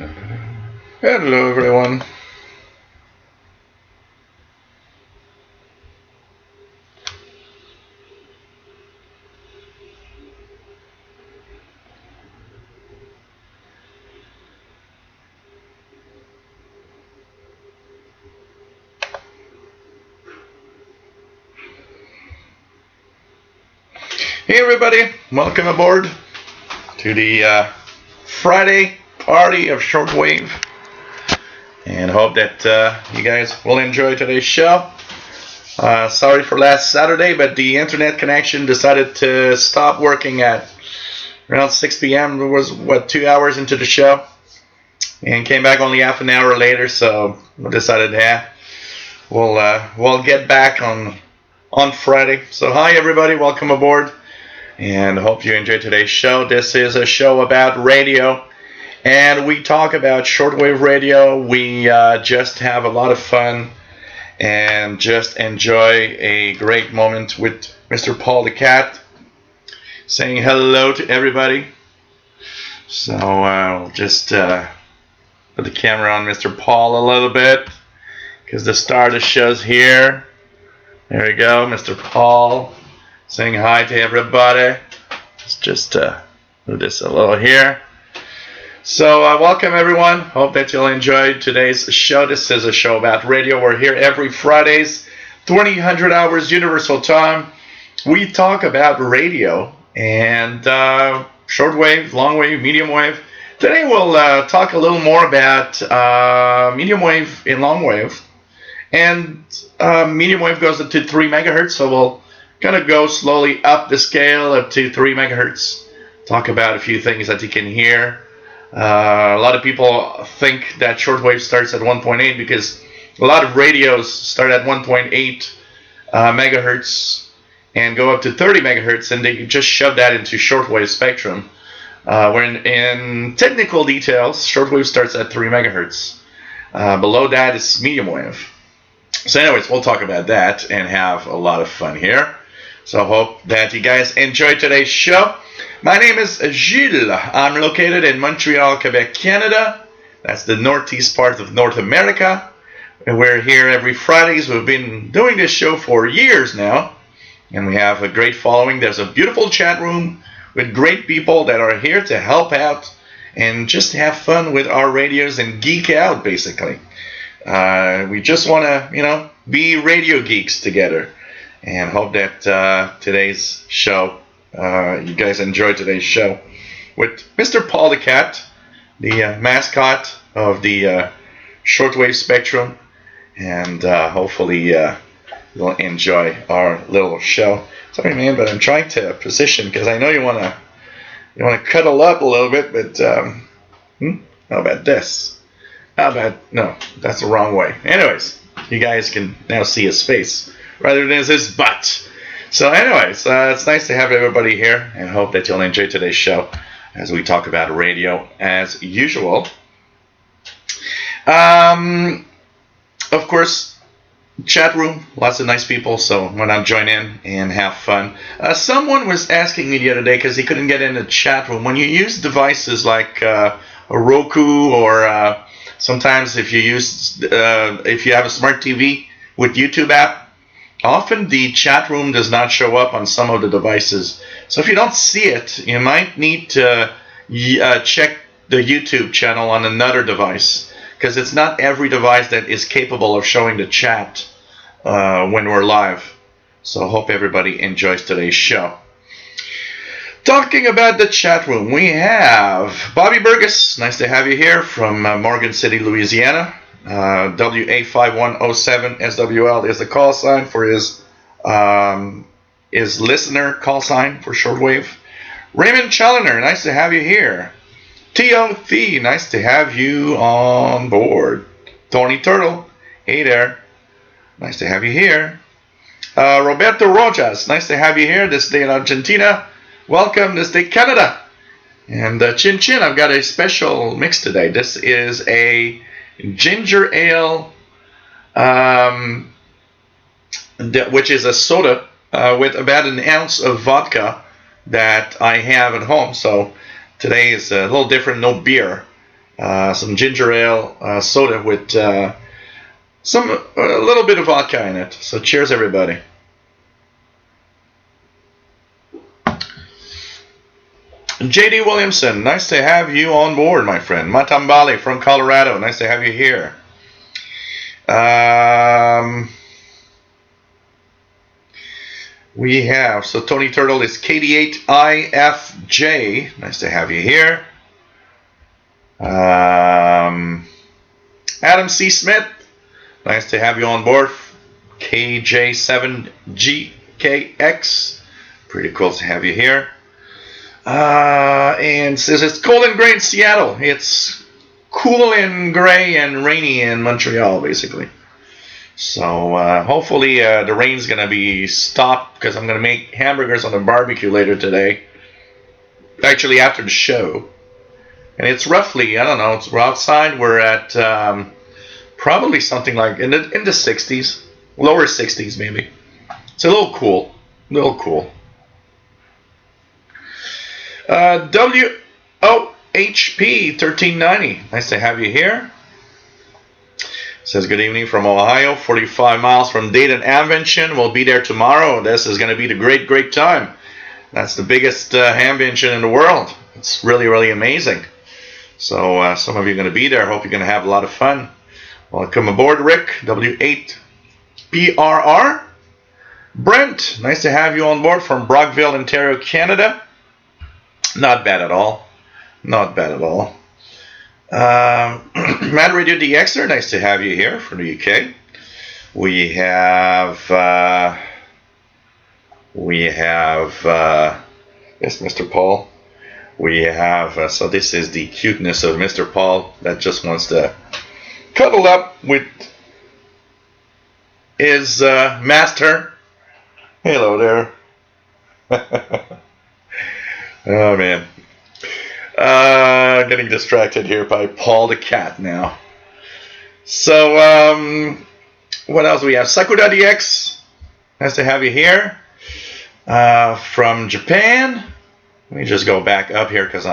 Hello, everyone. Hey, everybody. Welcome aboard to the Friday party of Shortwave. And hope that you guys will enjoy today's show. Sorry for last Saturday, but the internet connection decided to stop working at around 6 p.m. It was, 2 hours into the show? And came back only half an hour later, so we decided, we'll get back on Friday. So hi, everybody. Welcome aboard. And hope you enjoyed today's show. This is a show about radio. And we talk about shortwave radio. We just have a lot of fun and just enjoy a great moment with Mr. Paul the Cat, saying hello to everybody. So I'll just put the camera on Mr. Paul a little bit, because the star of the show's here. There we go, Mr. Paul, saying hi to everybody. Let's just do this a little here. So welcome, everyone. Hope that you'll enjoy today's show. This is a show about radio. We're here every Fridays, 2000 hours Universal Time. We talk about radio and shortwave, long wave, medium wave. Today we'll talk a little more about medium wave and long wave. And medium wave goes up to 3 megahertz, so we'll kind of go slowly up the scale up to 3 megahertz. Talk about a few things that you can hear. A lot of people think that shortwave starts at 1.8 because a lot of radios start at 1.8 megahertz and go up to 30 megahertz, and they just shove that into shortwave spectrum. When in technical details, shortwave starts at 3 megahertz. Below that is medium wave. So anyways, we'll talk about that and have a lot of fun here. So I hope that you guys enjoy today's show. My name is Gilles. I'm located in Montreal, Quebec, Canada. That's the northeast part of North America. And we're here every Fridays. We've been doing this show for years now. And we have a great following. There's a beautiful chat room with great people that are here to help out and just have fun with our radios and geek out, basically. We just want to, be radio geeks together. And hope that today's show, you guys enjoy today's show with Mr. Paul the Cat, the mascot of the shortwave spectrum, and hopefully you'll enjoy our little show. Sorry, man, but I'm trying to position because I know you want to cuddle up a little bit, but how about this? No, that's the wrong way. Anyways, you guys can now see his face rather than his butt. So anyways, it's nice to have everybody here, and hope that you'll enjoy today's show as we talk about radio as usual. Of course, chat room, lots of nice people, so why not join in and have fun. Someone was asking me the other day, because he couldn't get in the chat room, when you use devices like a Roku, or sometimes if you have a smart TV with YouTube app, often the chat room does not show up on some of the devices. So if you don't see it, you might need to check the YouTube channel on another device, because it's not every device that is capable of showing the chat when we're live. So I hope everybody enjoys today's show. Talking about the chat room, we have Bobby Burgess. Nice to have you here from Morgan City, Louisiana. WA5107 SWL is the call sign for his listener call sign for shortwave. Raymond Challoner, nice to have you here. TOT, nice to have you on board. Tony Turtle, hey there, nice to have you here. Roberto Rojas, nice to have you here this day in Argentina. Welcome this day Canada. And Chin Chin, I've got a special mix today. This is a ginger ale, which is a soda with about an ounce of vodka that I have at home. So today is a little different, no beer. some ginger ale soda with a little bit of vodka in it. So cheers, everybody. JD Williamson, nice to have you on board, my friend. Matambali from Colorado, nice to have you here. We have, so Tony Turtle is KD8IFJ, nice to have you here. Adam C. Smith, nice to have you on board. KJ7GKX, pretty cool to have you here. And says it's cold and gray in Seattle. It's cool and gray and rainy in Montreal, basically. So hopefully the rain's going to be stopped because I'm going to make hamburgers on the barbecue later today. Actually, after the show. And it's roughly, I don't know, we're outside. We're at probably something like in the 60s, lower 60s maybe. It's a little cool, WOHP 1390, nice to have you here. Says good evening from Ohio, 45 miles from Dayton Hamvention. We'll be there tomorrow. This is going to be the great time. That's the biggest Hamvention in the world. It's really amazing. So some of you are going to be there. Hope you're going to have a lot of fun. Welcome aboard, Rick, W8PRR. Brent, nice to have you on board from Brockville, Ontario, Canada. Not bad at all. Not bad at all. Mad Radio DXer, nice to have you here from the UK. We have yes, Mr. Paul. We have so this is the cuteness of Mr. Paul that just wants to cuddle up with his master. Hello there. Oh man. Getting distracted here by Paul the cat now. So, what else do we have? Sakura DX, nice to have you here. From Japan. Let me just go back up here because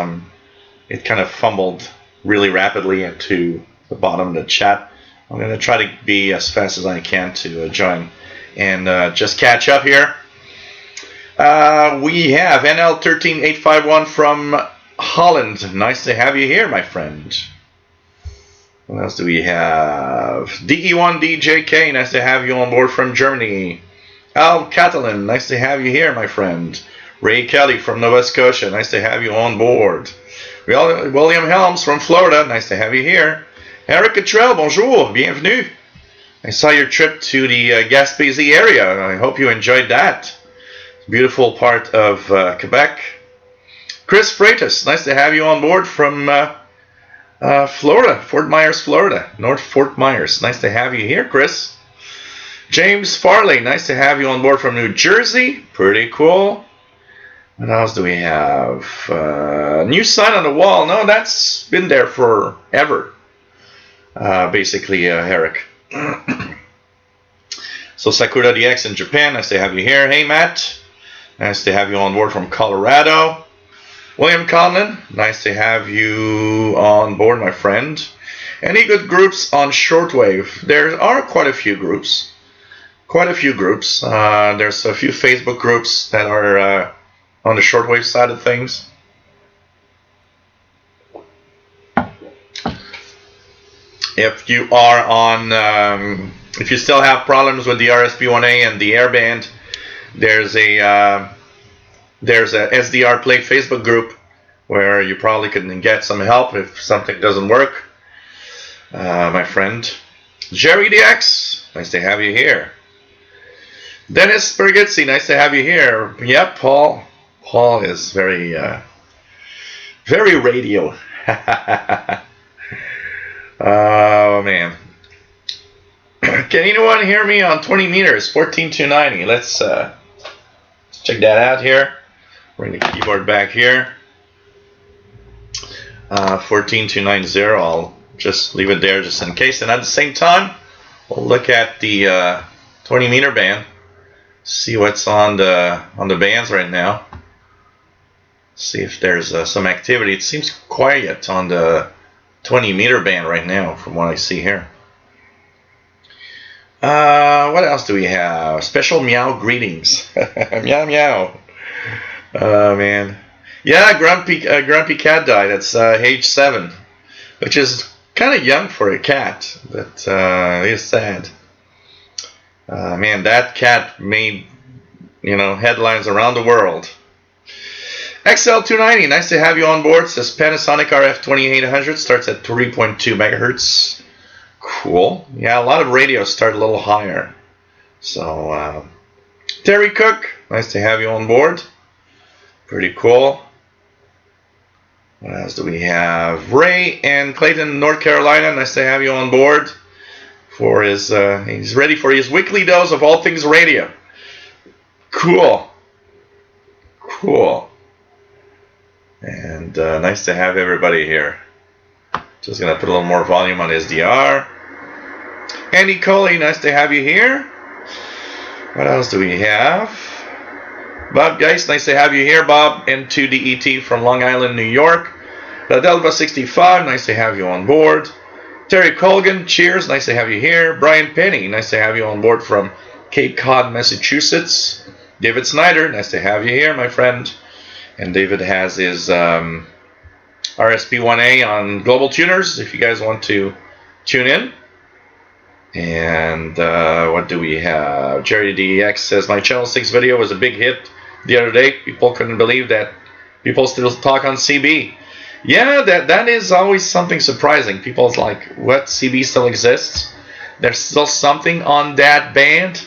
it kind of fumbled really rapidly into the bottom of the chat. I'm going to try to be as fast as I can to join and just catch up here. We have NL13851 from Holland. Nice to have you here, my friend. What else do we have? DE1DJK, nice to have you on board from Germany. Al Catalan, nice to have you here, my friend. Ray Kelly from Nova Scotia, nice to have you on board. William Helms from Florida, nice to have you here. Eric Cottrell, bonjour, bienvenue. I saw your trip to the Gaspésie area. I hope you enjoyed that. Beautiful part of Quebec. Chris Freitas, nice to have you on board from Florida, Fort Myers, Florida, North Fort Myers. Nice to have you here, Chris. James Farley, nice to have you on board from New Jersey. Pretty cool. What else do we have? New sign on the wall. No, that's been there forever. Basically, Eric. So Sakura DX in Japan, nice to have you here. Hey, Matt. Nice to have you on board from Colorado. William Conlon, nice to have you on board, my friend. Any good groups on Shortwave? There are quite a few groups. There's a few Facebook groups that are on the Shortwave side of things. If you are on, if you still have problems with the RSP1A and the airband, there's a SDR Play Facebook group where you probably can get some help if something doesn't work. My friend Jerry DX, nice to have you here. Dennis Bergitzi, nice to have you here. Yep, Paul. Paul is very radio. Oh man. Can anyone hear me on 20 meters, 14290? Let's check that out here. Bring the keyboard back here. 14290. I'll just leave it there just in case. And at the same time, we'll look at the 20 meter band. See what's on the bands right now. See if there's some activity. It seems quiet on the 20-meter band right now, from what I see here. What else do we have? Special meow greetings. Meow meow. Oh man. Yeah, Grumpy Cat died. It's age 7, which is kind of young for a cat, but it is sad. Man, that cat made, headlines around the world. XL290, nice to have you on board. Says Panasonic RF2800 starts at 3.2 megahertz. Cool. Yeah, a lot of radios start a little higher. So, Terry Cook, nice to have you on board. Pretty cool. What else do we have? Ray in Clayton, North Carolina, nice to have you on board. For his, he's ready for his weekly dose of all things radio. Cool. Cool. And nice to have everybody here. Just going to put a little more volume on SDR. Andy Coley, nice to have you here. What else do we have? Bob Geist, nice to have you here. Bob, N2DET from Long Island, New York. La Delva 65, nice to have you on board. Terry Colgan, cheers, nice to have you here. Brian Penny, nice to have you on board from Cape Cod, Massachusetts. David Snyder, nice to have you here, my friend. And David has his RSP1A on Global Tuners, if you guys want to tune in. And what do we have? Jerry DX says, my Channel 6 video was a big hit the other day. People couldn't believe that people still talk on CB. Yeah, that is always something surprising. People's like, what, CB still exists? There's still something on that band?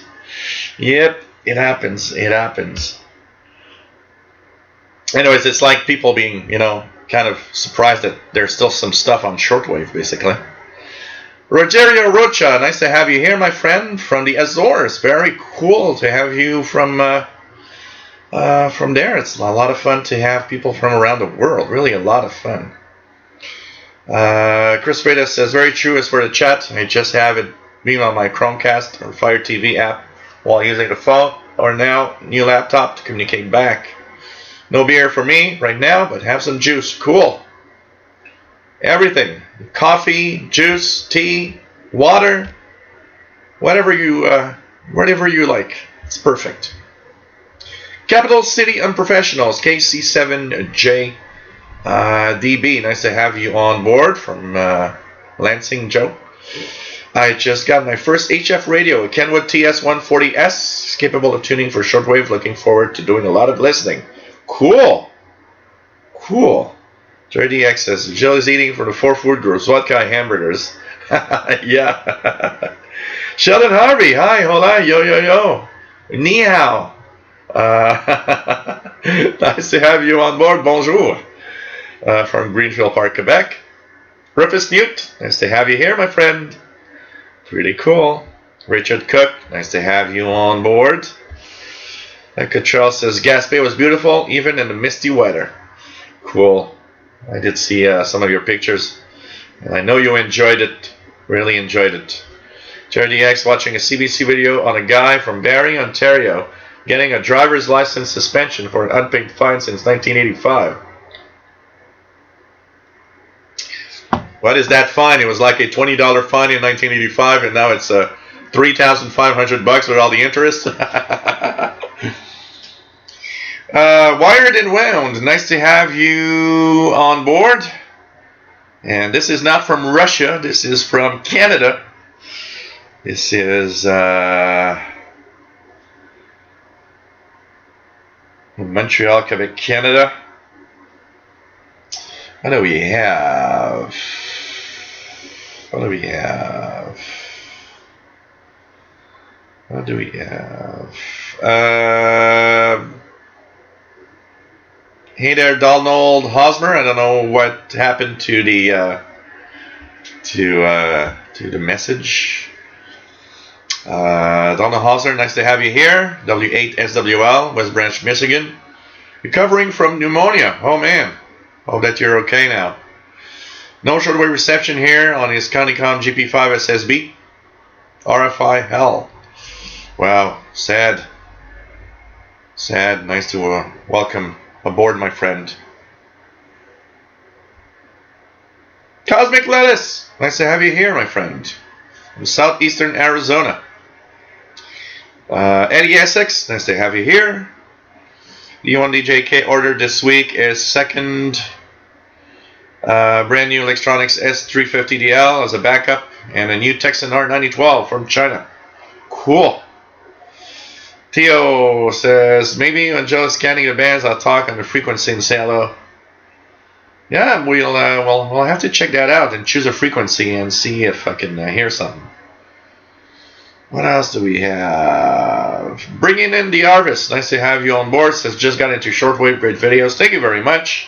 Yep, it happens. It happens. Anyways, it's like people being, kind of surprised that there's still some stuff on shortwave, basically. Rogerio Rocha, nice to have you here, my friend, from the Azores. Very cool to have you from there. It's a lot of fun to have people from around the world. Really a lot of fun. Chris Reda says, very true as for the chat. I just have it being on my Chromecast or Fire TV app while using the phone, or now new laptop to communicate back. No beer for me right now, but have some juice. Cool. Everything. Coffee, juice, tea, water, whatever you like. It's perfect. Capital City Unprofessionals, KC7J DB. Nice to have you on board from Lansing, Joe. I just got my first HF radio, a Kenwood TS140S. It's capable of tuning for shortwave. Looking forward to doing a lot of listening. Cool. Cool. JDX says, Jill is eating from the 4 food groups, vodka and hamburgers. Yeah. Sheldon Harvey, hi, hola, yo, yo, yo. Ni hao. Nice to have you on board, bonjour. From Greenfield Park, Quebec. Rufus Newt, nice to have you here, my friend. Pretty cool. Richard Cook, nice to have you on board. Cottrell says, Gaspé was beautiful, even in the misty weather. Cool. I did see some of your pictures, and I know you enjoyed it. Really enjoyed it. JRDX watching a CBC video on a guy from Barrie, Ontario, getting a driver's license suspension for an unpaid fine since 1985. What is that fine? It was like a $20 fine in 1985, and now it's $3,500 with all the interest. Wired and Wound, nice to have you on board. And this is not from Russia, this is from Canada. This is Montreal, Quebec, Canada. What do we have? What do we have? What do we have? Hey there, Donald Hosmer. I don't know what happened to the message. Donald Hosmer, nice to have you here. W8SWL, West Branch, Michigan. Recovering from pneumonia. Oh man. Hope that you're okay now. No shortwave reception here on his Conicom GP5 SSB. RFI hell. Wow, sad. Sad. Nice to welcome aboard, my friend. Cosmic Lettuce, nice to have you here, my friend. From southeastern Arizona. Eddie Essex, nice to have you here. The D1DJK order this week is second brand new Electronics S350DL as a backup and a new Texan R9012 from China. Cool. Theo says, maybe when Joe is scanning the bands, I'll talk on the frequency and say hello. Yeah, we'll have to check that out and choose a frequency and see if I can hear something. What else do we have? Bringing in the Harvest. Nice to have you on board. Says just got into shortwave. Great videos. Thank you very much.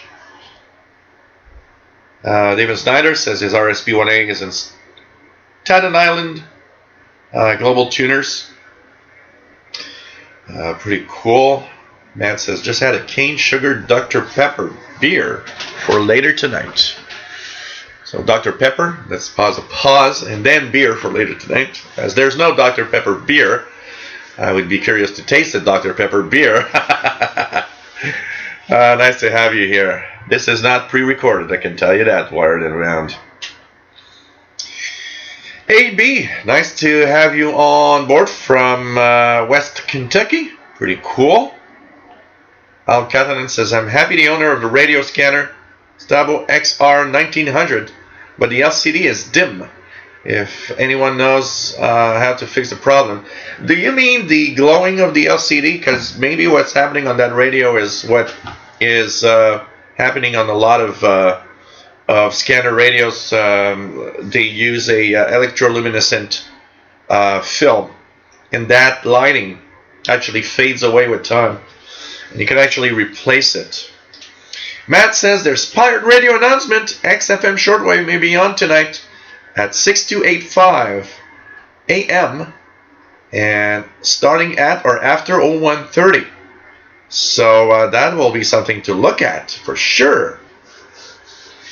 David Snyder says his RSP-1A is in Staten Island. Global Tuners. Pretty cool. Matt says just had a cane sugar Dr. Pepper beer for later tonight. So Dr. Pepper, let's pause and then beer for later tonight. As there's no Dr. Pepper beer, I would be curious to taste the Dr. Pepper beer. Nice to have you here. This is not pre-recorded, I can tell you that, wired and round. AB, nice to have you on board from West Kentucky. Pretty cool. Al Catalan says, I'm happy the owner of the radio scanner, Stabo XR 1900, but the LCD is dim. If anyone knows how to fix the problem. Do you mean the glowing of the LCD? Because maybe what's happening on that radio is what is happening on a lot of scanner radios. They use a electroluminescent film, and that lighting actually fades away with time. And you can actually replace it. Matt says there's pirate radio announcement. XFM shortwave may be on tonight at 6285 AM and starting at or after 0130. So that will be something to look at for sure.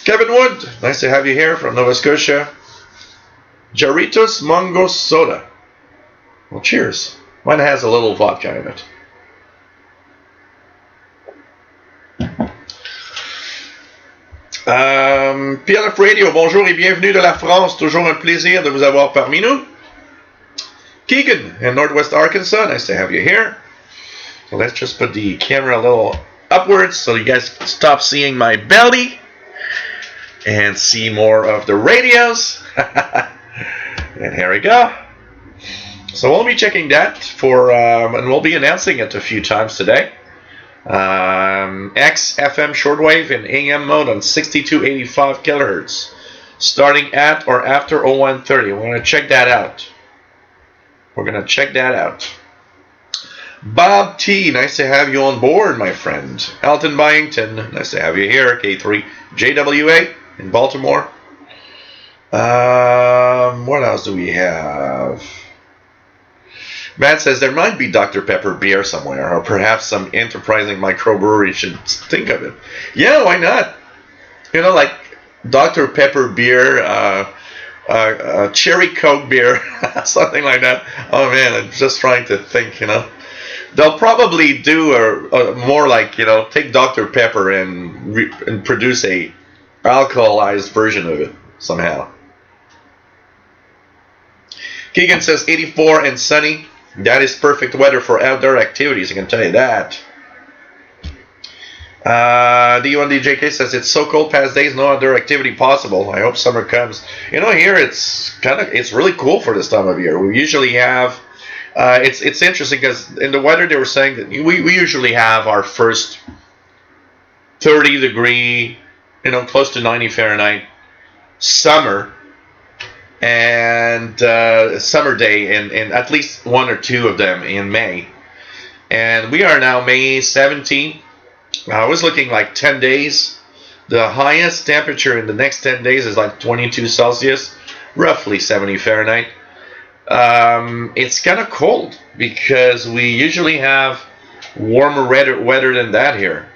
Kevin Wood, nice to have you here from Nova Scotia. Jarritos Mango Soda. Well, cheers. Mine has a little vodka in it. PLF Radio, bonjour et bienvenue de la France. Toujours un plaisir de vous avoir parmi nous. Keegan in Northwest Arkansas, nice to have you here. So let's just put the camera a little upwards so you guys can stop seeing my belly and see more of the radios. And here we go. So we'll be checking that for, and we'll be announcing it a few times today. XFM shortwave in AM mode on 6285 kilohertz, starting at or after 0130. We're going to check that out. Bob T, nice to have you on board, my friend. Alton Byington, nice to have you here. K3 JWA in Baltimore. What else do we have? Matt says there might be Dr. Pepper beer somewhere, or perhaps some enterprising microbrewery should think of it. Yeah, why not? You know, like Dr. Pepper beer, cherry Coke beer, something like that. Oh man, I'm just trying to think, you know. They'll probably do a more like, you know, take Dr. Pepper and produce a alcoholized version of it somehow. Keegan says 84 and sunny. That is perfect weather for outdoor activities, I can tell you that. D1DJK says it's so cold past days, no outdoor activity possible. I hope summer comes. You know, here it's really cool for this time of year. We usually have it's interesting because in the weather they were saying that we usually have our first 30 degree, you know, close to 90 Fahrenheit summer and summer day in at least one or two of them in May. And we are now May 17th. I was looking like 10 days. The highest temperature in the next 10 days is like 22 Celsius, roughly 70 Fahrenheit. It's kind of cold because we usually have warmer weather than that here,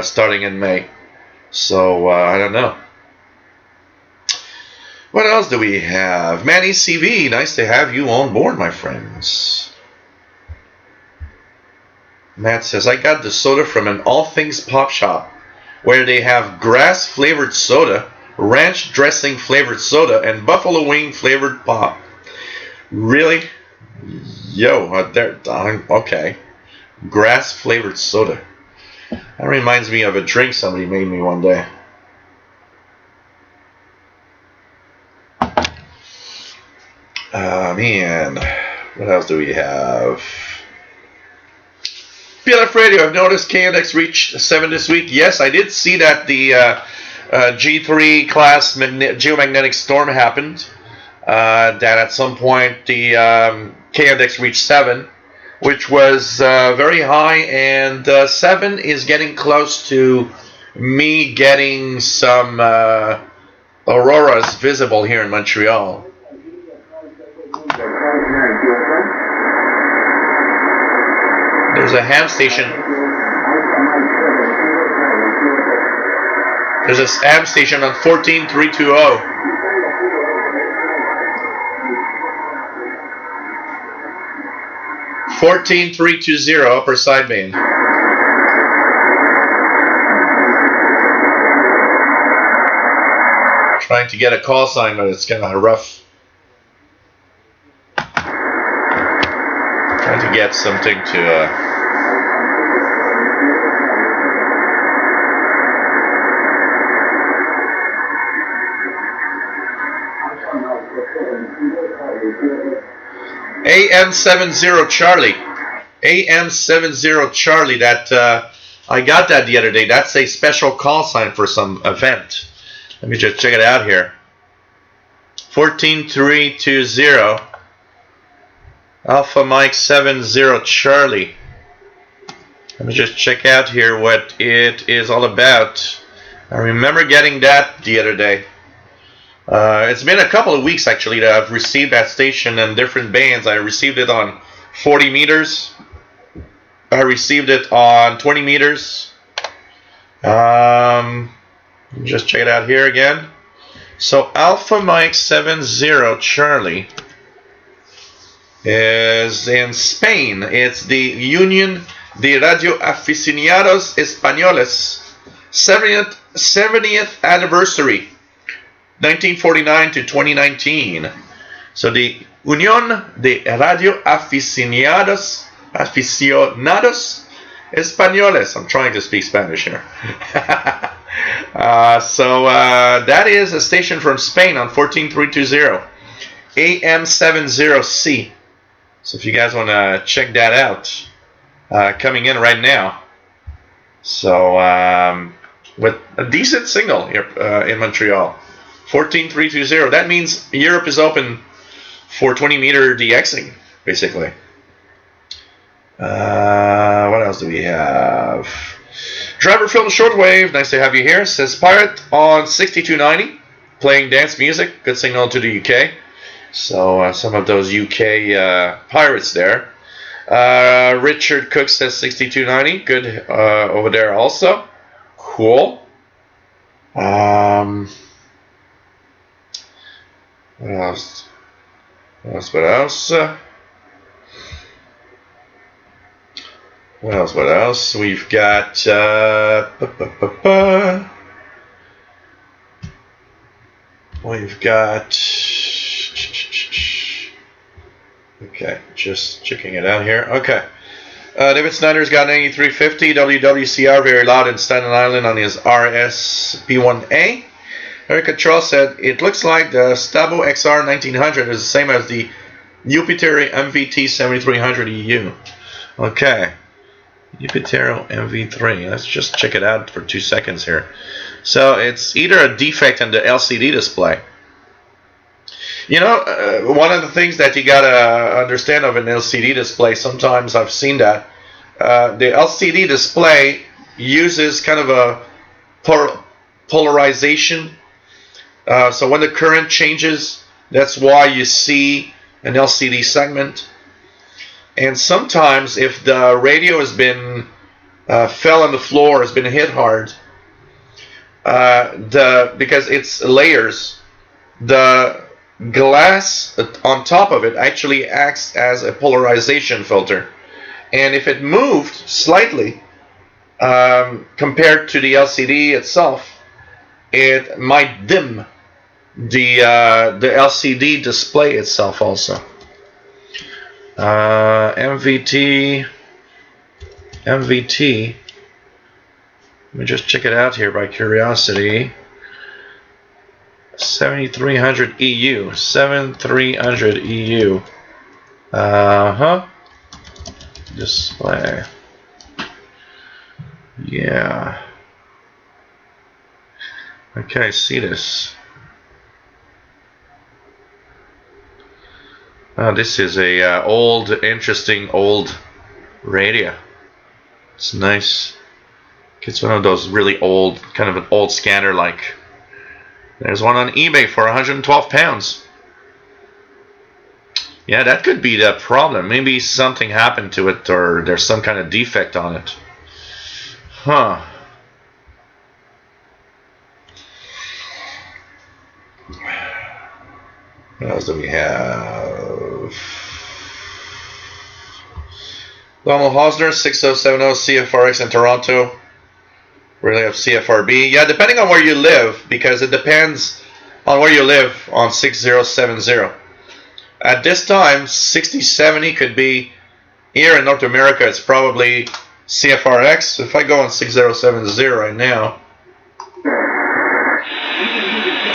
starting in May. So I don't know. What else do we have? Manny CV, nice to have you on board, my friends. Matt says, I got the soda from an All Things Pop Shop where they have grass-flavored soda ranch dressing flavored soda, and buffalo wing flavored pop. Really? Yo, okay. Grass flavored soda. That reminds me of a drink somebody made me one day. Man, what else do we have? PLF Radio, I've noticed KNX reached 7 this week. Yes, I did see that the G3 class geomagnetic storm happened. That at some point the KNX reached 7, which was very high, and 7 is getting close to me getting some auroras visible here in Montreal. There's a ham station. There's a ham station on 14320. Upper sideband. Trying to get a call sign, but it's kind of rough. Trying to get something to AM70 Charlie. AM70 Charlie. That I got that the other day. That's a special call sign for some event. Let me just check it out here. 14320 Alpha Mike 70 Charlie. Let me just check out here what it is all about. I remember getting that the other day. It's been a couple of weeks actually that I've received that station in different bands. I received it on 40 meters. I received it on 20 meters. Just check it out here again. So Alpha Mike 70 Charlie is in Spain. It's the Union de Radio Aficionados Españoles 70th anniversary, 1949 to 2019. So the Unión de Radio Aficionados Españoles. I'm trying to speak Spanish here. So that is a station from Spain on 14320 AM70C. So if you guys want to check that out, coming in right now. So with a decent signal here in Montreal, 14320. That means Europe is open for 20-meter DXing, basically. What else do we have? Driver Film Shortwave, nice to have you here. Says Pirate on 6290, playing dance music. Good signal to the UK. So some of those UK pirates there. Richard Cook says 6290, good over there also. Cool. What else? What else? We've got we've got, okay, just checking it out here. Okay. David Snyder's got 9350 WWCR, very loud in Staten Island on his RS P1A. Erica Charles said, it looks like the Stabo XR 1900 is the same as the Jupiter MVT 7300 EU. Okay. Jupiter MV3. Let's just check it out for 2 seconds here. So it's either a defect in the LCD display. You know, one of the things that you gotta understand of an LCD display, sometimes I've seen that, the LCD display uses kind of a polarization. So when the current changes, that's why you see an LCD segment. And sometimes if the radio has been fell on the floor, has been hit hard, because it's layers, the glass on top of it actually acts as a polarization filter. And if it moved slightly compared to the LCD itself, it might dim the LCD display itself also. MVT. Let me just check it out here by curiosity. 7300 EU. 7300 EU. Display. Yeah. Okay, see this. This is a interesting old radio. It's nice. It's one of those really old, kind of an old scanner like. There's one on eBay for 112 pounds. Yeah, that could be the problem. Maybe something happened to it, or there's some kind of defect on it. Huh. What else do we have? Donald Hosner, 6070 CFRX in Toronto. We really have CFRB. Yeah, depending on where you live, because it depends on where you live on 6070. At this time, 6070 could be, here in North America, it's probably CFRX. If I go on 6070 right now,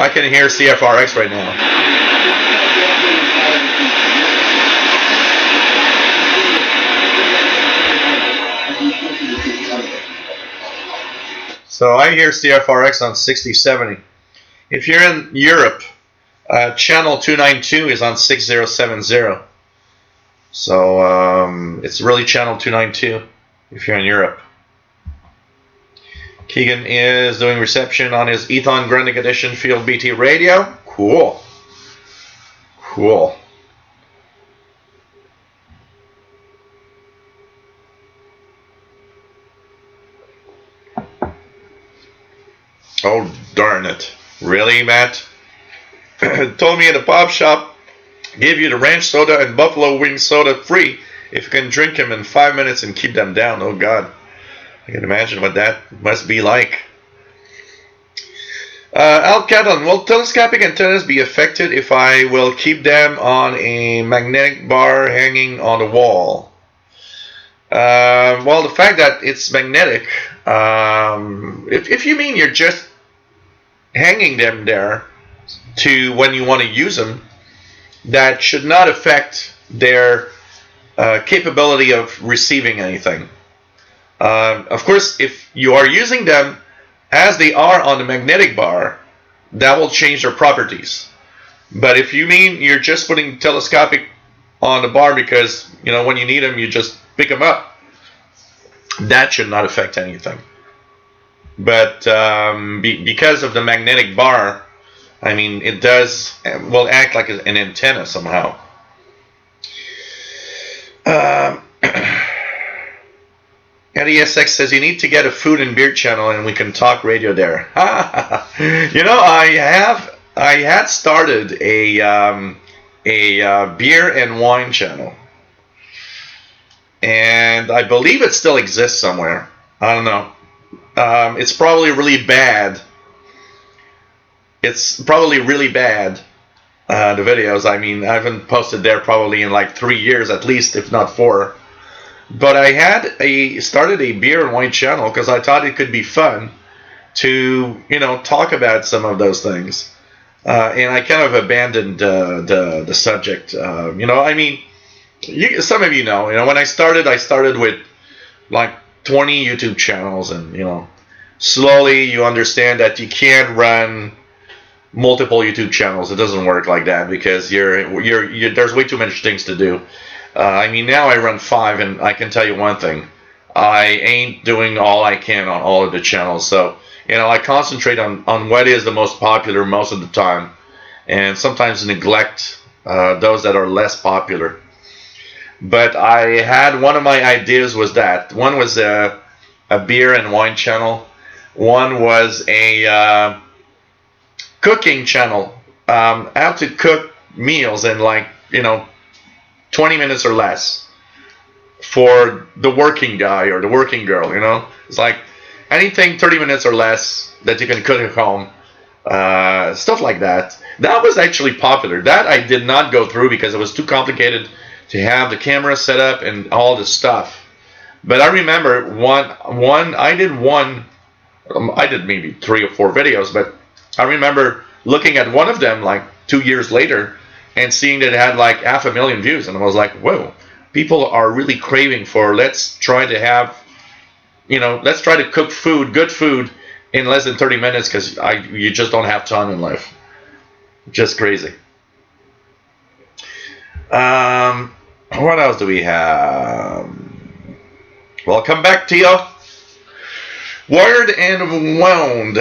I can hear CFRX right now. So I hear CFRX on 6070. If you're in Europe, channel 292 is on 6070. So it's really channel 292 if you're in Europe. Keegan is doing reception on his Ethon Grundig Edition Field BT radio. Cool. Cool. Oh, darn it. Really, Matt? Told me at the pop shop, give you the ranch soda and buffalo wing soda free if you can drink them in 5 minutes and keep them down. Oh, God. I can imagine what that must be like. Al Cadon, will telescopic antennas be affected if I will keep them on a magnetic bar hanging on the wall? Well, the fact that it's magnetic, if you mean you're just hanging them there to when you want to use them, that should not affect their capability of receiving anything. Of course, if you are using them as they are on the magnetic bar, that will change their properties. But if you mean you're just putting telescopic on the bar because, you know, when you need them, you just pick them up, that should not affect anything. But because of the magnetic bar, I mean, it will act like an antenna somehow. NESX says you need to get a food and beer channel and we can talk radio there. You know, I had started a beer and wine channel, and I believe it still exists somewhere. I don't know. It's probably really bad. It's probably really bad. The videos. I mean, I haven't posted there probably in like 3 years at least, if not 4. But I had started a beer and wine channel because I thought it could be fun to, you know, talk about some of those things. And I kind of abandoned the subject. You know, I mean, some of you know, when I started with like 20 YouTube channels, and you know, slowly you understand that you can't run multiple YouTube channels. It doesn't work like that because there's way too many things to do. I mean, now I run 5, and I can tell you one thing: I ain't doing all I can on all of the channels. So, you know, I concentrate on what is the most popular most of the time, and sometimes neglect those that are less popular. But I had one of my ideas was that one was a beer and wine channel, one was a cooking channel, how to cook meals in, like, you know, 20 minutes or less for the working guy or the working girl. You know, it's like anything 30 minutes or less that you can cook at home. stuff like that. That was actually popular. That I did not go through because it was too complicated to have the camera set up and all the stuff. But I remember I did maybe 3 or 4 videos, but I remember looking at one of them like 2 years later and seeing that it had like 500,000 views, and I was like, whoa, people are really craving for, let's try to cook food, good food, in less than 30 minutes because you just don't have time in life. Just crazy. What else do we have? Welcome back, Tio. Wired and wound.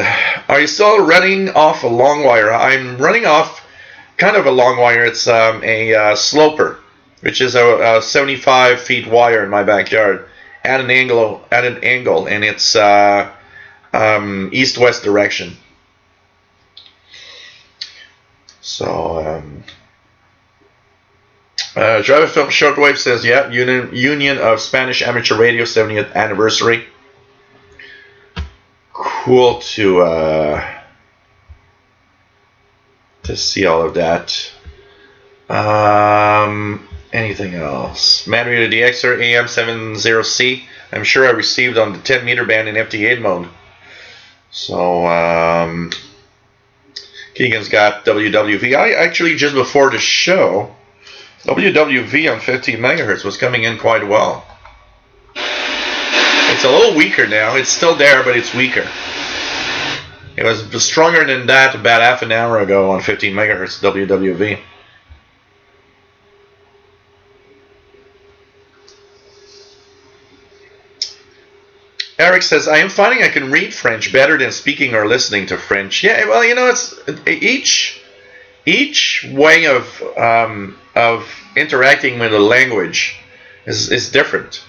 Are you still running off a long wire? I'm running off kind of a long wire. It's a sloper, which is a 75 feet wire in my backyard at an angle, and it's east-west direction. So, Driver Film Shortwave says, yeah, Union of Spanish Amateur Radio 70th anniversary. Cool to see all of that. Anything else? Manual DXer AM70C. I'm sure I received on the 10 meter band in FT8 mode. So Keegan's got WWV. I actually, just before the show, WWV on 15 megahertz was coming in quite well. It's a little weaker now. It's still there, but it's weaker. It was stronger than that about half an hour ago on 15 megahertz WWV. Eric says, I am finding I can read French better than speaking or listening to French. Yeah, well, it's each way of interacting with a language is different.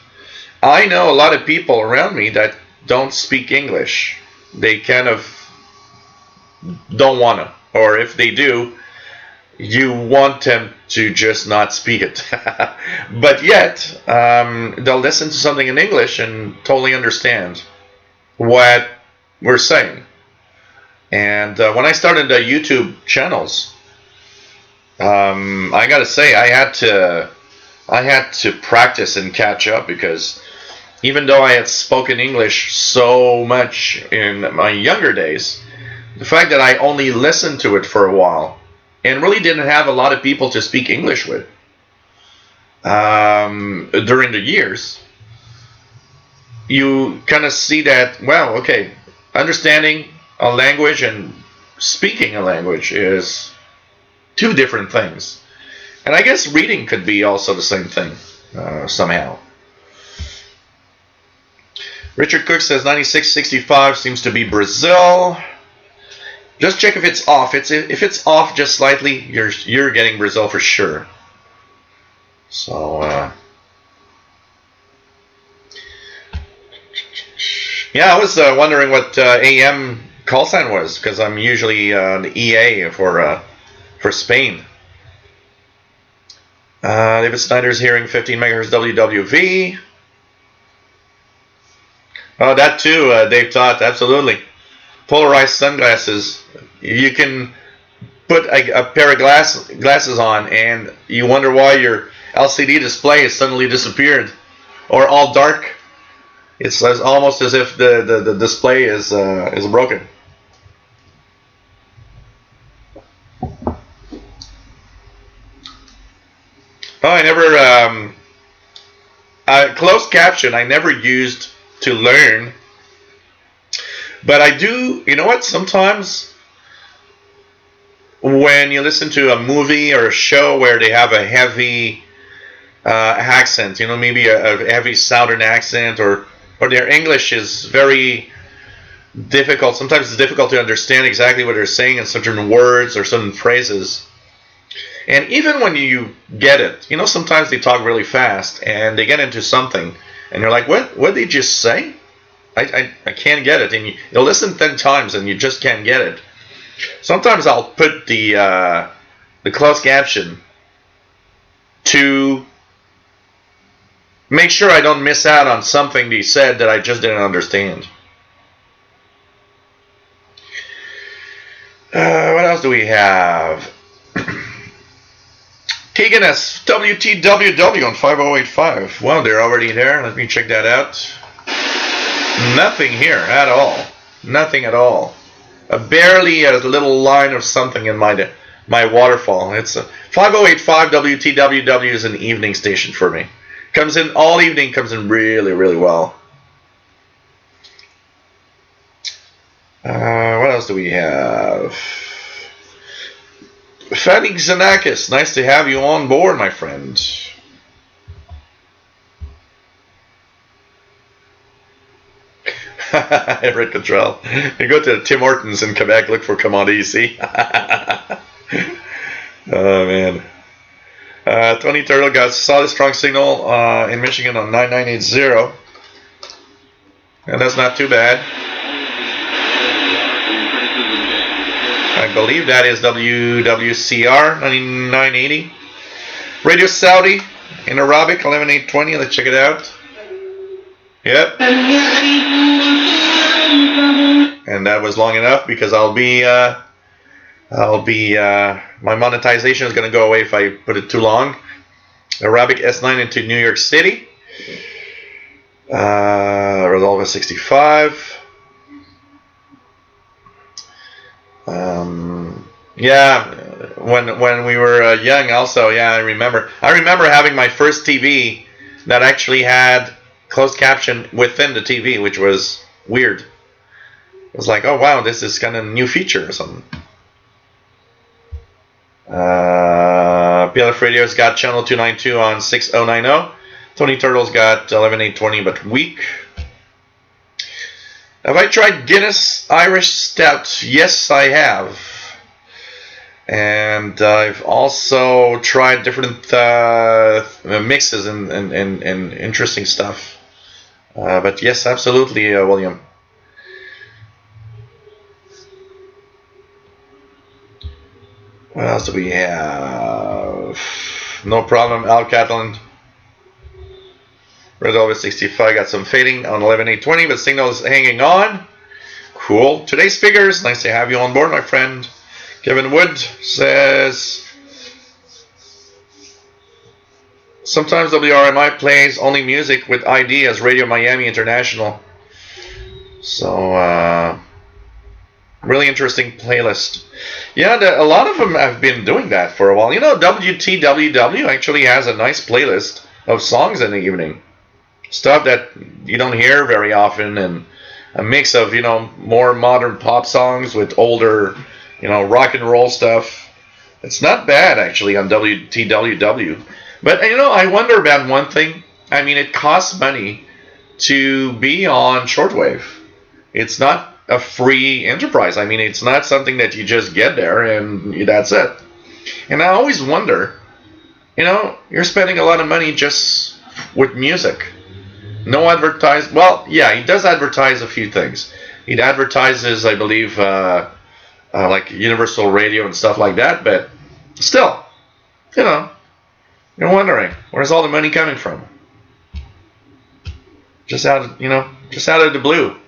I know a lot of people around me that don't speak English. They kind of don't want to. Or if they do, you want them to just not speak it. But yet, they'll listen to something in English and totally understand what we're saying. And when I started the YouTube channels, I gotta say, I had to practice and catch up, because even though I had spoken English so much in my younger days, the fact that I only listened to it for a while and really didn't have a lot of people to speak English with during the years, you kind of see that, well, okay, understanding a language and speaking a language is two different things. And I guess reading could be also the same thing somehow. Richard Cook says 9665 seems to be Brazil. Just check if it's off. If it's off just slightly, you're getting Brazil for sure. So yeah, I was wondering what AM call sign was, because I'm usually the EA for Spain. David Snyder's hearing 15 megahertz WWV. Oh, that too, Dave Todd, absolutely. Polarized sunglasses. You can put a pair of glasses on, and you wonder why your LCD display has suddenly disappeared, or all dark. It's almost as if the display is broken. Oh, I never closed caption. I never used to learn, but I do. You know what? Sometimes when you listen to a movie or a show where they have a heavy accent, maybe a heavy Southern accent, or their English is very difficult. Sometimes it's difficult to understand exactly what they're saying in certain words or certain phrases. And even when you get it, sometimes they talk really fast and they get into something, and you're like, what did they just say? I can't get it. And you'll listen 10 times and you just can't get it. Sometimes I'll put the closed caption to make sure I don't miss out on something they said that I just didn't understand. do we have? Keegan S. WTWW on 5085. Well, they're already there. Let me check that out. Nothing here at all. Nothing at all. Barely a little line of something in my waterfall. It's a 5085 WTWW is an evening station for me. Comes in all evening. Comes in really, really well. What else do we have? Fanny Xanakis, nice to have you on board, my friend. Eric Cottrell. You go to Tim Hortons in Quebec, look for commodity, you see? Oh, man. Tony Turtle got solid strong signal in Michigan on 9980. And that's not too bad. I believe that is WWCR 9980. Radio Saudi in Arabic 11820. Let's check it out. Yep. And that was long enough because my monetization is going to go away if I put it too long. Arabic S9 into New York City. Resolve 65. Yeah, when we were young, also, yeah, I remember having my first TV that actually had closed caption within the TV, which was weird. It was like, oh wow, this is kind of a new feature or something. PLF Radio's got channel 292 on 6090. Tony Turtle's got 11820, but weak. Have I tried Guinness Irish Stout? Yes, I have. And I've also tried different mixes and interesting stuff. But yes, absolutely, William. What else do we have? No problem, Al Catalan. Red Velvet 65 got some fading on 11820, but signal is hanging on. Cool. Today's figures. Nice to have you on board, my friend. Kevin Wood says, sometimes WRMI plays only music with ID as Radio Miami International. So, really interesting playlist. Yeah, a lot of them have been doing that for a while. You know, WTWW actually has a nice playlist of songs in the evening. Stuff that you don't hear very often, and a mix of, you know, more modern pop songs with older, you know, rock and roll stuff. It's not bad, actually, on WTWW. But, you know, I wonder about one thing. I mean, it costs money to be on Shortwave. It's not a free enterprise. I mean, it's not something that you just get there and that's it. And I always wonder, you know, you're spending a lot of money just with music. No advertise. Well, yeah, he does advertise a few things. He advertises, I believe, like Universal Radio and stuff like that. But still, you know, you're wondering, where's all the money coming from? Just out of, you know, just out of the blue.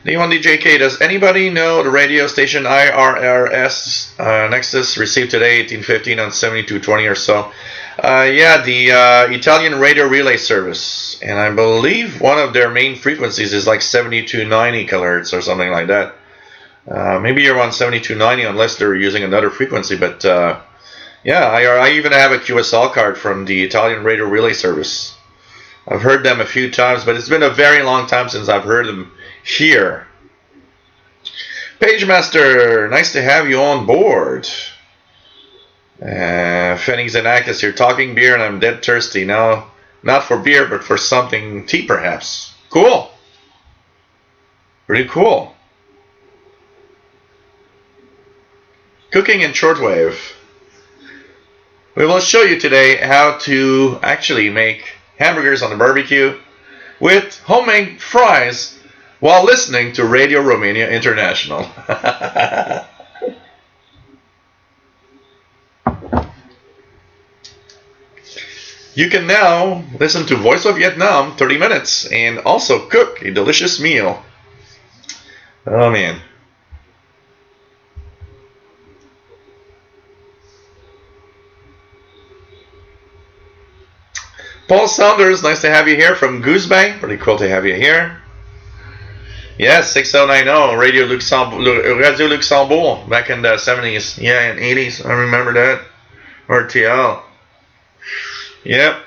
D1DJK, does anybody know the radio station IRRS Nexus received today 1815 on 7220 or so? Yeah, the Italian radio relay service, and I believe one of their main frequencies is like 7290 kilohertz or something like that. Maybe you're on 7290 unless they're using another frequency, but yeah, I even have a QSL card from the Italian radio relay service. I've heard them a few times, but it's been a very long time since I've heard them here. Pagemaster, nice to have you on board. Phoenix and Actus, you're talking beer and I'm dead thirsty. No, not for beer, but for something tea perhaps. Cool. Pretty cool. Cooking in Shortwave. We will show you today how to actually make hamburgers on the barbecue with homemade fries while listening to Radio Romania International. You can now listen to Voice of Vietnam 30 minutes and also cook a delicious meal. Oh man. Paul Saunders, nice to have you here from Goose Bay. Pretty cool to have you here. Yes, 6090, Radio Luxembourg, back in the 70s. Yeah, and 80s. I remember that. RTL. Yep.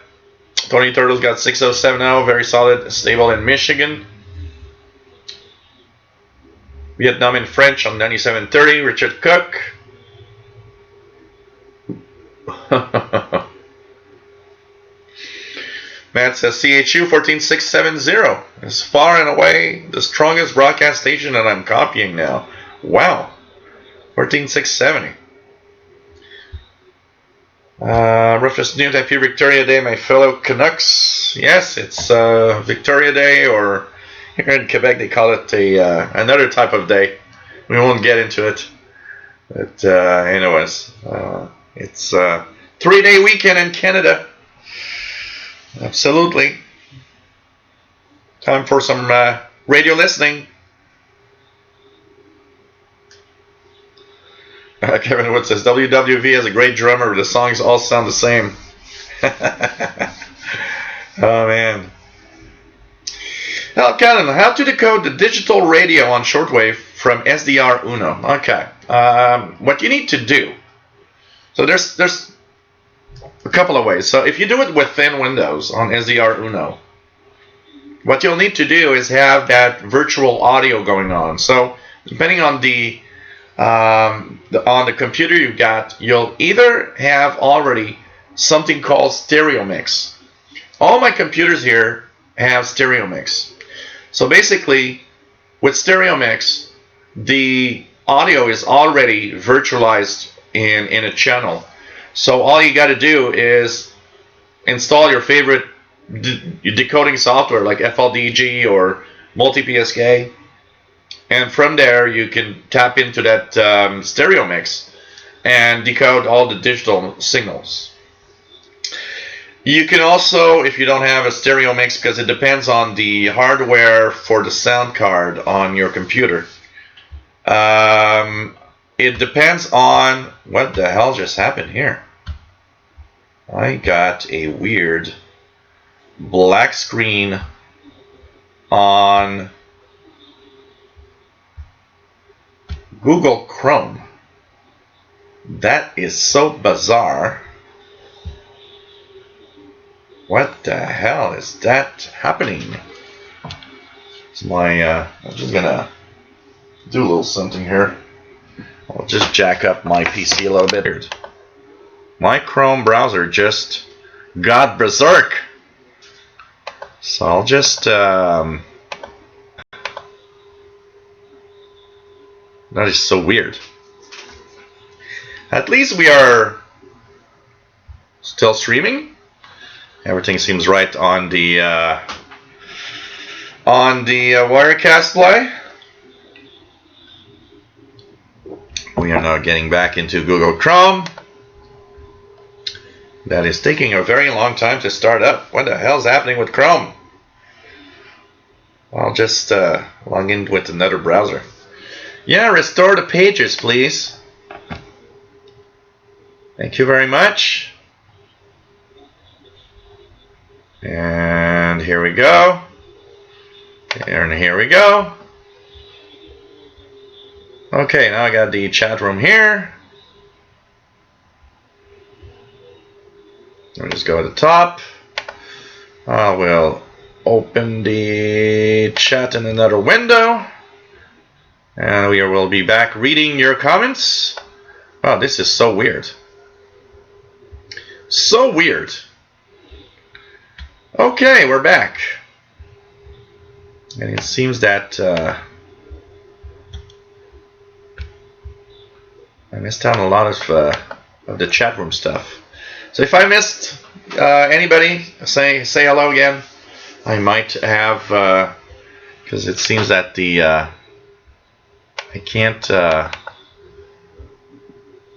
Tony Turtle's got 6070, very solid, stable in Michigan. Vietnam in French on 9730, Richard Cook. Matt says CHU 14670 is far and away the strongest broadcast station that I'm copying now. Wow. 14670. Rufus Newt, happy Victoria Day, my fellow Canucks. Yes, it's Victoria Day, or here in Quebec they call it another type of day. We won't get into it. But anyways, it's a 3-day weekend in Canada. Absolutely. Time for some radio listening. Kevin Wood says WWV has a great drummer. The songs all sound the same. Oh man. Now, Kevin, how to decode the digital radio on shortwave from SDR Uno? Okay. What you need to do. So there's a couple of ways. So if you do it within Windows on SDR Uno, what you'll need to do is have that virtual audio going on. So depending on on the computer you've got, you'll either have already something called stereo mix. All my computers here have stereo mix. So basically, with stereo mix, the audio is already virtualized in a channel. So all you got to do is install your favorite decoding software like FLDG or MultiPSK, and from there you can tap into that stereo mix and decode all the digital signals. You can also, if you don't have a stereo mix, because it depends on the hardware for the sound card on your computer. It depends on what the hell just happened here. I got a weird black screen on Google Chrome. That is so bizarre. What the hell is that happening? It's I'm just gonna do a little something here. I'll just jack up my PC a little bit. My Chrome browser just got berserk. So I'll just that is so weird. At least we are still streaming. Everything seems right on the Wirecast play. We are now getting back into Google Chrome. That is taking a very long time to start up. What the hell's happening with Chrome? I'll just log in with another browser. Yeah, restore the pages, please. Thank you very much. And here we go. And here we go. Okay, now I got the chat room here. I'll just go to the top. I will open the chat in another window. And we will be back reading your comments. Wow, this is so weird. So weird. Okay, we're back. And it seems that I missed out on a lot of the chat room stuff. So if I missed anybody, say hello again. I might have, because it seems that I can't. The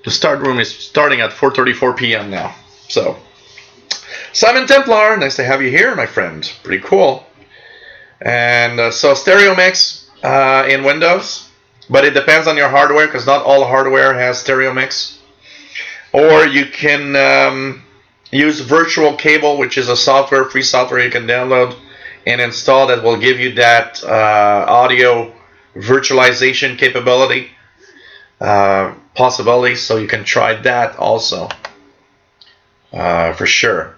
start room is starting at 4:34 p.m. now. So Simon Templar, nice to have you here, my friend. Pretty cool. And so stereo mix in Windows, but it depends on your hardware because not all hardware has stereo mix. Or you can use Virtual Cable, which is a free software you can download and install that will give you that audio virtualization capability possibility. So you can try that also for sure.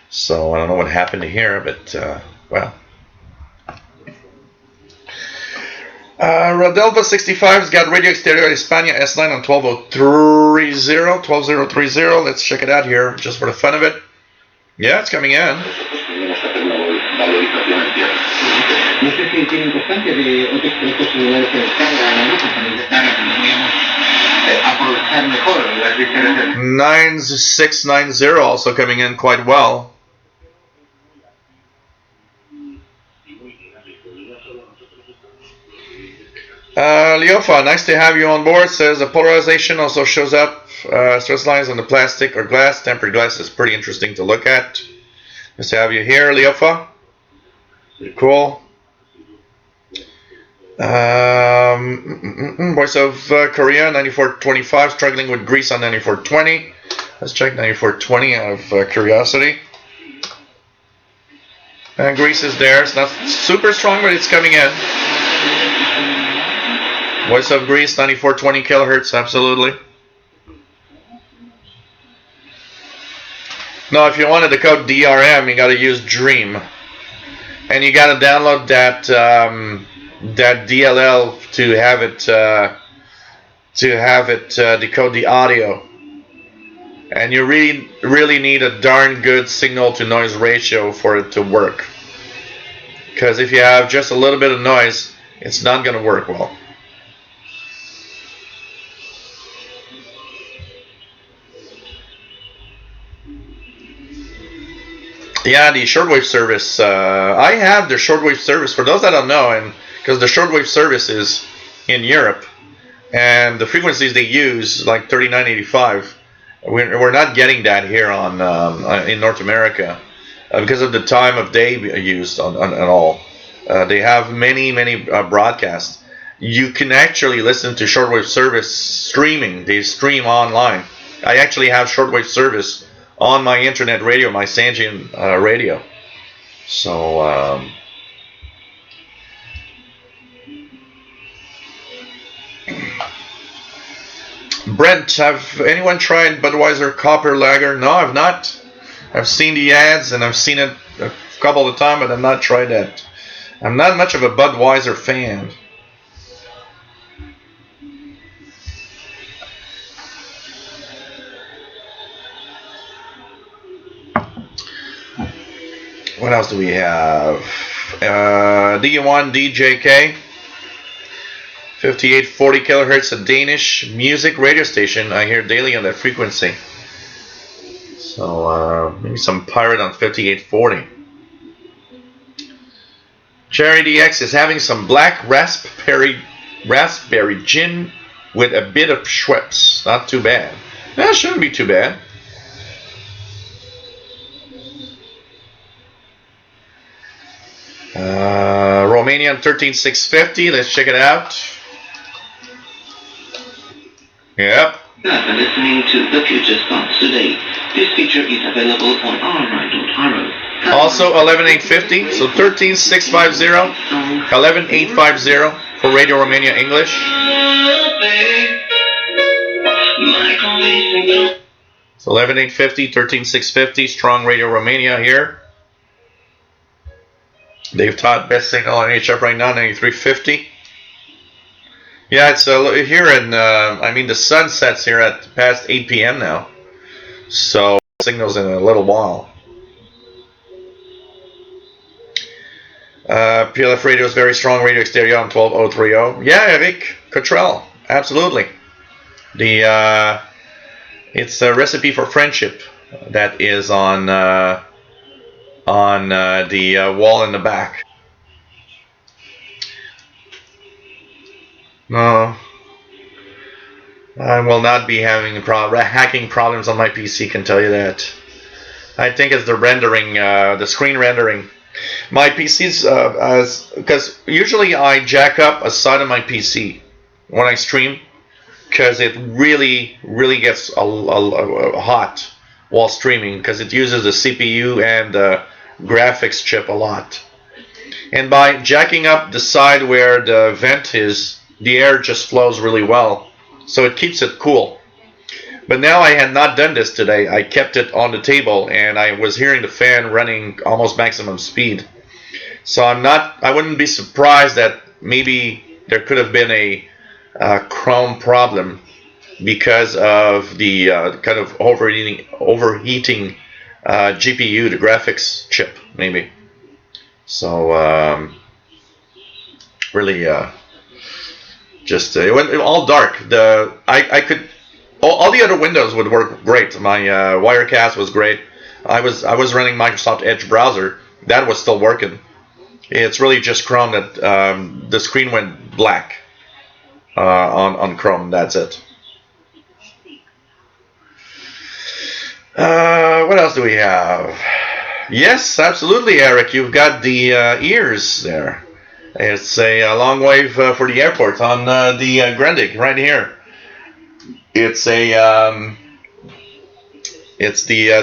So I don't know what happened here, but well. Rodelva 65's got Radio Exterior España S9 on 12030. Let's check it out here just for the fun of it. Yeah, it's coming in. $9690 also coming in quite well. Leofa, nice to have you on board. Says the polarization also shows up. Stress lines on the plastic or glass. Tempered glass is pretty interesting to look at. Nice to have you here, Leofa. Pretty cool. Voice of Korea, 9425. Struggling with Greece on 9420. Let's check 9420 out of curiosity. And Greece is there. It's not super strong, but it's coming in. Voice of Greece, 9420 kilohertz, absolutely. Now, if you wanted to code DRM, you got to use Dream, and you got to download that that DLL to have it decode the audio. And you really need a darn good signal to noise ratio for it to work. Because if you have just a little bit of noise, it's not going to work well. Yeah, the shortwave service. I have the shortwave service. For those that don't know, and because the shortwave service is in Europe, and the frequencies they use, like 3985, we're not getting that here on in North America because of the time of day used on all. They have many broadcasts. You can actually listen to shortwave service streaming. They stream online. I actually have shortwave service on my internet radio, my Sangean radio. So Brent, have anyone tried Budweiser Copper Lager? No, I've not. I've seen the ads and I've seen it a couple of times, but I've not tried that. I'm not much of a Budweiser fan. What else do we have? D1 DJK, 5840 kilohertz, a Danish music radio station. I hear daily on that frequency. So maybe some pirate on 5840. Cherry DX is having some black raspberry gin with a bit of Schweppes. Not too bad. That shouldn't be too bad. Romanian 13650. Let's check it out. Yep. I'm listening to The Future Starts Today. This feature is available on rri.ro. Also 11850, so 13650, 11850 for Radio Romania English. So 11850, 13650, strong Radio Romania here. They've taught best signal on HF right now, 9350. Yeah, it's here in, I mean, the sun sets here at past 8 p.m. now. So, signals in a little while. PLF radio is very strong. Radio Exterior on 12030. Yeah, Eric Cottrell, absolutely. It's a recipe for friendship that is on the wall in the back. No, I will not be having hacking problems on my PC, can tell you that. I think it's the rendering, the screen rendering. My PC's, because usually I jack up a side of my PC when I stream, because it really gets hot while streaming, because it uses the CPU and the graphics chip a lot. And by jacking up the side where the vent is, the air just flows really well, so it keeps it cool. But now I had not done this today. I kept it on the table and I was hearing the fan running almost maximum speed. So I wouldn't be surprised that maybe there could have been a Chrome problem because of the kind of overheating GPU, the graphics chip, maybe. So really, it went all dark. I could all the other windows would work great. My Wirecast was great. I was running Microsoft Edge browser. That was still working. It's really just Chrome that the screen went black on Chrome. That's it. What else do we have? Yes, absolutely, Eric. You've got the ears there. It's a long wave for the airport on the Grendig right here. It's the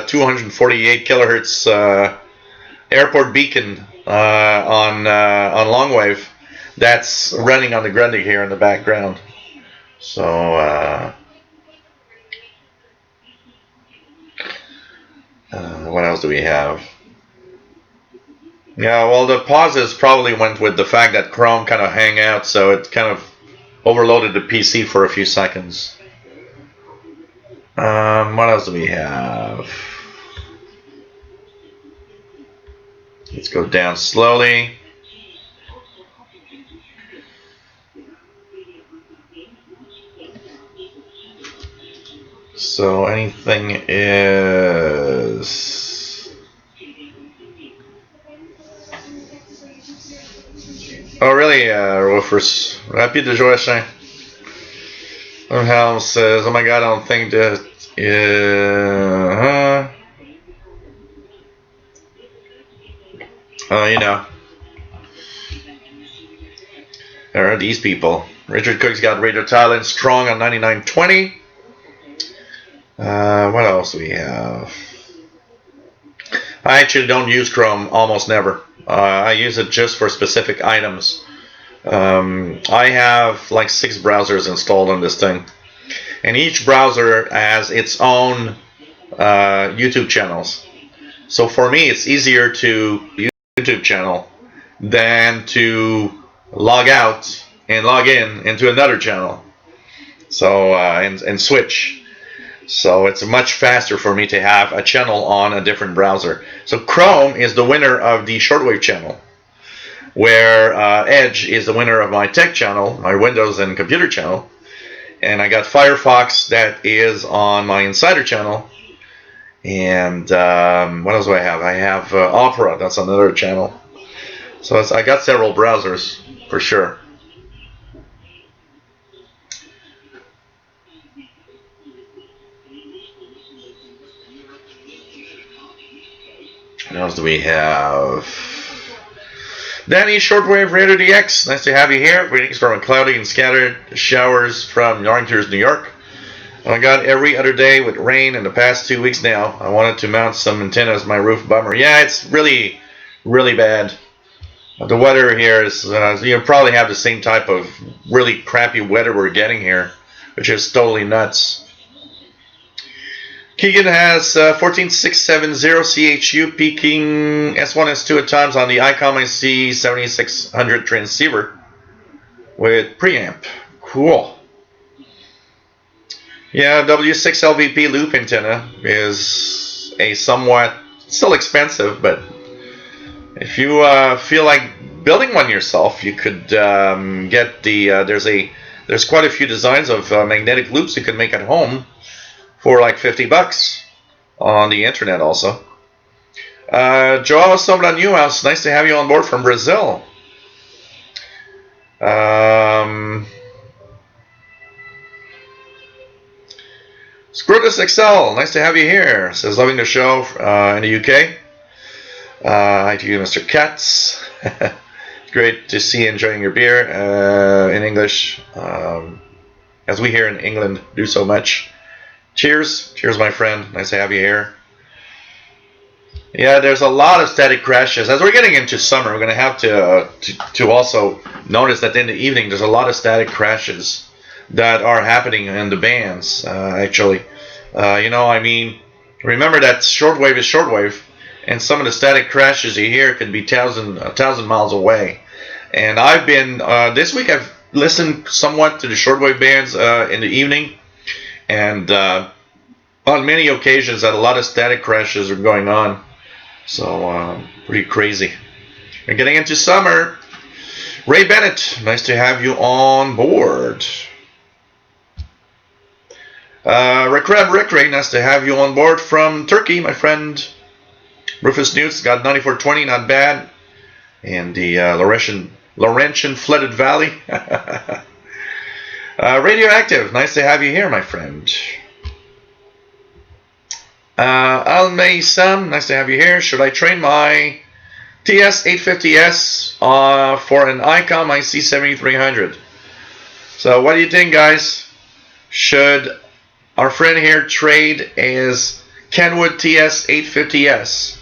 248 kilohertz airport beacon on Longwave that's running on the Grundig here in the background. So what else do we have? Yeah, well, the pauses probably went with the fact that Chrome kind of hang out, so it kind of overloaded the PC for a few seconds. What else do we have? Let's go down slowly. So anything is... Oh, really, Wolfers? Rapide de Joachim. Helm says, oh my god, I don't think that... you know. There are these people. Richard Cook's got Radio Thailand strong on 9920. What else do we have? I actually don't use Chrome almost never. I use it just for specific items. I have like 6 browsers installed on this thing. And each browser has its own YouTube channels. So for me, it's easier to use a YouTube channel than to log out and log in into another channel. So and switch. So it's much faster for me to have a channel on a different browser. So Chrome is the winner of the Shortwave channel, where Edge is the winner of my tech channel, my Windows and computer channel. And I got Firefox that is on my Insider channel. And what else do I have? I have Opera, that's another channel. So I got several browsers for sure. What else do we have? Danny, Shortwave Radio DX. Nice to have you here. Greetings from cloudy and scattered showers from Yonkers, New York. Oh my god, every other day with rain in the past 2 weeks now. I wanted to mount some antennas on my roof. Bummer. Yeah, it's really, really bad. The weather here is, you probably have the same type of really crappy weather we're getting here, which is totally nuts. Keegan has 14670 CHU peaking S1, S2 at times on the ICOM IC 7600 transceiver with preamp. Cool. Yeah, W6 LVP loop antenna is a somewhat, still expensive, but if you feel like building one yourself, you could get the, there's quite a few designs of magnetic loops you can make at home for like $50 on the internet also. Joao Sombra Newhouse, nice to have you on board from Brazil. Scrotus XL, nice to have you here. Says loving the show in the UK. Hi to you, Mr. Katz. Great to see you enjoying your beer in English, as we here in England do so much. Cheers. Cheers, my friend. Nice to have you here. Yeah, there's a lot of static crashes. As we're getting into summer, we're going to have to also notice that in the evening there's a lot of static crashes that are happening in the bands, actually. I mean, remember that shortwave is shortwave, and some of the static crashes you hear could be 1,000 miles away. And I've been, this week I've listened somewhat to the shortwave bands in the evening, and on many occasions that a lot of static crashes are going on. So, pretty crazy. We're getting into summer. Ray Bennett, nice to have you on board. Rick Ray, nice to have you on board from Turkey, my friend. Rufus Newts got 9420, not bad. And the Laurentian Flooded Valley. Radioactive, nice to have you here, my friend. Almay Sam, nice to have you here. Should I train my TS850S for an ICOM IC7300? So what do you think, guys? Should our friend here trade his Kenwood TS850S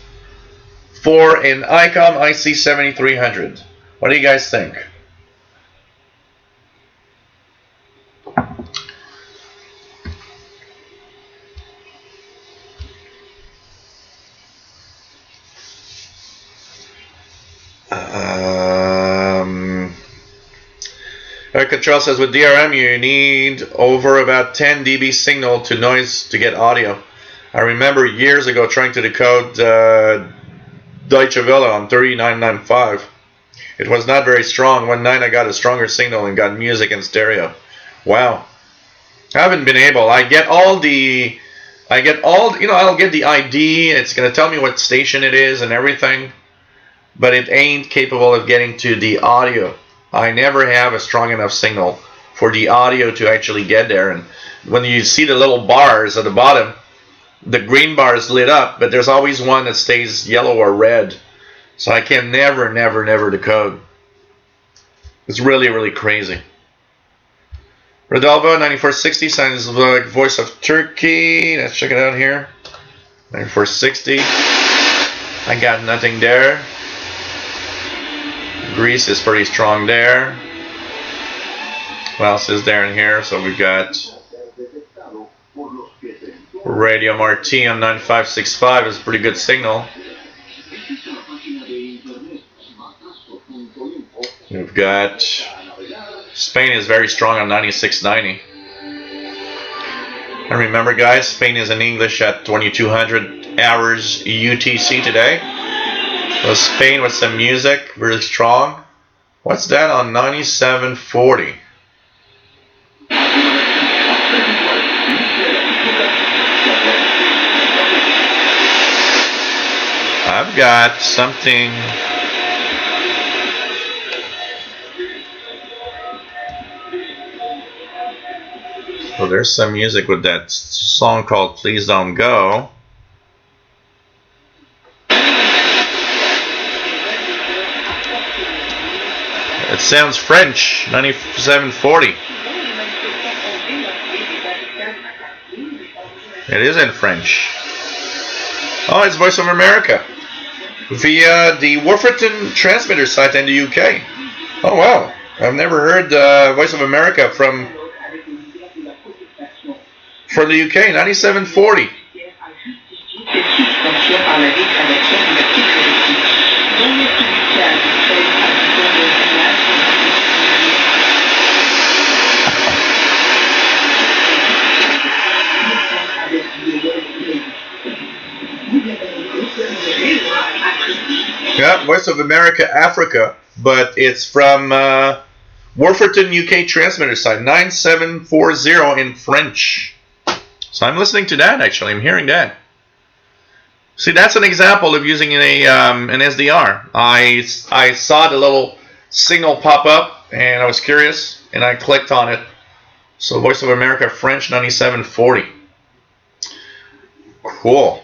for an ICOM IC7300? What do you guys think? Control says with DRM you need over about 10 dB signal to noise to get audio. I remember years ago trying to decode Deutsche Welle on 3995. It was not very strong. One night I got a stronger signal and got music in stereo. Wow. I haven't been able. I'll get the ID. It's going to tell me what station it is and everything. But it ain't capable of getting to the audio. I never have a strong enough signal for the audio to actually get there. And when you see the little bars at the bottom, the green bar is lit up, but there's always one that stays yellow or red. So I can never decode. It's really, really crazy. Rodolfo 9460 sounds like Voice of Turkey. Let's check it out here. 9460. I got nothing there. Greece is pretty strong there. What else is there in here? So we've got Radio Marti on 9565 is a pretty good signal. We've got Spain is very strong on 9690. And remember, guys, Spain is in English at 2200 hours UTC today. So Spain with some music, really strong. What's that on 9740? I've got something. So there's some music with that song called Please Don't Go. It sounds French, 9740. It is in French. Oh, it's Voice of America via the Wolverton transmitter site in the UK. Oh wow, I've never heard Voice of America from the UK, 9740. Yeah, Voice of America Africa, but it's from Wolverton UK transmitter site, 9740 in French. So I'm listening to that, actually. I'm hearing that. See, that's an example of using an SDR. I saw the little signal pop up, and I was curious, and I clicked on it. So Voice of America French 9740. Cool.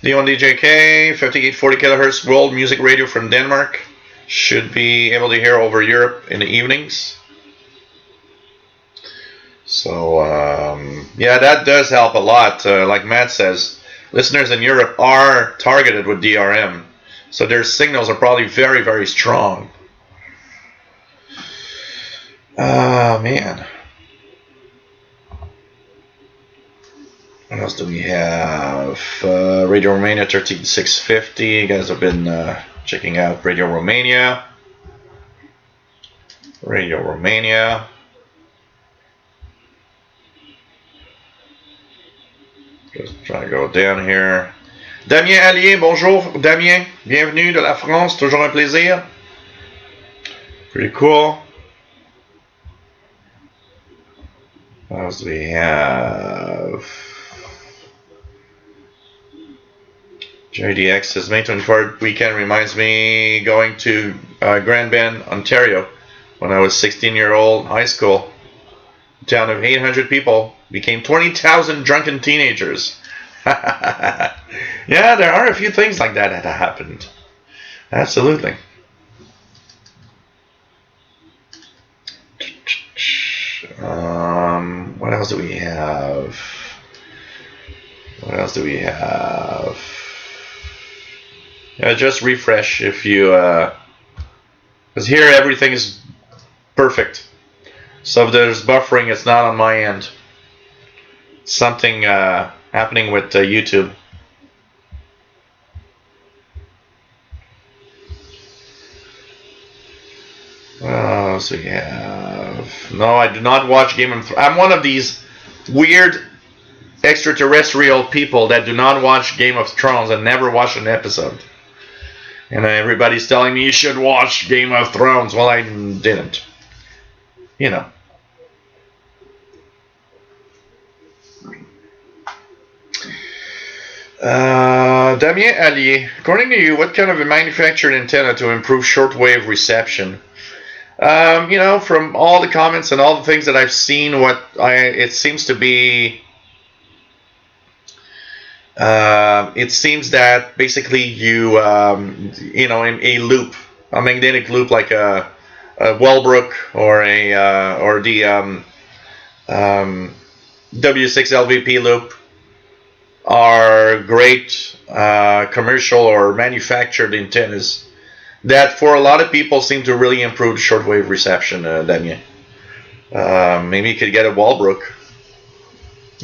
Leon DJK, 5840 kilohertz world music radio from Denmark. Should be able to hear over Europe in the evenings. So, yeah, that does help a lot. Like Matt says, listeners in Europe are targeted with DRM. So their signals are probably very, very strong. Man. What else do we have? Radio Romania 13650. You guys have been checking out Radio Romania. Radio Romania. Just trying to go down here. Damien Allier, bonjour Damien. Bienvenue de la France, toujours un plaisir. Pretty cool. What else do we have? JDX says May 24th weekend reminds me going to Grand Bend, Ontario when I was 16-year-old high school. A town of 800 people became 20,000 drunken teenagers. Yeah, there are a few things like that that happened. Absolutely. What else do we have? What else do we have? Yeah, just refresh if you, because here everything is perfect. So if there's buffering, it's not on my end. Something happening with YouTube. What else we have? No, I do not watch Game of Thrones. I'm one of these weird extraterrestrial people that do not watch Game of Thrones and never watch an episode. And everybody's telling me you should watch Game of Thrones. Well, I didn't. You know. Damien Allier, according to you, what kind of a manufactured antenna to improve shortwave reception? You know, from all the comments and all the things that I've seen, it seems to be. It seems that basically you know, in a loop, a magnetic loop like a Wellbrook or the W6LVP loop are great commercial or manufactured antennas that for a lot of people seem to really improve shortwave reception. Damien, maybe you could get a Wellbrook.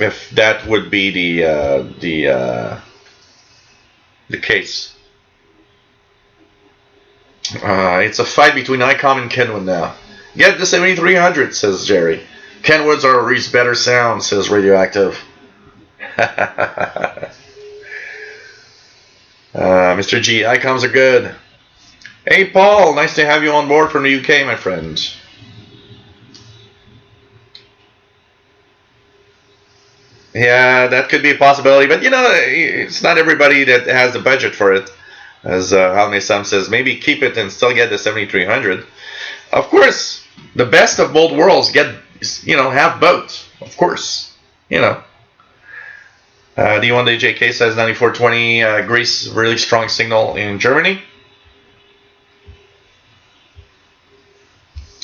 If that would be the case. It's a fight between ICOM and Kenwood now. Get the 7300, says Jerry. Kenwoods are reach better sound, says Radioactive. Mr. G, ICOMs are good. Hey Paul, nice to have you on board from the UK, my friend. Yeah, that could be a possibility, but you know, it's not everybody that has the budget for it. As Halme Sam says, maybe keep it and still get the 7300. Of course, the best of both worlds have both. Of course, you know. D1 JK says 9420 Greece, really strong signal in Germany.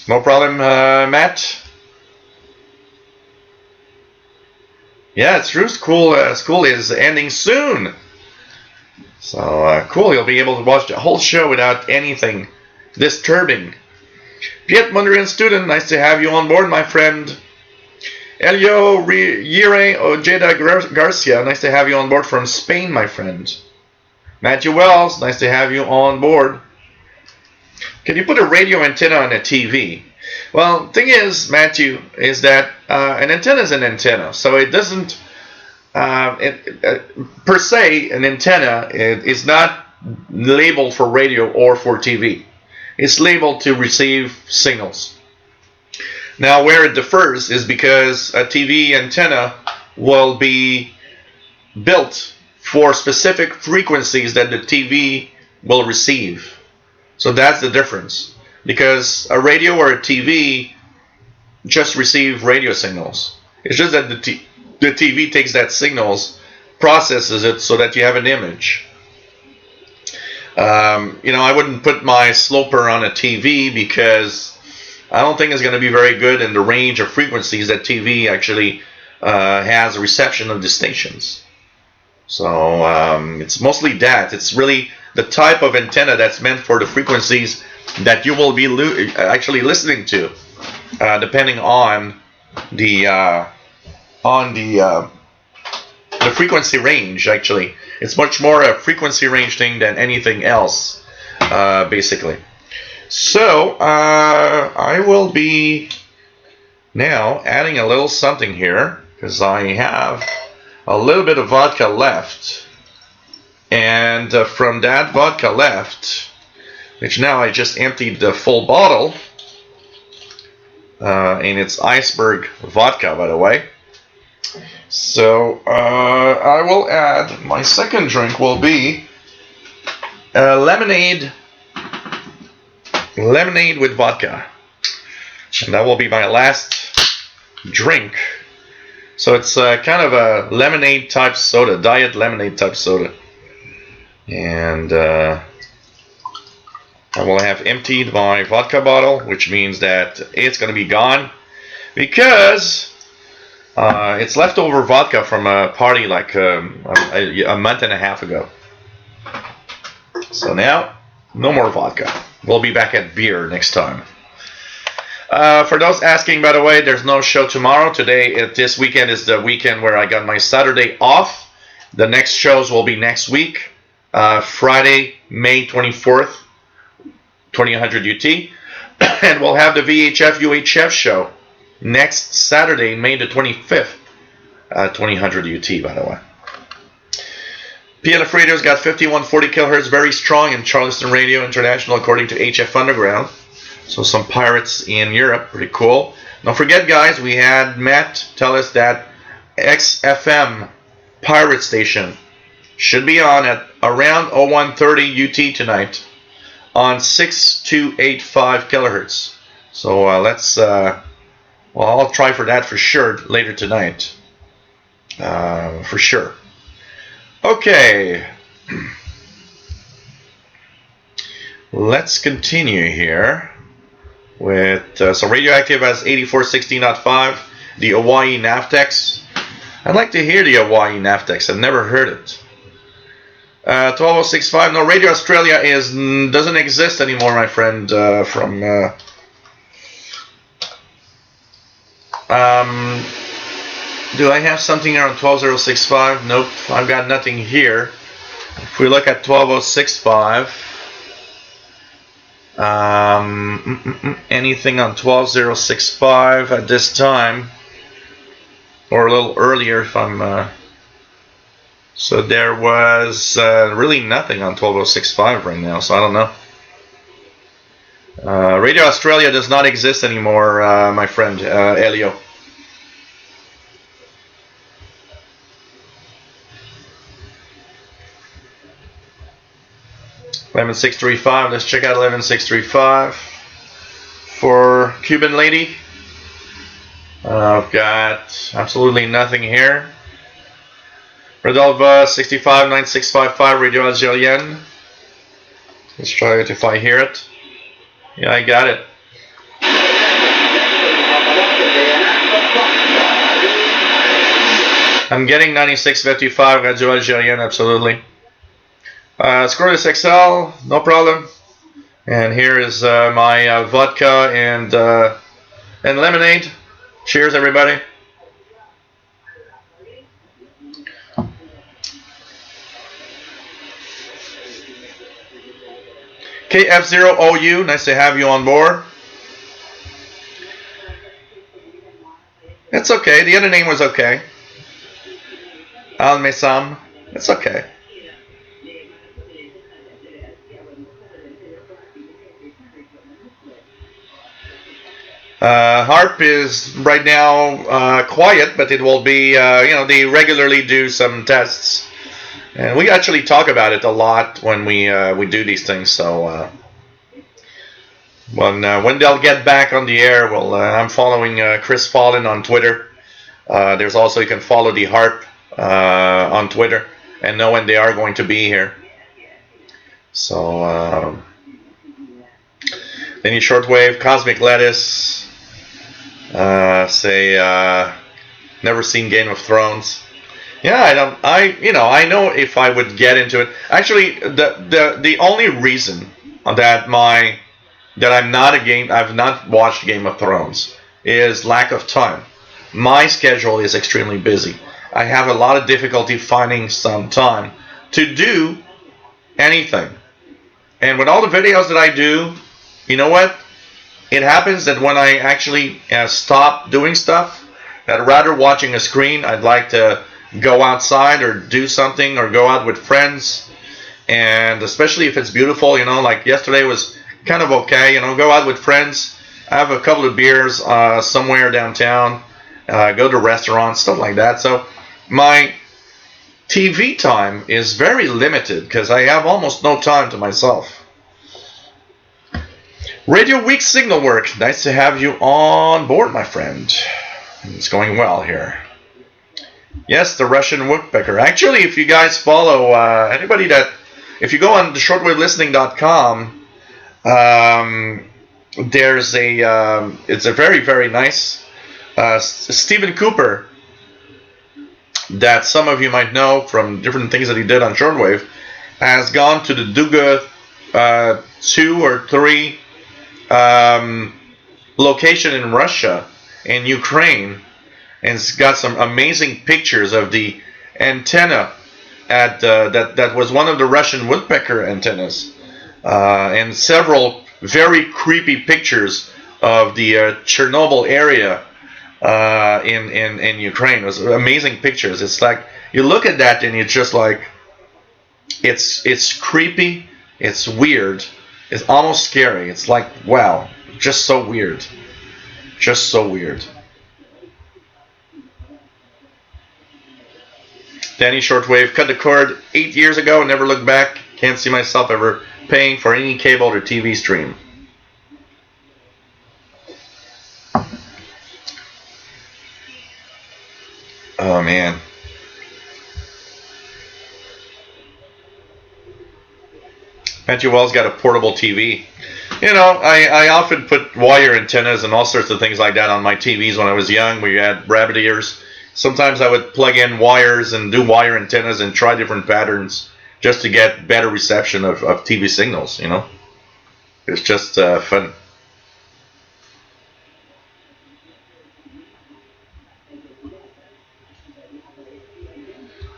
No problem, Matt. Yeah, it's true. School is ending soon. So, cool. You'll be able to watch the whole show without anything disturbing. Piet Mondrian student, nice to have you on board, my friend. Elio Yire Ojeda Garcia, nice to have you on board from Spain, my friend. Matthew Wells, nice to have you on board. Can you put a radio antenna on a TV? Well, thing is, Matthew, is that an antenna is an antenna, so it doesn't, per se, an antenna is not labeled for radio or for TV. It's labeled to receive signals. Now, where it differs is because a TV antenna will be built for specific frequencies that the TV will receive. So that's the difference. Because a radio or a TV just receive radio signals. It's just that the TV takes that signals, processes it so that you have an image. I wouldn't put my sloper on a TV because I don't think it's going to be very good in the range of frequencies that TV actually has a reception of the stations. So it's mostly that. It's really the type of antenna that's meant for the frequencies that you will be actually listening to, depending on the frequency range. Actually, it's much more a frequency range thing than anything else, basically. So I will be now adding a little something here because I have a little bit of vodka left, and from that vodka left, which now I just emptied the full bottle, and it's iceberg vodka, by the way. So I will add, my second drink will be lemonade with vodka, and that will be my last drink. So it's kind of a lemonade type soda, diet lemonade type soda, and I will have emptied my vodka bottle, which means that it's going to be gone because it's leftover vodka from a party like a month and a half ago. So now, no more vodka. We'll be back at beer next time. For those asking, by the way, there's no show tomorrow. This weekend is the weekend where I got my Saturday off. The next shows will be next week, Friday, May 24th, 2000 UT. And we'll have the VHF UHF show next Saturday, May the 25th, 2000 UT, by the way. PLF Radio's got 5140 kHz, very strong in Charleston Radio International, according to HF Underground. So some pirates in Europe, pretty cool. Don't forget, guys, we had Matt tell us that XFM pirate station should be on at around 0130 UT tonight on 6285 kilohertz. So I'll try for that for sure later tonight. For sure. Okay. Let's continue here with so Radioactive has 8460.5, the Hawaii Navtex. I'd like to hear the Hawaii Navtex. I've never heard it. 12065. No, Radio Australia doesn't exist anymore, my friend. Do I have something here on 12065? Nope, I've got nothing here. If we look at 12065, anything on 12065 at this time, or a little earlier if I'm... So there was really nothing on 12065 right now, so I don't know. Radio Australia does not exist anymore, my friend Elio. 11635. Let's check out 11635 for Cuban Lady. I've got absolutely nothing here. Rodolva 659655 Radio Algérienne. Let's try it if I hear it. Yeah, I got it. I'm getting 9655 Radio Algérienne, absolutely. Scrotus XL, no problem. And here is my vodka and lemonade. Cheers, everybody. KF0OU, nice to have you on board. It's okay. The other name was okay. Al Mesam. It's okay. Harp is right now quiet, but it will be, they regularly do some tests. And we actually talk about it a lot when we do these things, so When they'll get back on the air, well, I'm following Chris Fallon on Twitter. There's also, you can follow the Harp on Twitter and know when they are going to be here. So, any Shortwave, Cosmic Lettuce, never seen Game of Thrones. Yeah, I know if I would get into it. Actually, the only reason that I've not watched Game of Thrones is lack of time. My schedule is extremely busy. I have a lot of difficulty finding some time to do anything. And with all the videos that I do, you know what? It happens that when I actually stop doing stuff, that rather watching a screen, I'd like to go outside or do something or go out with friends. And especially if it's beautiful, like yesterday was kind of okay, go out with friends, have a couple of beers somewhere downtown, go to restaurants, stuff like that. So my TV time is very limited because I have almost no time to myself. Radio Week signal work. Nice to have you on board, my friend. It's going well here. Yes, the Russian woodpecker. Actually, if you guys follow if you go on the shortwavelistening.com, there's it's a very, very nice Stephen Cooper that some of you might know from different things that he did on Shortwave, has gone to the Duga 2 or 3 location in Russia and Ukraine, and it's got some amazing pictures of the antenna at that was one of the Russian woodpecker antennas, and several very creepy pictures of the Chernobyl area in Ukraine. It was amazing pictures. It's like you look at that and it's just like it's creepy, it's weird, it's almost scary. It's like, wow, just so weird, just so weird. Danny Shortwave, cut the cord 8 years ago and never looked back. Can't see myself ever paying for any cable or TV stream. Oh man. Matthew Wells got a portable TV. I often put wire antennas and all sorts of things like that on my TVs when I was young. We had rabbit ears. Sometimes I would plug in wires and do wire antennas and try different patterns just to get better reception of TV signals, It's just fun.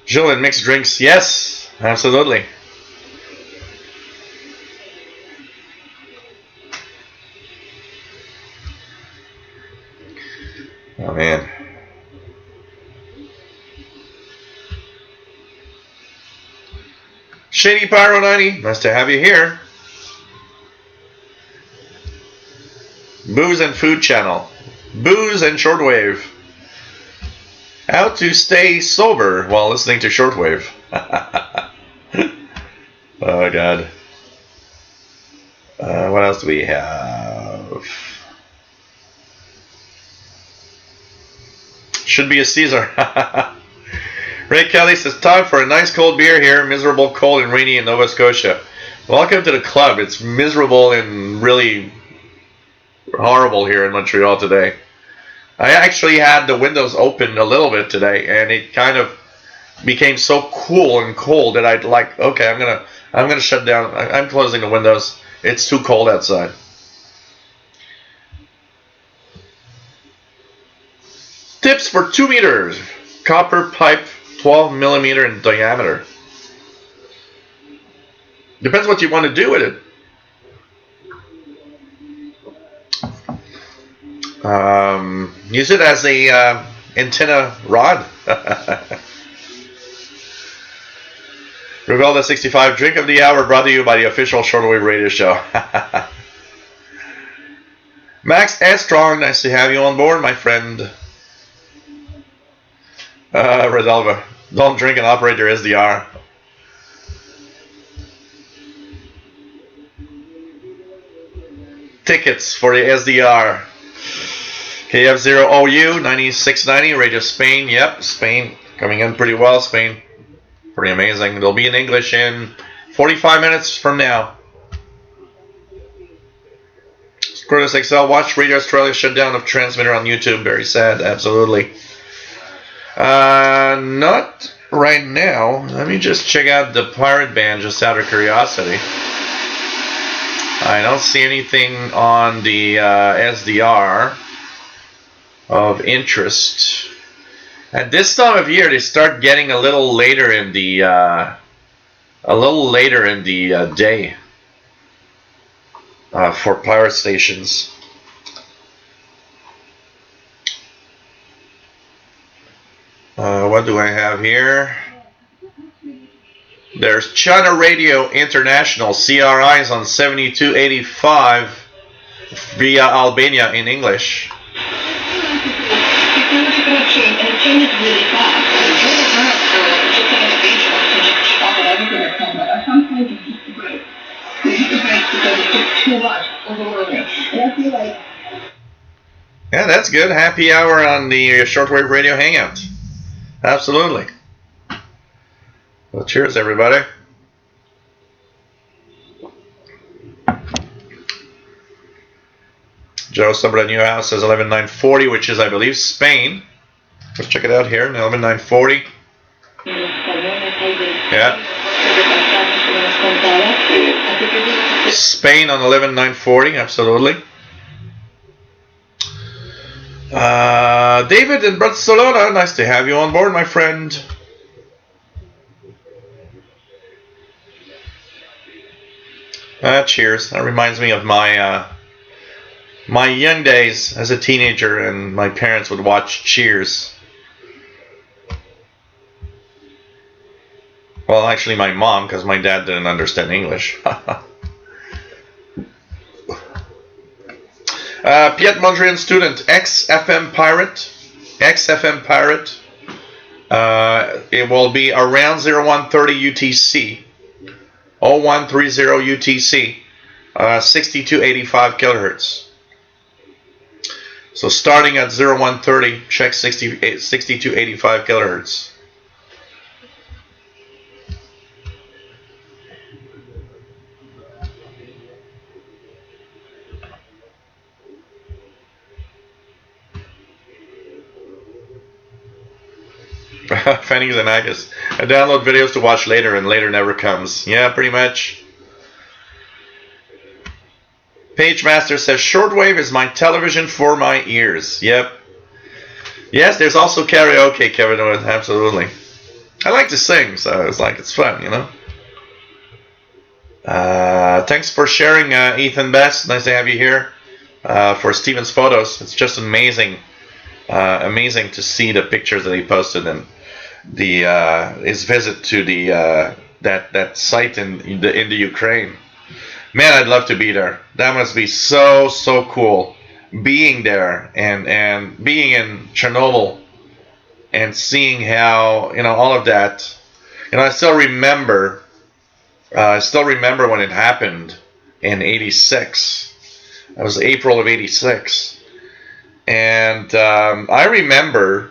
Jill and mixed drinks, yes, absolutely. Oh man. Shady Pyro 90, nice to have you here. Booze and Food Channel. Booze and Shortwave. How to stay sober while listening to Shortwave. Oh god. What else do we have? Should be a Caesar. Ray Kelly says, time for a nice cold beer here. Miserable, cold, and rainy in Nova Scotia. Welcome to the club. It's miserable and really horrible here in Montreal today. I actually had the windows open a little bit today, and it kind of became so cool and cold that I'd like, okay, I'm gonna shut down. I'm closing the windows. It's too cold outside. Tips for 2 meters copper pipe, 12 millimeter in diameter. Depends what you want to do with it. Use it as a antenna rod. Revelda 65 drink of the hour brought to you by the official Shortwave radio show. Max Strong, nice to have you on board, my friend. Rosalva, don't drink and operate your SDR. tickets for the SDR. KF0OU 9690 Radio Spain. Yep, Spain coming in pretty well. Spain, pretty amazing. It'll be in English in 45 minutes from now. Curtis XL, watch Radio Australia shutdown of transmitter on YouTube. Very sad, absolutely. Not right now. Let me just check out the pirate band just out of curiosity. I don't see anything on the SDR of interest. At this time of year, they start getting a little later in the day for pirate stations. What do I have here? There's China Radio International, CRIs on 7285 via Albania in English. Yeah, that's good. Happy hour on the Shortwave Radio Hangout. Absolutely. Well, cheers, everybody. Joe Sabra New House says 11940, which is, I believe, Spain. Let's check it out here. 11940. Yeah. Spain on 11940, absolutely. David in Barcelona, nice to have you on board, my friend. Cheers. That reminds me of my my young days as a teenager, and my parents would watch Cheers. Well, actually my mom, because my dad didn't understand English. Piet Mondrian student, ex-FM pirate. It will be around 0130 UTC. 0130 UTC. 6285 kilohertz. So starting at 0130, check 6285 kilohertz. Fanny Xanagas. I download videos to watch later, and later never comes. Yeah, pretty much. Page Master says, Shortwave is my television for my ears. Yep. Yes, there's also karaoke, Kevin Owen. Absolutely. I like to sing, so it's fun, you know. Thanks for sharing, Ethan Best. Nice to have you here. For Steven's photos. It's just amazing. Amazing to see the pictures that he posted and his visit to the that site in the Ukraine. Man, I'd love to be there. That must be so cool, being there and being in Chernobyl and seeing how, you know, all of that. You know, I still remember when it happened in '86. It was April of '86. And I remember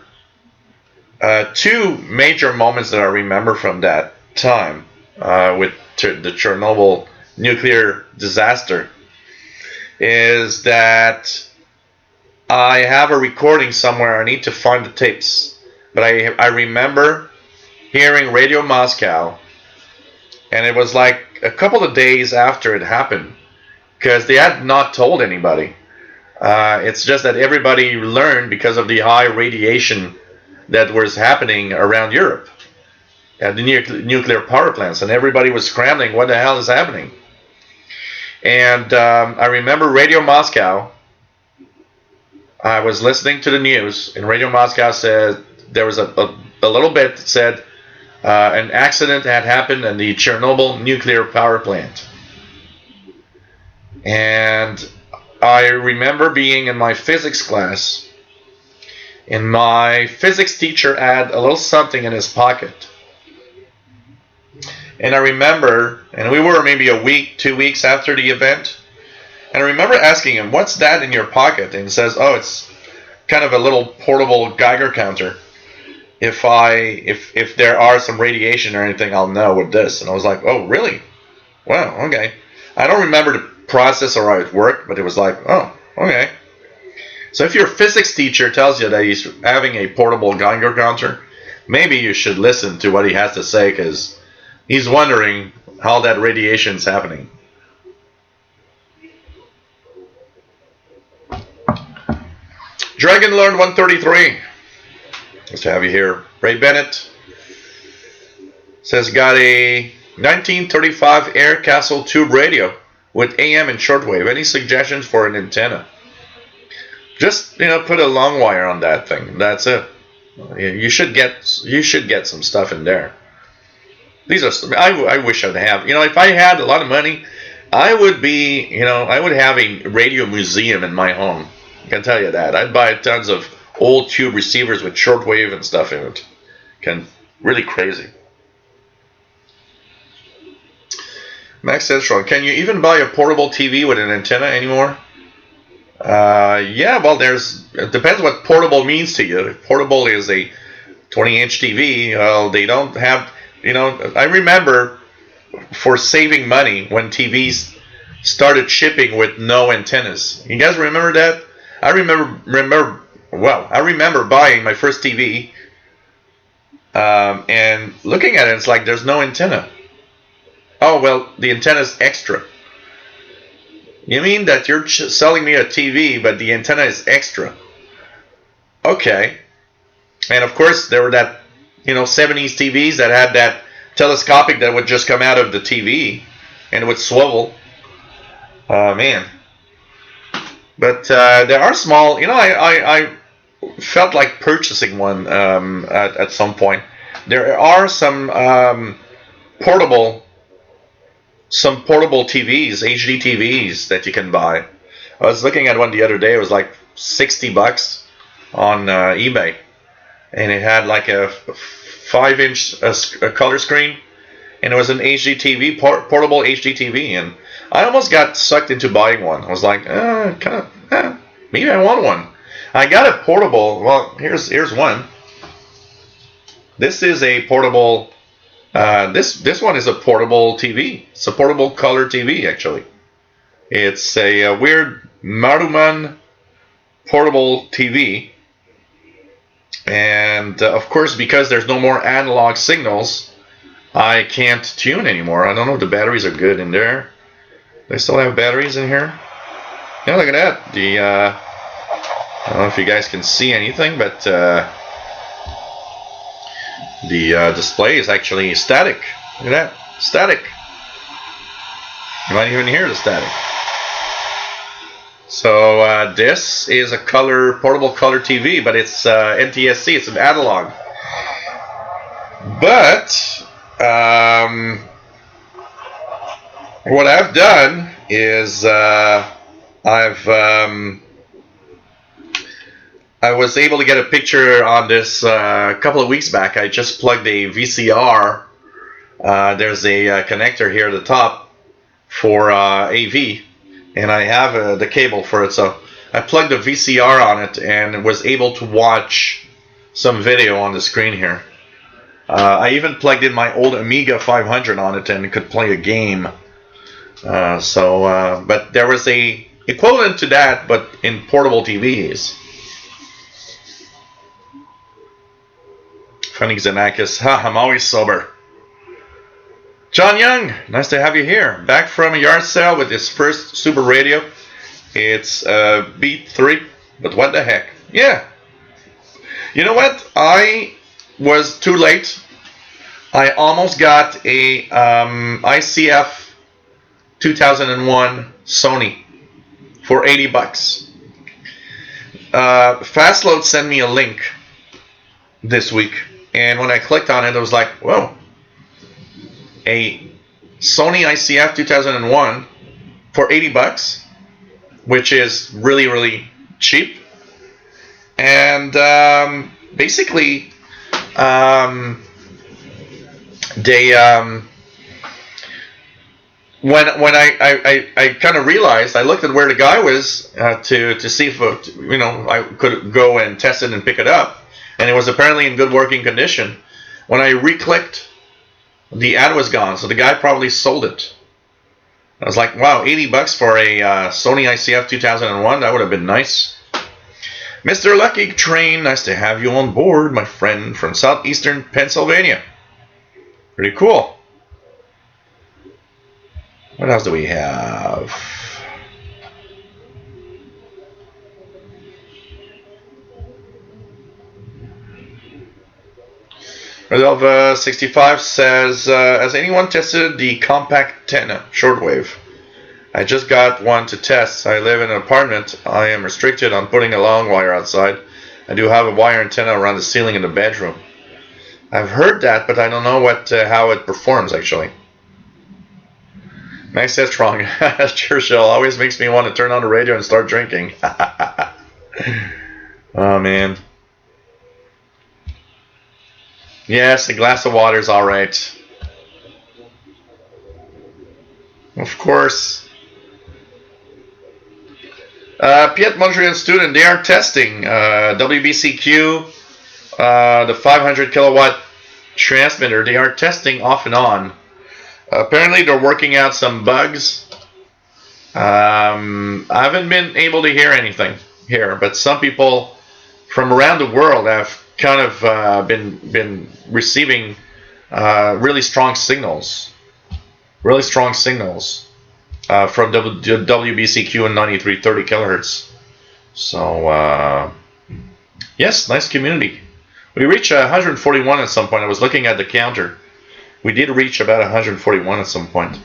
two major moments that I remember from that time with the Chernobyl nuclear disaster is that I have a recording somewhere. I need to find the tapes. But I remember hearing Radio Moscow, and it was like a couple of days after it happened, because they had not told anybody. It's just that everybody learned because of the high radiation that was happening around Europe at the nuclear power plants, and everybody was scrambling, what the hell is happening? And I remember Radio Moscow, I was listening to the news, and Radio Moscow said there was a little bit that said an accident had happened in the Chernobyl nuclear power plant. And I remember being in my physics class, and my physics teacher had a little something in his pocket. And I remember, and we were maybe a week, 2 weeks after the event, And I remember asking him, "What's that in your pocket?" And he says, "Oh, it's kind of a little portable Geiger counter. If there are some radiation or anything, I'll know with this." And I was like, "Oh, really? Wow, okay." I don't remember the process or how it worked, but it was like, "Oh, okay." So if your physics teacher tells you that he's having a portable Geiger counter, maybe you should listen to what he has to say, because he's wondering how that radiation is happening. Dragon Lord 133. Nice to have you here. Ray Bennett says got a 1935 Air Castle tube radio with AM and shortwave. Any suggestions for an antenna? Just put a long wire on that thing. That's it. You should get some stuff in there. These are I wish I'd have. If I had a lot of money, I would have a radio museum in my home. I can tell you that. I'd buy tons of old tube receivers with shortwave and stuff in it. Really crazy. Max says, can you even buy a portable TV with an antenna anymore? Yeah, well, it depends what portable means to you. If portable is a 20-inch TV, well, they don't have, I remember for saving money when TVs started shipping with no antennas. You guys remember that? I remember buying my first TV and looking at it, it's like there's no antenna. Oh, well, the antenna's extra. You mean that you're selling me a TV, but the antenna is extra? Okay. And of course, there were that, 70s TVs that had that telescopic that would just come out of the TV and it would swivel. Man. But there are small, I felt like purchasing one at some point. There are some portable TVs, HD TVs that you can buy. I was looking at one the other day. It was like $60 on eBay, and it had like a 5-inch color screen, and it was an HD TV, portable HD TV, and I almost got sucked into buying one. I was like, maybe I want one. I got a portable. Well, here's one. This is a portable. This one is a portable TV. It's a portable color TV, actually. It's a weird Maruman portable TV. And of course, because there's no more analog signals, I can't tune anymore. I don't know if the batteries are good in there. They still have batteries in here. Yeah, look at that. I don't know if you guys can see anything, but the display is actually static. Look at that, static. You might even hear the static. So this is a portable color TV, but it's NTSC. It's an analog. But what I've done is I was able to get a picture on this a couple of weeks back. I just plugged a VCR. There's a connector here at the top for AV, and I have the cable for it. So I plugged the VCR on it and was able to watch some video on the screen here. I even plugged in my old Amiga 500 on it and could play a game. But there was a equivalent to that, but in portable TVs. Funny Xenakis, I'm always sober. John Young, nice to have you here. Back from a yard sale with his first Super Radio. It's Beat 3, but what the heck? Yeah. You know what? I was too late. I almost got a ICF 2001 Sony for $80. Fastload sent me a link this week, and when I clicked on it, I was like, whoa, a Sony ICF 2001 for $80, which is really, really cheap. And basically, when I kind of realized, I looked at where the guy was to see if I could go and test it and pick it up, and it was apparently in good working condition. When I re-clicked, the ad was gone, so the guy probably sold it. I was like, wow, $80 for a Sony ICF 2001, that would have been nice. Mr. Lucky Train, nice to have you on board, my friend from southeastern Pennsylvania. Pretty cool. What else do we have? Rodolph 65 says, has anyone tested the compact antenna shortwave? I just got one to test. I live in an apartment. I am restricted on putting a long wire outside. I do have a wire antenna around the ceiling in the bedroom. I've heard that, but I don't know how it performs actually. Nice said strong. Churchill always makes me want to turn on the radio and start drinking. Oh man. Yes, a glass of water is alright. Of course. Piet Montreal student, they are testing WBCQ, the 500 kilowatt transmitter. They are testing off and on. Apparently they're working out some bugs. I haven't been able to hear anything here, but some people from around the world have kind of been receiving really strong signals from WBCQ and 9330 kilohertz. So yes, nice community. We reached 141 at some point. I was looking at the counter. We did reach about 141 at some point.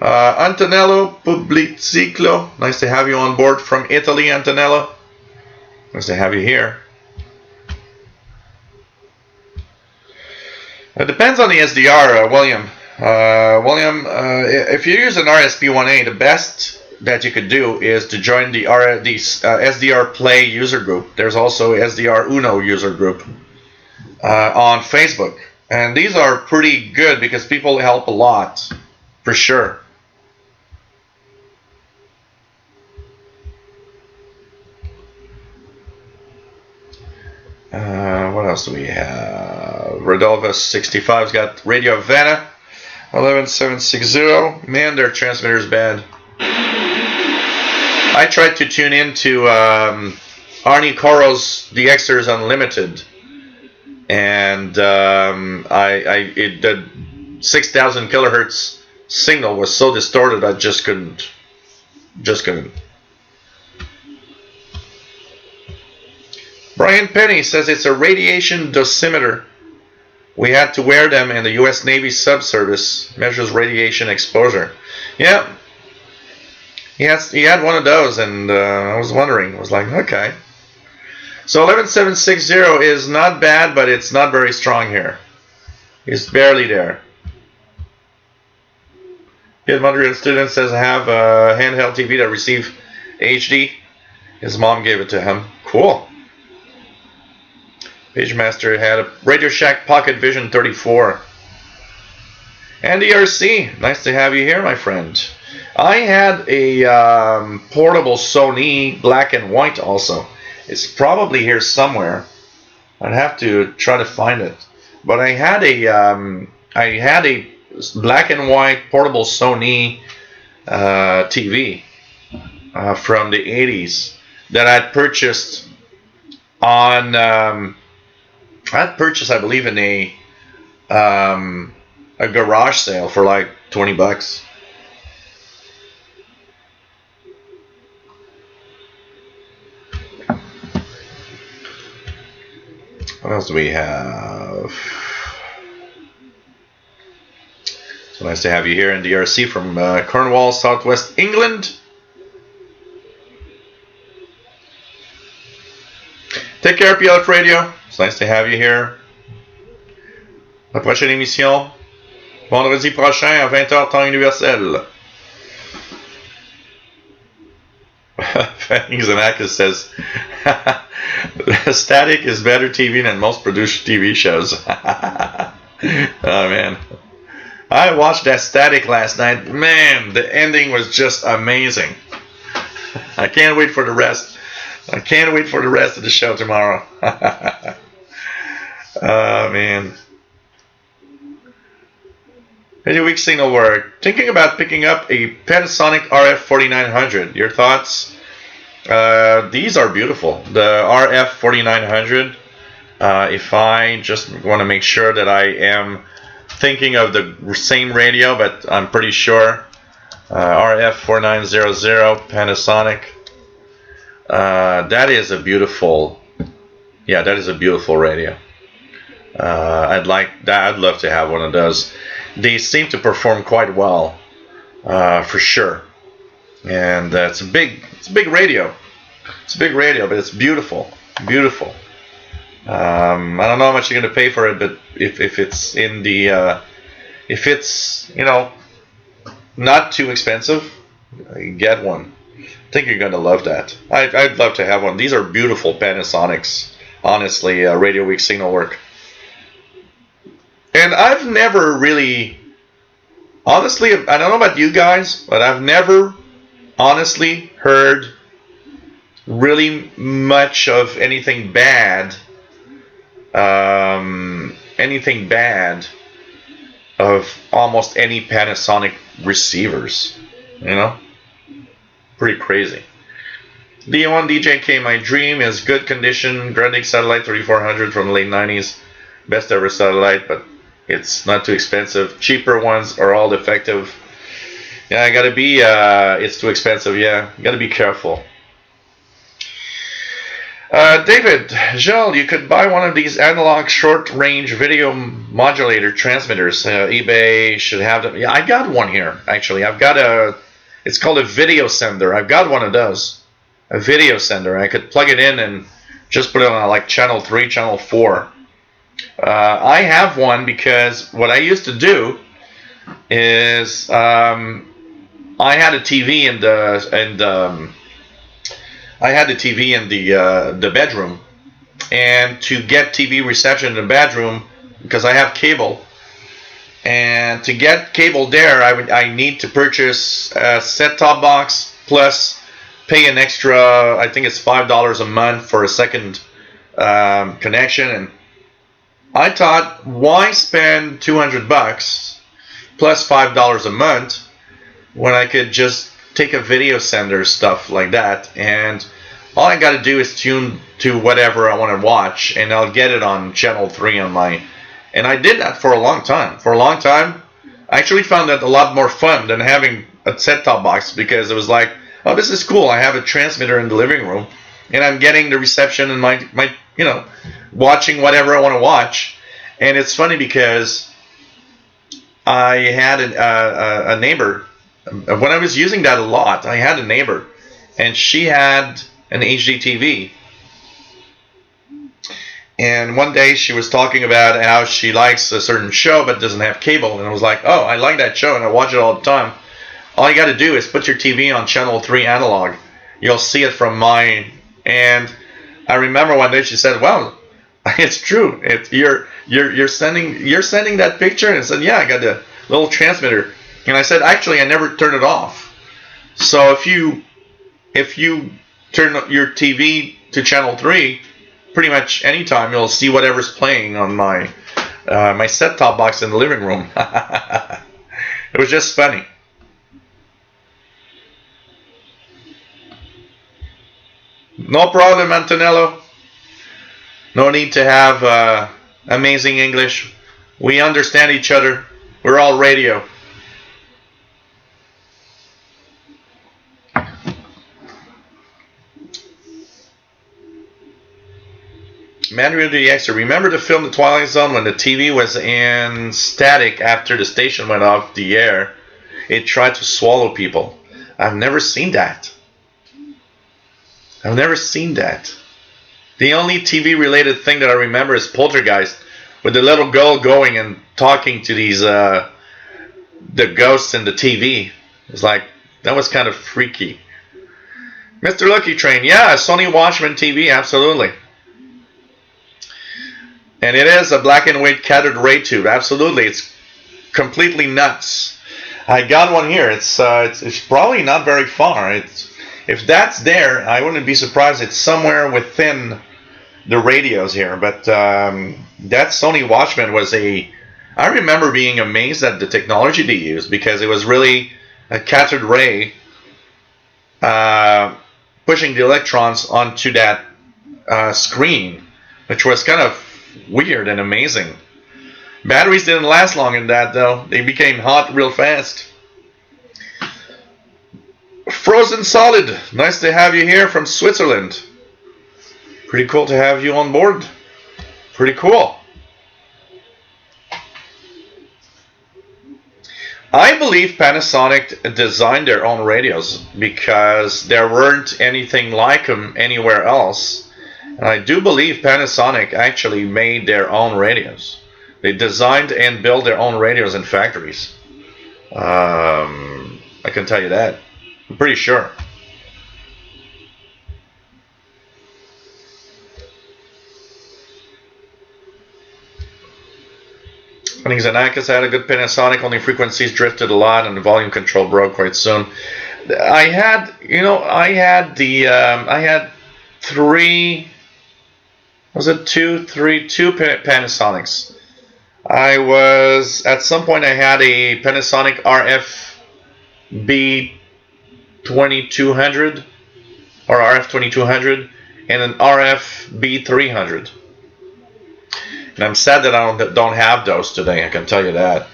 Antonello Publiciclo, nice to have you on board from Italy, Antonello. Nice to have you here. It depends on the SDR, William. If you use an RSP1A, the best that you could do is to join the SDR Play user group. There's also SDR Uno user group on Facebook. And these are pretty good because people help a lot, for sure. What else do we have? Rodolphus 65's got Radio Havana 11760. Man, their transmitter's bad. I tried to tune into Arnie Coro's The Xers Unlimited, and the 6,000 kilohertz signal was so distorted I just couldn't. Brian Penny says it's a radiation dosimeter. We had to wear them in the U.S. Navy subservice. Measures radiation exposure. Yeah. He had one of those, and I was wondering. I was like, okay. So 11760 is not bad, but it's not very strong here. It's barely there. Kid Montreal student says I have a handheld TV that receives HD. His mom gave it to him. Cool. PageMaster had a Radio Shack Pocket Vision 34. Andy RC, nice to have you here, my friend. I had a portable Sony black and white also. It's probably here somewhere. I'd have to try to find it. But I had a black and white portable Sony TV from the 80s that I'd purchased on. I'd purchased, I believe, in a garage sale for like $20. What else do we have? So nice to have you here in DRC from Cornwall, Southwest England. Take care, PLF Radio. It's nice to have you here. La prochaine émission, vendredi prochain à 20h temps universel. Xanakis says, static is better TV than most produced TV shows. Oh man, I watched that Static last night. Man, the ending was just amazing. I can't wait for the rest. I can't wait for the rest of the show tomorrow. Oh man. Radio Week signal work. Thinking about picking up a Panasonic RF 4900. Your thoughts? These are beautiful. The RF 4900. If I just want to make sure that I am thinking of the same radio, but I'm pretty sure. RF 4900 Panasonic. That is a beautiful. Yeah, that is a beautiful radio. I'd like that. I'd love to have one of those. They seem to perform quite well, for sure. And it's a big radio. It's a big radio, but it's beautiful, beautiful. I don't know how much you're gonna pay for it, but if it's in the, if it's not too expensive, get one. I think you're gonna love that. I'd love to have one. These are beautiful Panasonics. Honestly, Radio Week signal work. And I've never really, honestly, I don't know about you guys, but I've never honestly heard really much of anything bad of almost any Panasonic receivers. Pretty crazy. D1 DJK, my dream is good condition. Grundig satellite 3400 from the late 90s. Best ever satellite, but it's not too expensive. Cheaper ones are all defective. Yeah, I gotta be, it's too expensive, yeah. You gotta be careful. David, Gilles, you could buy one of these analog short-range video modulator transmitters. eBay should have them. Yeah, I got one here, actually. I've got it's called a video sender. I've got one of those. A video sender. I could plug it in and just put it on like channel 3, channel 4. I have one because what I used to do is I had a TV in the bedroom, and to get TV reception in the bedroom, because I have cable, and to get cable there, I need to purchase a set-top box plus pay an extra. I think it's $5 a month for a second connection, and I thought, why spend $200 plus $5 a month when I could just take a video sender, stuff like that, and all I got to do is tune to whatever I want to watch, and I'll get it on channel 3 on my. And I did that for a long time. For a long time, I actually found that a lot more fun than having a set-top box, because it was like, oh, this is cool. I have a transmitter in the living room, and I'm getting the reception and my watching whatever I want to watch. And it's funny because I had a neighbor. When I was using that a lot, I had a neighbor, and she had an HD TV. And one day she was talking about how she likes a certain show but doesn't have cable. And I was like, oh, I like that show and I watch it all the time. All you got to do is put your TV on channel 3 analog. You'll see it from mine. And I remember one day she said, well, it's true. You're sending that picture? And I said, yeah, I got the little transmitter. And I said, actually, I never turn it off. So if you turn your TV to channel 3, pretty much anytime you'll see whatever's playing on my my set-top box in the living room. It was just funny. No problem, Antonello. No need to have amazing English. We understand each other. We're all radio. Manuel DX, remember the film The Twilight Zone when the TV was in static after the station went off the air? It tried to swallow people. I've never seen that. I've never seen that. The only TV related thing that I remember is Poltergeist, with the little girl going and talking to these the ghosts in the TV. It's like, that was kind of freaky. Mr. Lucky Train, yeah, Sony Watchman TV, absolutely. And it is a black and white cathode ray tube. Absolutely, it's completely nuts. I got one here. It's probably not very far. If that's there, I wouldn't be surprised. It's somewhere within the radios here. But that Sony Watchman was I remember being amazed at the technology they used, because it was really a cathode ray pushing the electrons onto that screen, which was kind of weird and amazing. Batteries didn't last long in that, though. They became hot real fast. Frozen Solid, nice to have you here from Switzerland. Pretty cool to have you on board. Pretty cool. I believe Panasonic designed their own radios because there weren't anything like them anywhere else. And I do believe Panasonic actually made their own radios. They designed and built their own radios in factories. I can tell you that. I'm pretty sure. I think Xenakis had a good Panasonic, only frequencies drifted a lot and the volume control broke quite soon. I had three, was it two Panasonics. At some point I had a Panasonic RF B2200 or RF 2200 and an RF B300. And I'm sad that I don't have those today, I can tell you that.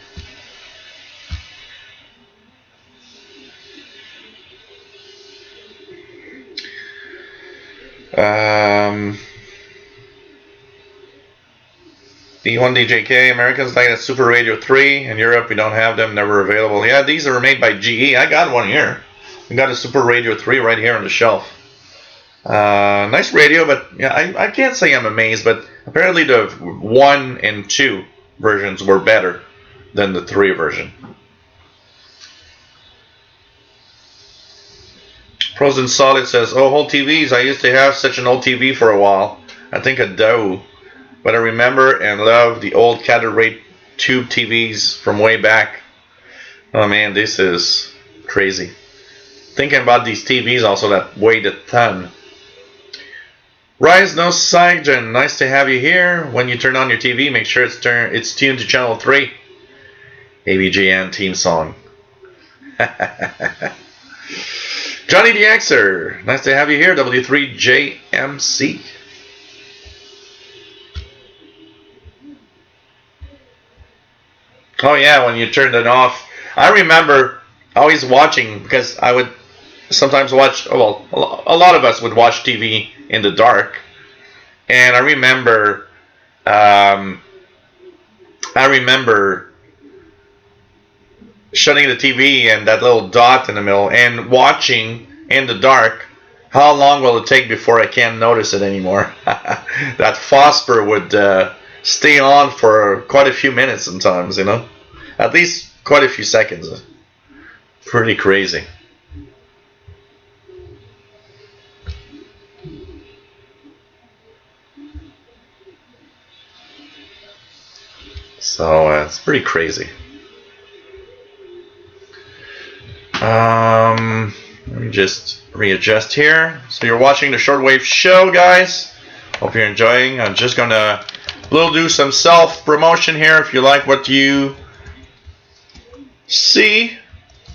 D1DJK, Americans like that Super Radio 3. In Europe, we don't have them, never available. Yeah, these are made by GE. I got one here. I got a Super Radio 3 right here on the shelf. Nice radio, but yeah, I can't say I'm amazed, but apparently the 1 and 2 versions were better than the 3 version. Frozen Solid says, oh, old TVs. I used to have such an old TV for a while. I think a Dow. But I remember and love the old cathode ray tube TVs from way back. Oh man, this is crazy. Thinking about these TVs also that weighed a ton. Rise No Cygen, nice to have you here. When you turn on your TV, make sure it's tuned to channel 3. AVGN team song. Johnny the Xer, nice to have you here. W3JMC. Oh yeah, when you turned it off. I remember always watching, because I would sometimes watch, well, a lot of us would watch TV in the dark. And I remember shutting the TV and that little dot in the middle and watching in the dark. How long will it take before I can't notice it anymore? That phosphor would stay on for quite a few minutes sometimes, you know, at least quite a few seconds. Pretty crazy. So it's pretty crazy. Let me just readjust here. So you're watching the Shortwave show, guys. Hope you're enjoying. I'm just gonna do some self-promotion here. If you like what you see,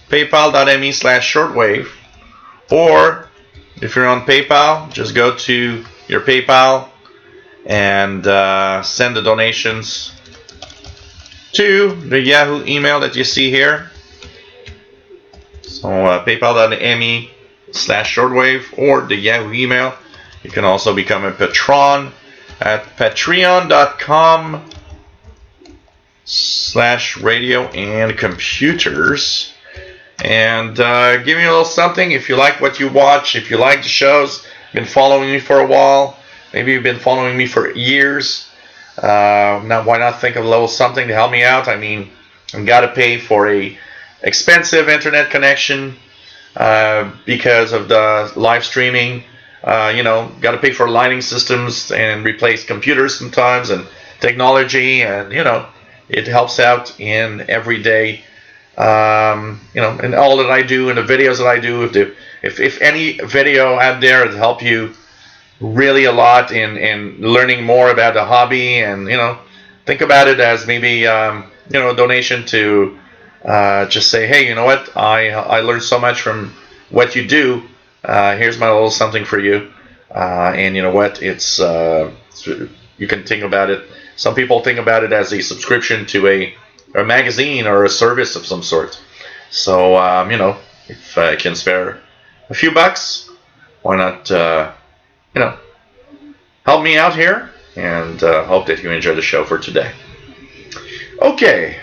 paypal.me/shortwave, or if you're on PayPal, just go to your PayPal and send the donations to the Yahoo email that you see here. So paypal.me/shortwave or the Yahoo email. You can also become a patron at patreon.com/radio and computers. And give me a little something if you like what you watch, if you like the shows, been following me for a while, maybe you've been following me for years. Now why not think of a little something to help me out? I mean, I've got to pay for a expensive internet connection because of the live streaming. Got to pay for lighting systems and replace computers sometimes, and technology, and it helps out in everyday, in all that I do, in the videos that I do. If any video out there has helped you really a lot in learning more about the hobby, and think about it as maybe a donation to just say, hey, you know what, I learned so much from what you do. Here's my little something for you. And you know what, you can think about it. Some people think about it as a subscription to a magazine or a service of some sort. So if I can spare a few bucks, why not help me out here, and hope that you enjoy the show for today. Okay,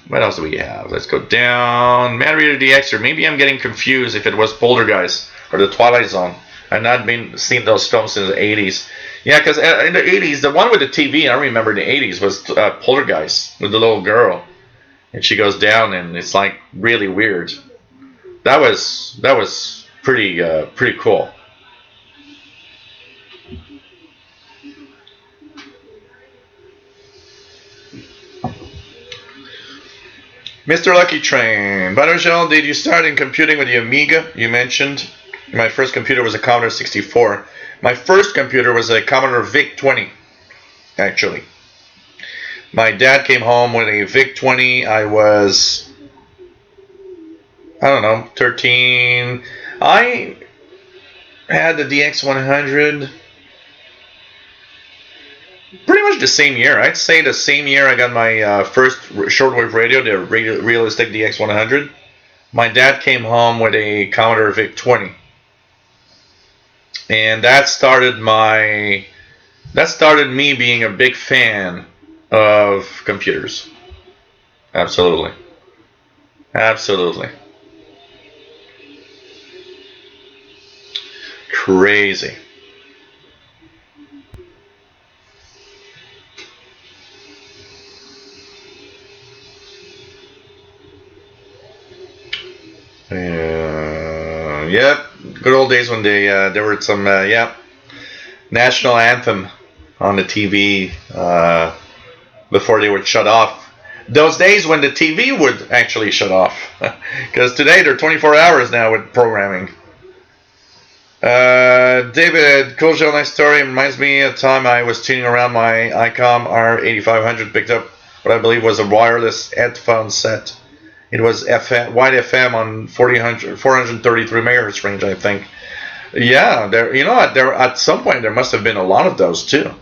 what else do we have? Let's go down. Man Reader DX, or maybe I'm getting confused if it was Poltergeist or The Twilight Zone. I've not seen those films since the 80s. Yeah, because in the 80s, the one with the TV, I remember in the 80s, was Poltergeist with the little girl. And she goes down, and it's like really weird. That was pretty cool. Mr. Lucky Train. Barajal, did you start in computing with the Amiga? You mentioned my first computer was a Commodore 64. My first computer was a Commodore VIC-20, actually. My dad came home with a VIC-20. I was, 13. I had the DX100 pretty much the same year. I'd say the same year I got my first shortwave radio, the realistic DX100. My dad came home with a Commodore VIC-20, and that started me being a big fan of computers. Absolutely. Crazy. Yep, good old days when there were some national anthem on the TV before they would shut off. Those days when the TV would actually shut off, because today they're 24 hours now with programming. David, cool show, nice story. Reminds me of a time I was tuning around my ICOM R8500, picked up what I believe was a wireless headphone set. It was wide FM on 433 megahertz range, I think. Yeah, there at some point there must have been a lot of those too.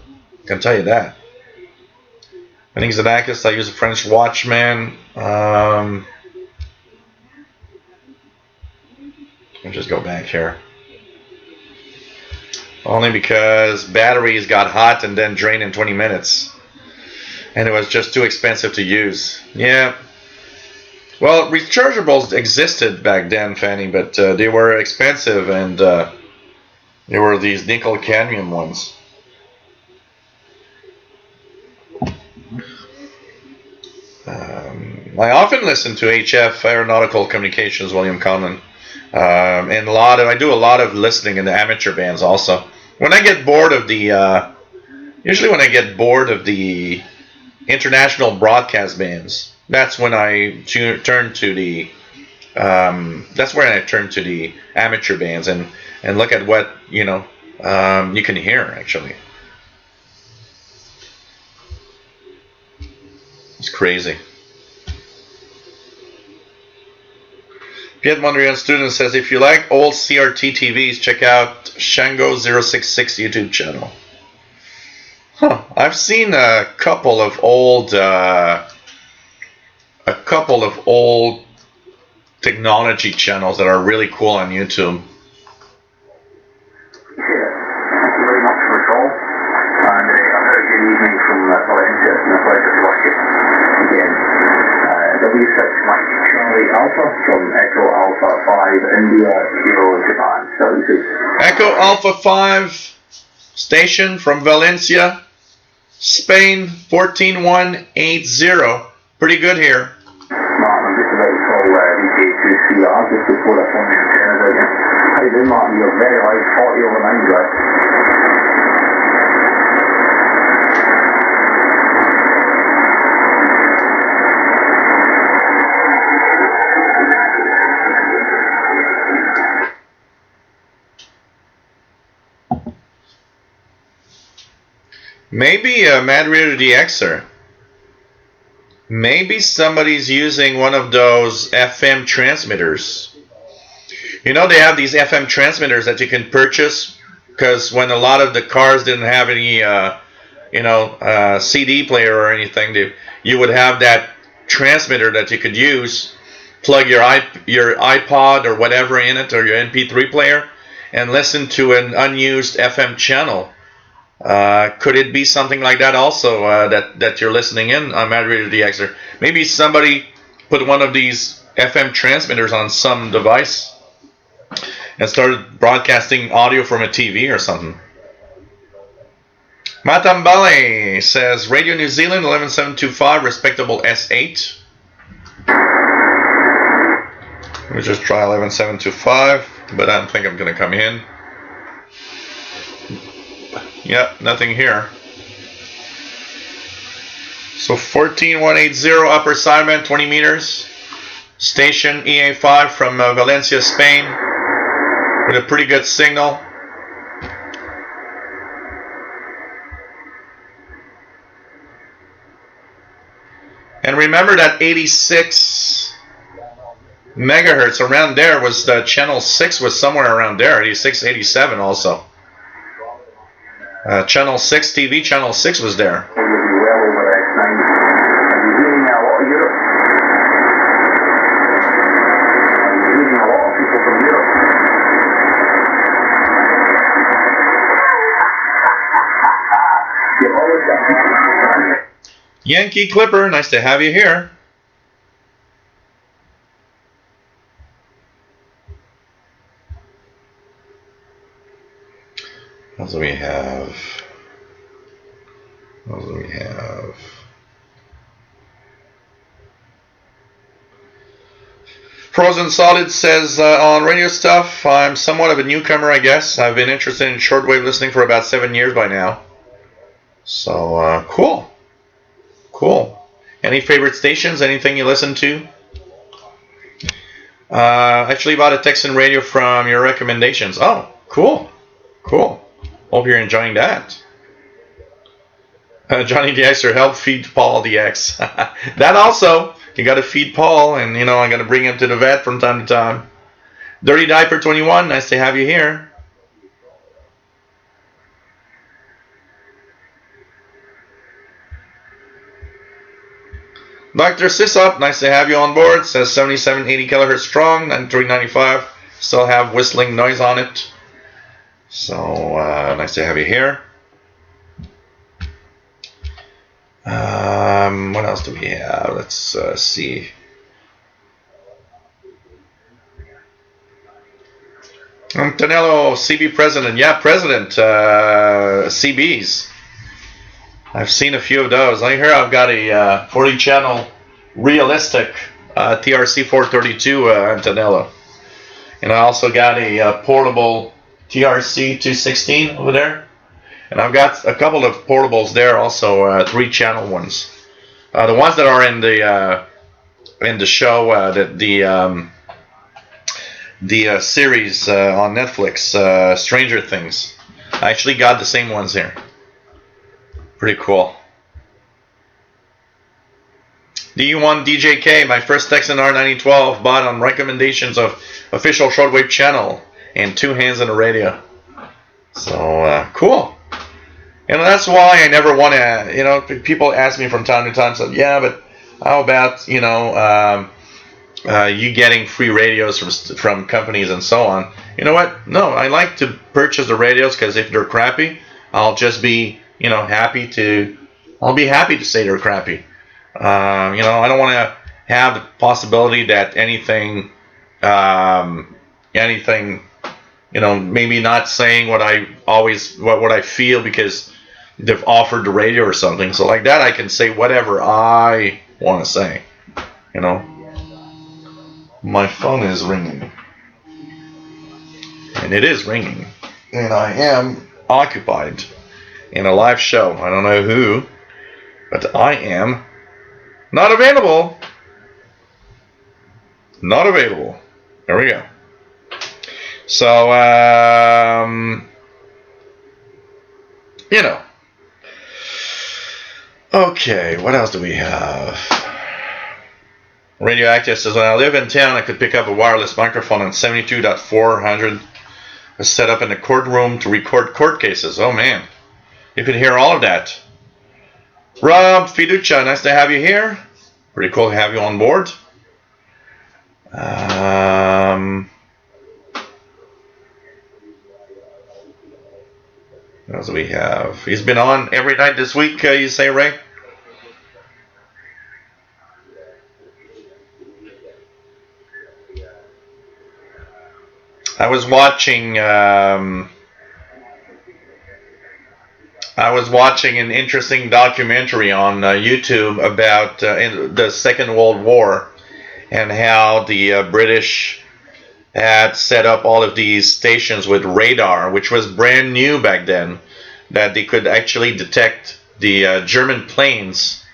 I can tell you that. I think Zanakis, I use a French Watchman. Let me just go back here. Only because batteries got hot and then drained in 20 minutes. And it was just too expensive to use. Yeah. Well, rechargeables existed back then, Fanny, but they were expensive, and there were these nickel cadmium ones. I often listen to HF, Aeronautical Communications, William Conlon, and I do a lot of listening in the amateur bands also. When I get bored of usually when I get bored of the international broadcast bands, that's when I turn to the amateur bands and look at what you can hear actually. It's crazy. Piet Mondrian student says, if you like old CRT TVs, check out Shango 066 YouTube channel. Huh. I've seen a couple of old technology channels that are really cool on YouTube. Thank you very much for the call, and a very good evening from Valencia. It's a pleasure to work again. W6 Mike Charlie Alpha from Echo Alpha 5 India Kilo Japan. Echo Alpha 5 station from Valencia, Spain 14180. Pretty good here. Martin, I'm just about to call VK2CR just before I phone your antennas again. How you doing, Martin? You're very light, 40 over 9, right? Maybe a Mad Radio DXer. Maybe somebody's using one of those FM transmitters. You know, they have these FM transmitters that you can purchase because when a lot of the cars didn't have any, CD player or anything, you would have that transmitter that you could use, plug your iPod or whatever in it, or your MP3 player, and listen to an unused FM channel. Could it be something like that also that you're listening in on Mad Radio DXer? Maybe somebody put one of these FM transmitters on some device and started broadcasting audio from a TV or something. Matambale says Radio New Zealand 11725 respectable S8. Let me just try 11725, but I don't think I'm going to come in. Yep, nothing here. So 14180 upper Simon, 20 meters. Station EA5 from Valencia, Spain, with a pretty good signal. And remember that 86 megahertz around there was the channel 6 was somewhere around there, 86, 87 also. Channel 6 TV, channel 6 was there. Yankee Clipper, nice to have you here. What do we have? What do we have? Frozen Solid says on radio stuff, I'm somewhat of a newcomer, I guess. I've been interested in shortwave listening for about 7 years by now. So, cool. Cool. Any favorite stations? Anything you listen to? Actually bought a Texan radio from your recommendations. Oh, cool. Cool. Hope you're enjoying that. Johnny DXer, help feed Paul DX. That also, you got to feed Paul, and I'm going to bring him to the vet from time to time. Dirty Diaper 21, nice to have you here. Dr. Sisop, nice to have you on board. Says 7780 kilohertz strong, 9395. Still have whistling noise on it. So nice to have you here. What else do we have? Let's see. Tonello, CB president. Yeah, president. CBs. I've seen a few of those. I hear I've got a 40 channel realistic TRC 432 Antonello. And I also got a portable TRC 216 over there. And I've got a couple of portables there also, 3 channel ones. The ones that are in the show, the series on Netflix, Stranger Things. I actually got the same ones here. Pretty cool. D1 DJK, my first Texan R9012, bought on recommendations of official shortwave channel and 2 hands on the radio. So cool. And that's why I never want to. People ask me from time to time, so yeah, but how about you getting free radios from companies and so on? You know what? No, I like to purchase the radios because if they're crappy, I'll just be happy to say they're crappy. I don't want to have the possibility that anything, maybe not saying what I feel because they've offered the radio or something. So like that, I can say whatever I want to say. My phone is ringing, and it is ringing, and I am occupied in a live show. I don't know who, but I am not available. Not available. There we go. So, Okay, what else do we have? Radioactive says, when I live in town, I could pick up a wireless microphone on 72.400 set up in the courtroom to record court cases. Oh man, you could hear all of that. Rob Fiducia, nice to have you here. Pretty cool to have you on board. What else do we have? He's been on every night this week, you say, Ray? I was watching an interesting documentary on YouTube about the Second World War and how the British had set up all of these stations with radar, which was brand new back then, that they could actually detect the German planes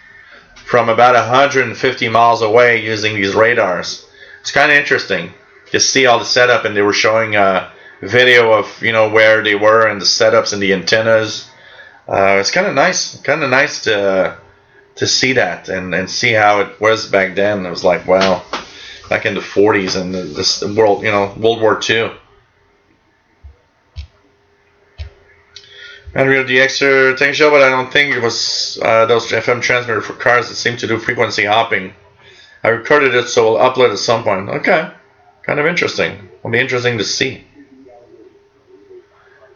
from about 150 miles away using these radars. It's kind of interesting to see all the setup, and they were showing a video of where they were and the setups and the antennas. It's kind of nice to see that and see how it was back then. It was like, wow, back in the 40s and this world, World War II. Unreal DX tank show, but I don't think it was those FM transmitter for cars that seem to do frequency hopping. I recorded it, so we'll upload at some point. Okay, kind of interesting. Will be interesting to see.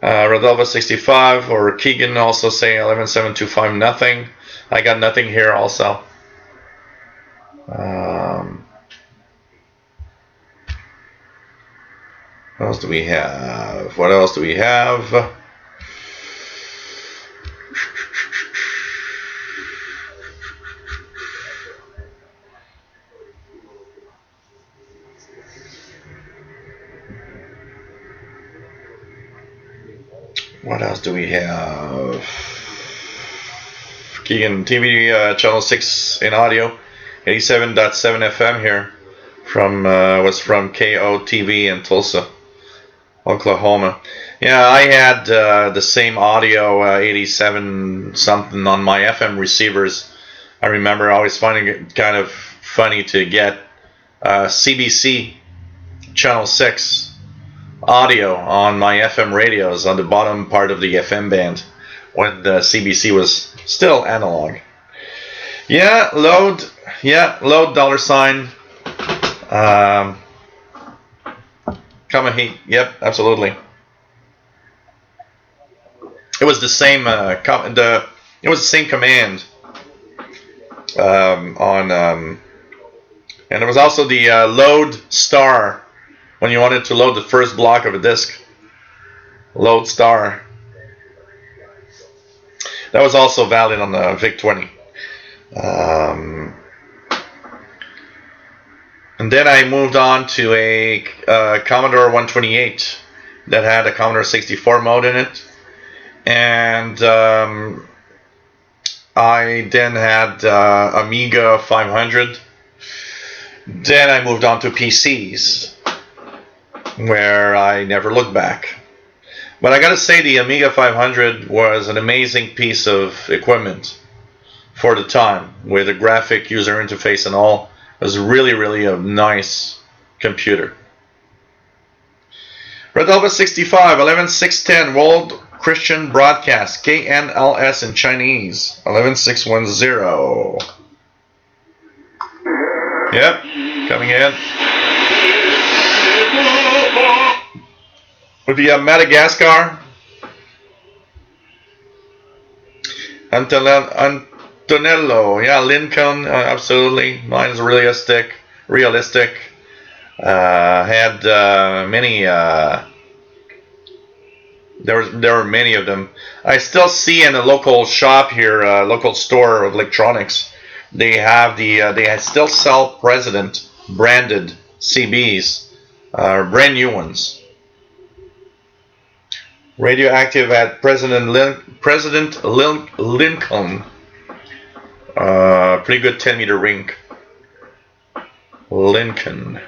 Rodolfo 65 or Keegan also saying 11725 nothing. I got nothing here also. What else do we have? What else do we have? What else do we have? Keegan TV channel 6 in audio, 87.7 FM here was from KO TV in Tulsa, Oklahoma. Yeah, I had the same audio 87 something on my FM receivers. I remember always finding it kind of funny to get CBC channel 6 audio on my FM radios on the bottom part of the FM band when the CBC was still analog. Yeah, load $. Kamahi. Yep, absolutely. It was the same it was the same command and it was also the load star when you wanted to load the first block of a disk. Load star. That was also valid on the VIC-20. And then I moved on to a Commodore 128 that had a Commodore 64 mode in it. And I then had Amiga 500. Then I moved on to PCs, where I never looked back. But I gotta say, the Amiga 500 was an amazing piece of equipment for the time, with a graphic user interface and all. It was really, really a nice computer. Red Alba 65, 11610, World Christian Broadcast, KNLS in Chinese, 11610. Yep, coming in. Would be Madagascar. Antonello, yeah, Lincoln, absolutely. Mine is realistic. Had many. There were many of them. I still see in a local shop here, local store of electronics. They have they still sell President branded CBs, brand new ones. Radioactive at President Lincoln. Pretty good 10-meter ring. Lincoln.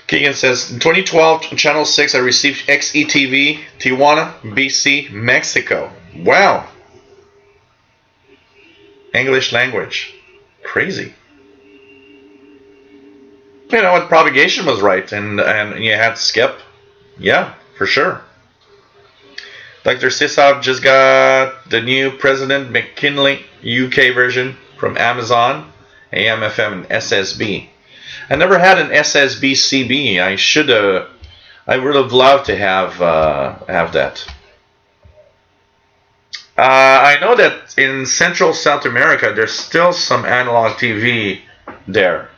Keegan says, in 2012, Channel 6, I received XETV, Tijuana, BC, Mexico. Wow. English language. Crazy. You know what? Propagation was right, and you had to skip. Yeah, for sure. Dr. Sisov just got the new President McKinley UK version from Amazon, AM, FM, and SSB. I never had an SSB CB. I would have loved to have that. I know that in Central South America, there's still some analog TV there.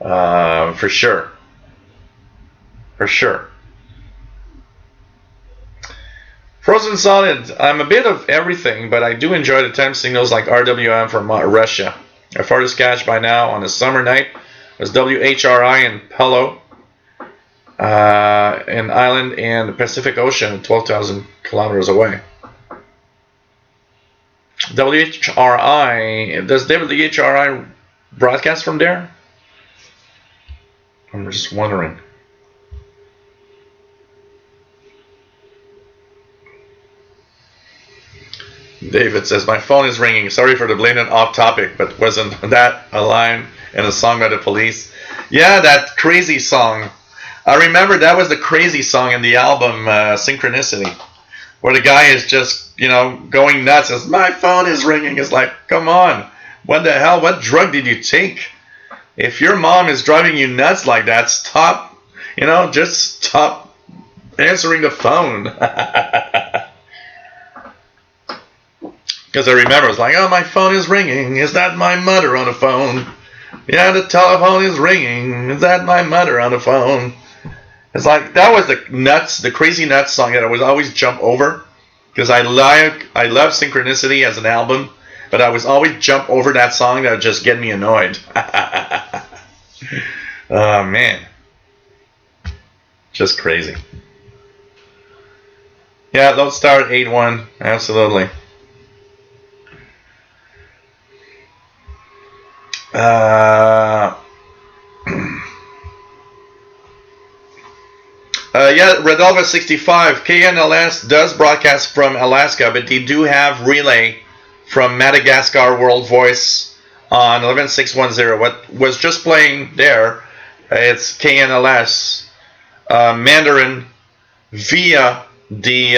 For sure. For sure. Frozen Solid, I'm a bit of everything, but I do enjoy the time signals like RWM from Russia. Our farthest catch by now on a summer night was WHRI in Palo, an island in the Pacific Ocean, 12,000 kilometers away. WHRI, does WHRI broadcast from there? I'm just wondering. David says, my phone is ringing. Sorry for the blatant off topic, but wasn't that a line in a song by the Police? Yeah, that crazy song. I remember that was the crazy song in the album Synchronicity, where the guy is just, going nuts. Says, my phone is ringing. It's like, come on. What the hell? What drug did you take? If your mom is driving you nuts like that, stop, just stop answering the phone. Because I remember, it's like, oh, my phone is ringing. Is that my mother on the phone? Yeah, the telephone is ringing. Is that my mother on the phone? It's like, that was the crazy nuts song that I would always jump over. Because I love Synchronicity as an album, but I was always jump over that song that would just get me annoyed. Oh, man. Just crazy. Yeah, Lodestar 8-1. Absolutely. Yeah, Redalva 65. KNLS does broadcast from Alaska, but they do have relay from Madagascar World Voice on 11610. What was just playing there, it's KNLS Mandarin via the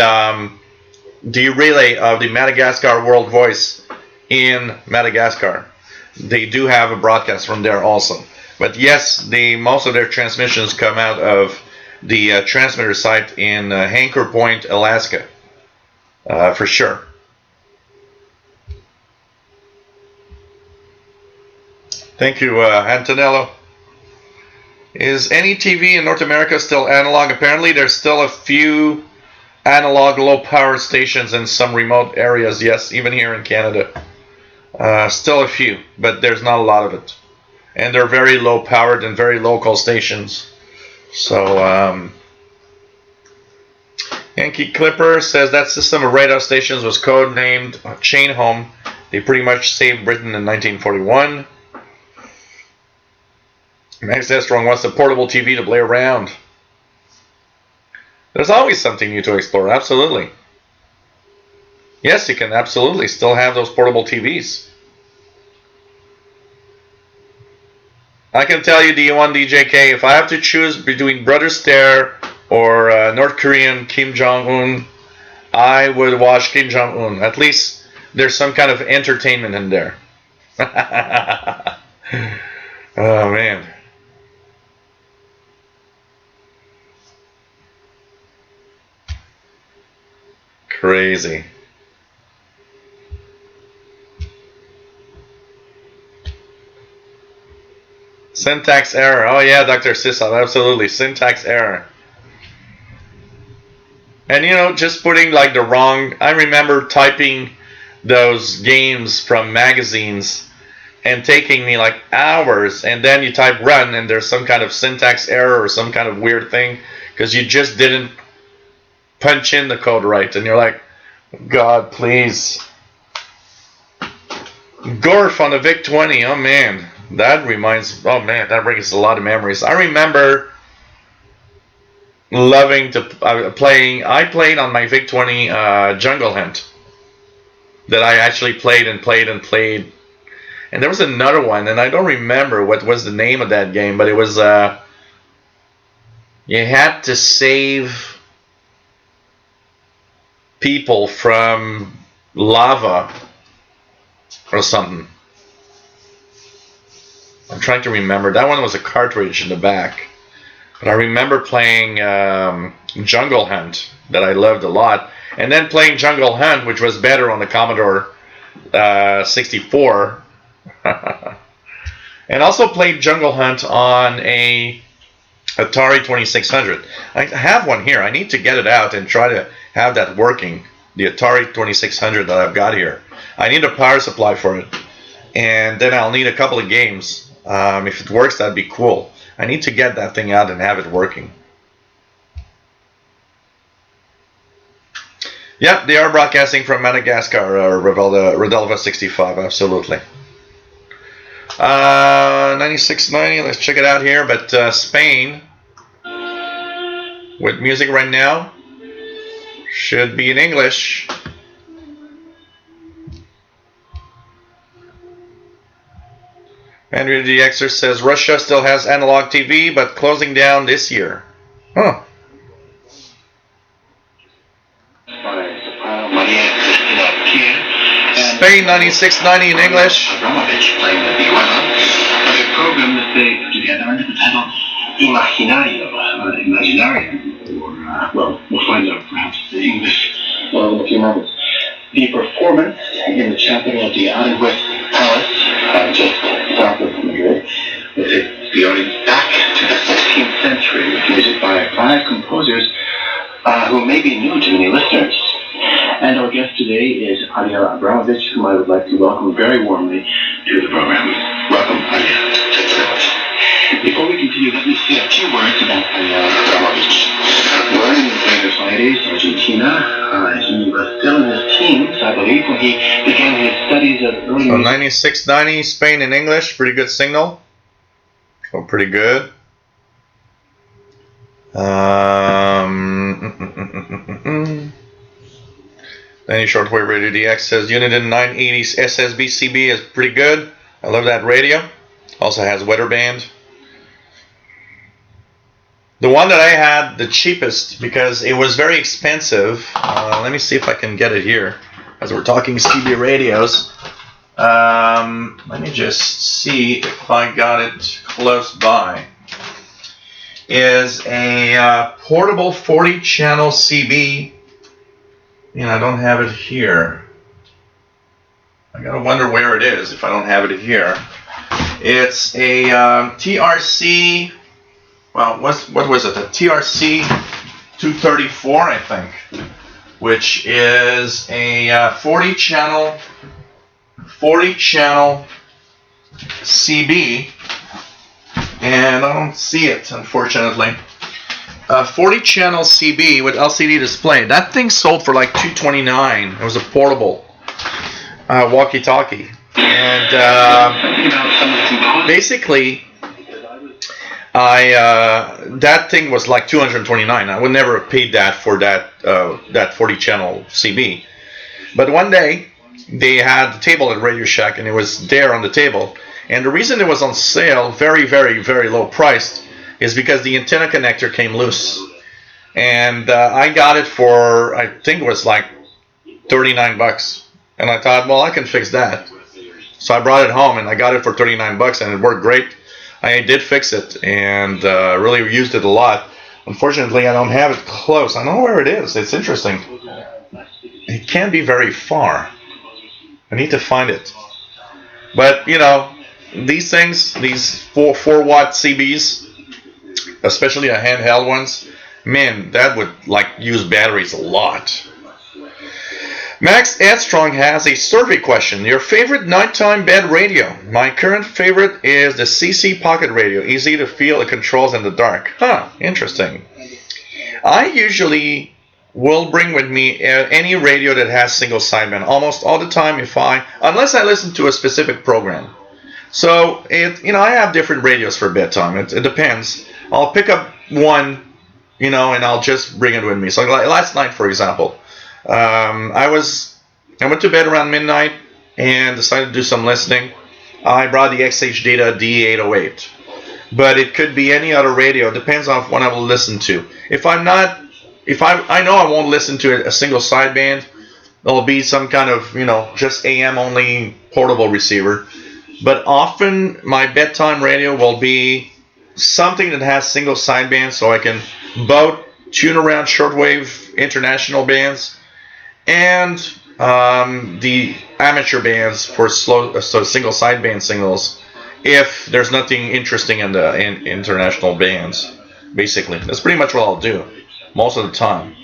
relay of the Madagascar World Voice in Madagascar. They do have a broadcast from there also. But yes, most of their transmissions come out of the transmitter site in Anchor Point, Alaska, for sure. Thank you, Antonello. Is any TV in North America still analog? Apparently, there's still a few analog low-power stations in some remote areas. Yes, even here in Canada. Still a few, but there's not a lot of it. And they're very low-powered and very local stations. So, Yankee Clipper says that system of radar stations was codenamed Chain Home. They pretty much saved Britain in 1941. Max Destrong wants a portable TV to play around. There's always something new to explore, absolutely. Yes, you can absolutely still have those portable TVs. I can tell you, D1 DJK, if I have to choose between Brother Stare or North Korean Kim Jong-un, I would watch Kim Jong-un. At least there's some kind of entertainment in there. Oh, man. Crazy. Syntax error. Oh yeah, Dr. Sisal, absolutely. Syntax error. And just putting like the wrong... I remember typing those games from magazines and taking me like hours, and then you type run and there's some kind of syntax error or some kind of weird thing because you just didn't punch in the code right, and you're like, God, please. Gorf on the VIC-20. Oh man, that brings a lot of memories. I remember loving to playing. I played on my VIC-20 Jungle Hunt. that I actually played and played and played. And there was another one, and I don't remember what was the name of that game, but it was you had to save people from lava or something. I'm trying to remember. That one was a cartridge in the back. But I remember playing Jungle Hunt that I loved a lot. And then playing Jungle Hunt, which was better on the Commodore 64. And also played Jungle Hunt on a Atari 2600. I have one here. I need to get it out and try to have that working. The Atari 2600 that I've got here. I need a power supply for it. And then I'll need a couple of games. If it works, that'd be cool. I need to get that thing out and have it working. Yeah, they are broadcasting from Madagascar, Redelva 65, absolutely. 9690, let's check it out here. But Spain, with music right now, should be in English. Andrew the Xer says Russia still has analog TV, but closing down this year. Huh. Spain 9690 in English. Abramovich playing the vihuela was a program that they put together under the title Imaginario, Imaginarium, or, well, we'll find out perhaps the English in a few moments. The performance in the chapel of the Aranjuez Palace, just south of Madrid, will take the audience back to the 16th century with music by 5 composers who may be new to many listeners. And our guest today is Alia Abramovich, whom I would like to welcome very warmly to the program. Welcome, Alia. Thank you very much. Before we continue, let me say a few words about Alia Abramovich. Born in Buenos Aires, Argentina, he was still in his teens, I believe, when he began his studies of early music. 9690, Spain in English, pretty good signal. Oh, pretty good. Danny Shortwave Radio DX says Unit in 980 SSB CB is pretty good. I love that radio. Also has weather band. The one that I had, the cheapest, because it was very expensive. Let me see if I can get it here, as we're talking CB radios. Let me just see if I got it close by. Is a portable 40-channel CB. And I don't have it here. I gotta wonder where it is if I don't have it here. It's a TRC. Well, what was it? A TRC 234, I think, which is a 40-channel CB, and I don't see it, unfortunately. 40-channel CB with LCD display. That thing sold for like $229. It was a portable walkie-talkie, and basically, that thing was like $229. I would never have paid that for that 40-channel CB. But one day they had the table at Radio Shack, and it was there on the table. And the reason it was on sale, very, very, very low priced, is because the antenna connector came loose. And I got it for, I think it was like $39. And I thought, well, I can fix that. So I brought it home and I got it for $39, and it worked great. I did fix it and really used it a lot. Unfortunately, I don't have it close. I don't know where it is. It's interesting. It can't be very far. I need to find it. But, you know, these things, these 4-watt CBs, especially the handheld ones, man, that would like use batteries a lot. Max Edstrong has a survey question. Your favorite nighttime bed radio? My current favorite is the CC Pocket Radio. Easy to feel the controls in the dark. Huh, interesting. I usually will bring with me any radio that has single sideband almost all the time, unless I listen to a specific program. So I have different radios for bedtime. It depends. I'll pick up one, and I'll just bring it with me. So like last night, for example, I was I went to bed around midnight and decided to do some listening. I brought the XH Data D808, but it could be any other radio. It depends on what I will listen to. If I know I won't listen to a single sideband, it'll be some kind of, just AM only portable receiver. But often my bedtime radio will be something that has single sideband, so I can both tune around shortwave international bands and the amateur bands for single sideband signals if there's nothing interesting in the international bands. Basically, that's pretty much what I'll do most of the time.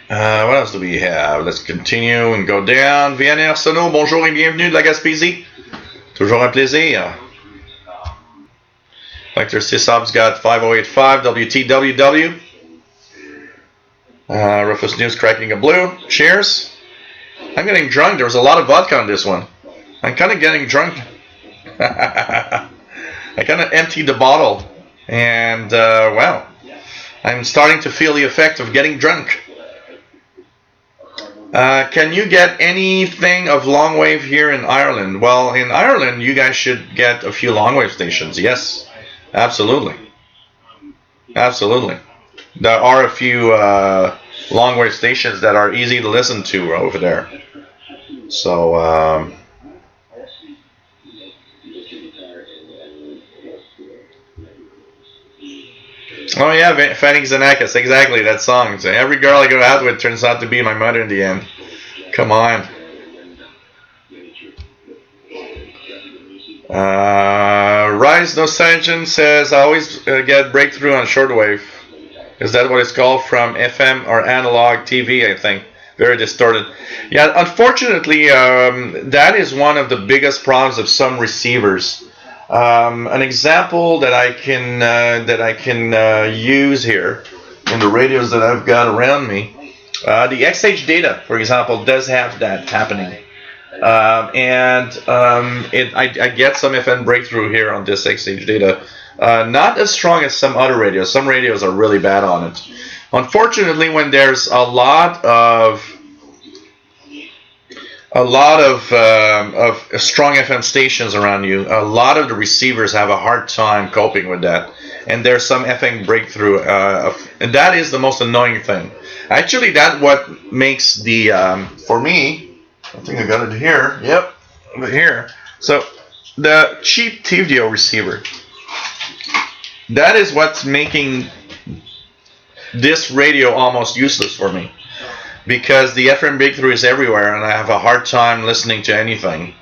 What else do we have? Let's continue and go down. Vianney Arsenault, bonjour et bienvenue de la Gaspésie. Toujours un plaisir. Dr. Sisab's got 5085 WTWW. Rufus News cracking a blue. Cheers. I'm getting drunk. There was a lot of vodka on this one. I'm kind of getting drunk. I kind of emptied the bottle. And, wow. I'm starting to feel the effect of getting drunk. Can you get anything of long wave here in Ireland? Well, in Ireland, you guys should get a few long wave stations. Yes, absolutely. Absolutely. There are a few long wave stations that are easy to listen to over there. So, oh yeah, Fanning Xenakis, exactly, that song. So every girl I go out with turns out to be my mother in the end. Come on. Rise No Surgeon says, I always get breakthrough on shortwave. Is that what it's called? From FM or analog TV, I think. Very distorted. Yeah, unfortunately, that is one of the biggest problems of some receivers. An example that I can use here in the radios that I've got around me, the XH Data, for example, does have that happening, I get some FM breakthrough here on this XH Data. Not as strong as some other radios. Some radios are really bad on it. Unfortunately, when there's a lot of strong FM stations around you, a lot of the receivers have a hard time coping with that, and there's some FM breakthrough, and that is the most annoying thing. Actually, that's what makes the for me, I think I got it here. Yep, over here. So the cheap TVO receiver, that is what's making this radio almost useless for me. Because the FM breakthrough is everywhere, and I have a hard time listening to anything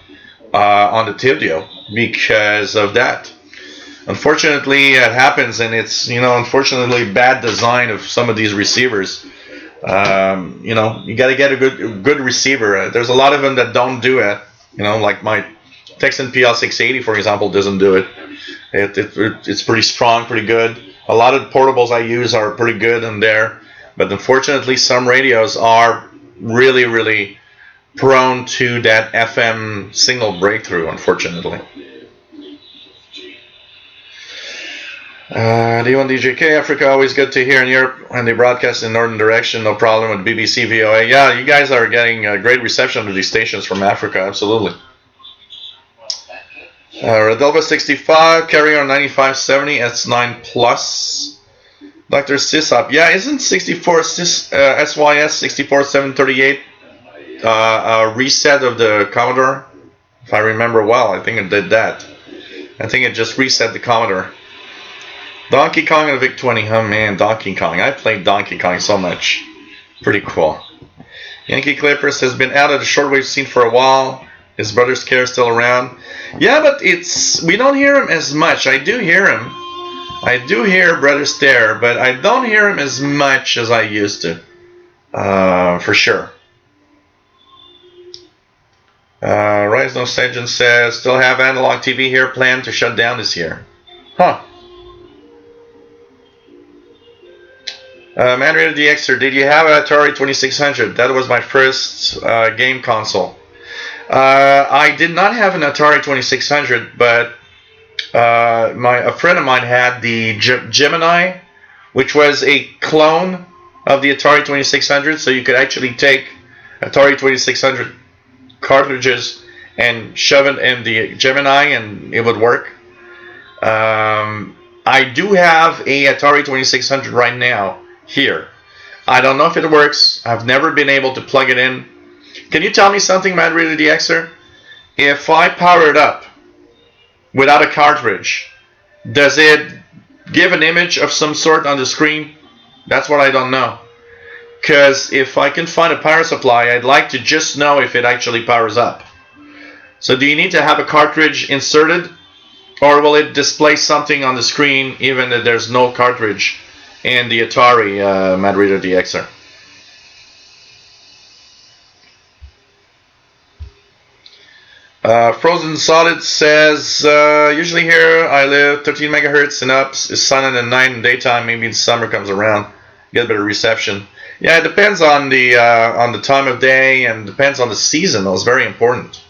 on the TVO because of that. Unfortunately, it happens, and it's unfortunately bad design of some of these receivers. You got to get a good receiver. There's a lot of them that don't do it. Like my Texan PL680, for example, doesn't do it. It's pretty strong, pretty good. A lot of the portables I use are pretty good in there. But unfortunately, some radios are really, really prone to that FM signal breakthrough, unfortunately. D1 DJK, Africa, always good to hear in Europe when they broadcast in northern direction. No problem with BBC VOA. Yeah, you guys are getting a great reception of these stations from Africa, absolutely. Rodolfo 65, Carrier 9570, S9 Plus. Dr. Sisap, yeah, isn't SYS 64738 a reset of the Commodore? If I remember well, I think it did that. I think it just reset the Commodore. Donkey Kong and VIC-20. Oh man, Donkey Kong. I played Donkey Kong so much. Pretty cool. Yankee Clippers has been out of the shortwave scene for a while. His brother Scare still around. Yeah, but we don't hear him as much. I do hear him. I do hear Brother Stare, but I don't hear him as much as I used to, for sure. Rise No Surgeon says, still have analog TV here, planned to shut down this year. Huh. Manrated the Xer, did you have an Atari 2600? That was my first game console. I did not have an Atari 2600, but A friend of mine had the Gemini, which was a clone of the Atari 2600. So you could actually take Atari 2600 cartridges and shove it in the Gemini, and it would work. I do have a Atari 2600 right now here. I don't know if it works. I've never been able to plug it in. Can you tell me something, Mad Reader DXer? If I power it up without a cartridge, does it give an image of some sort on the screen? That's what I don't know. Because if I can find a power supply, I'd like to just know if it actually powers up. So do you need to have a cartridge inserted, or will it display something on the screen even if there's no cartridge in the Atari Mad Reader DXer? Frozen Solid says, usually here I live 13 megahertz and up is sun and night and daytime. Maybe the summer comes around, get a bit of reception. Yeah, it depends on the time of day and depends on the season. That was very important.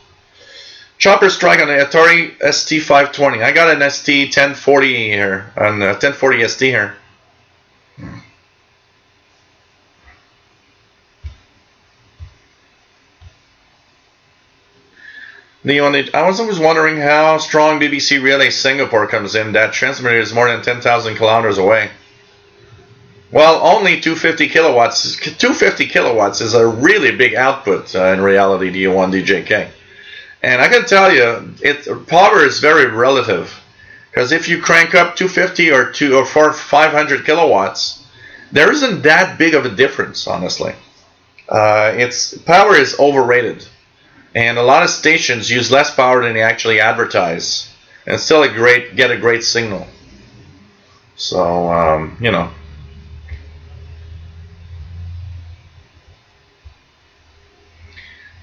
Chopper Strike on the Atari ST520. I got an ST1040 here, an 1040 ST here. I was always wondering how strong BBC Relay Singapore comes in. That transmitter is more than 10,000 kilometers away. Well, only 250 kilowatts. 250 kilowatts is a really big output in reality, DO1 DJK. And I can tell you, power is very relative. Because if you crank up 250 or 500 kilowatts, there isn't that big of a difference, honestly. Power is overrated. And a lot of stations use less power than they actually advertise, and still get a great signal. So you know.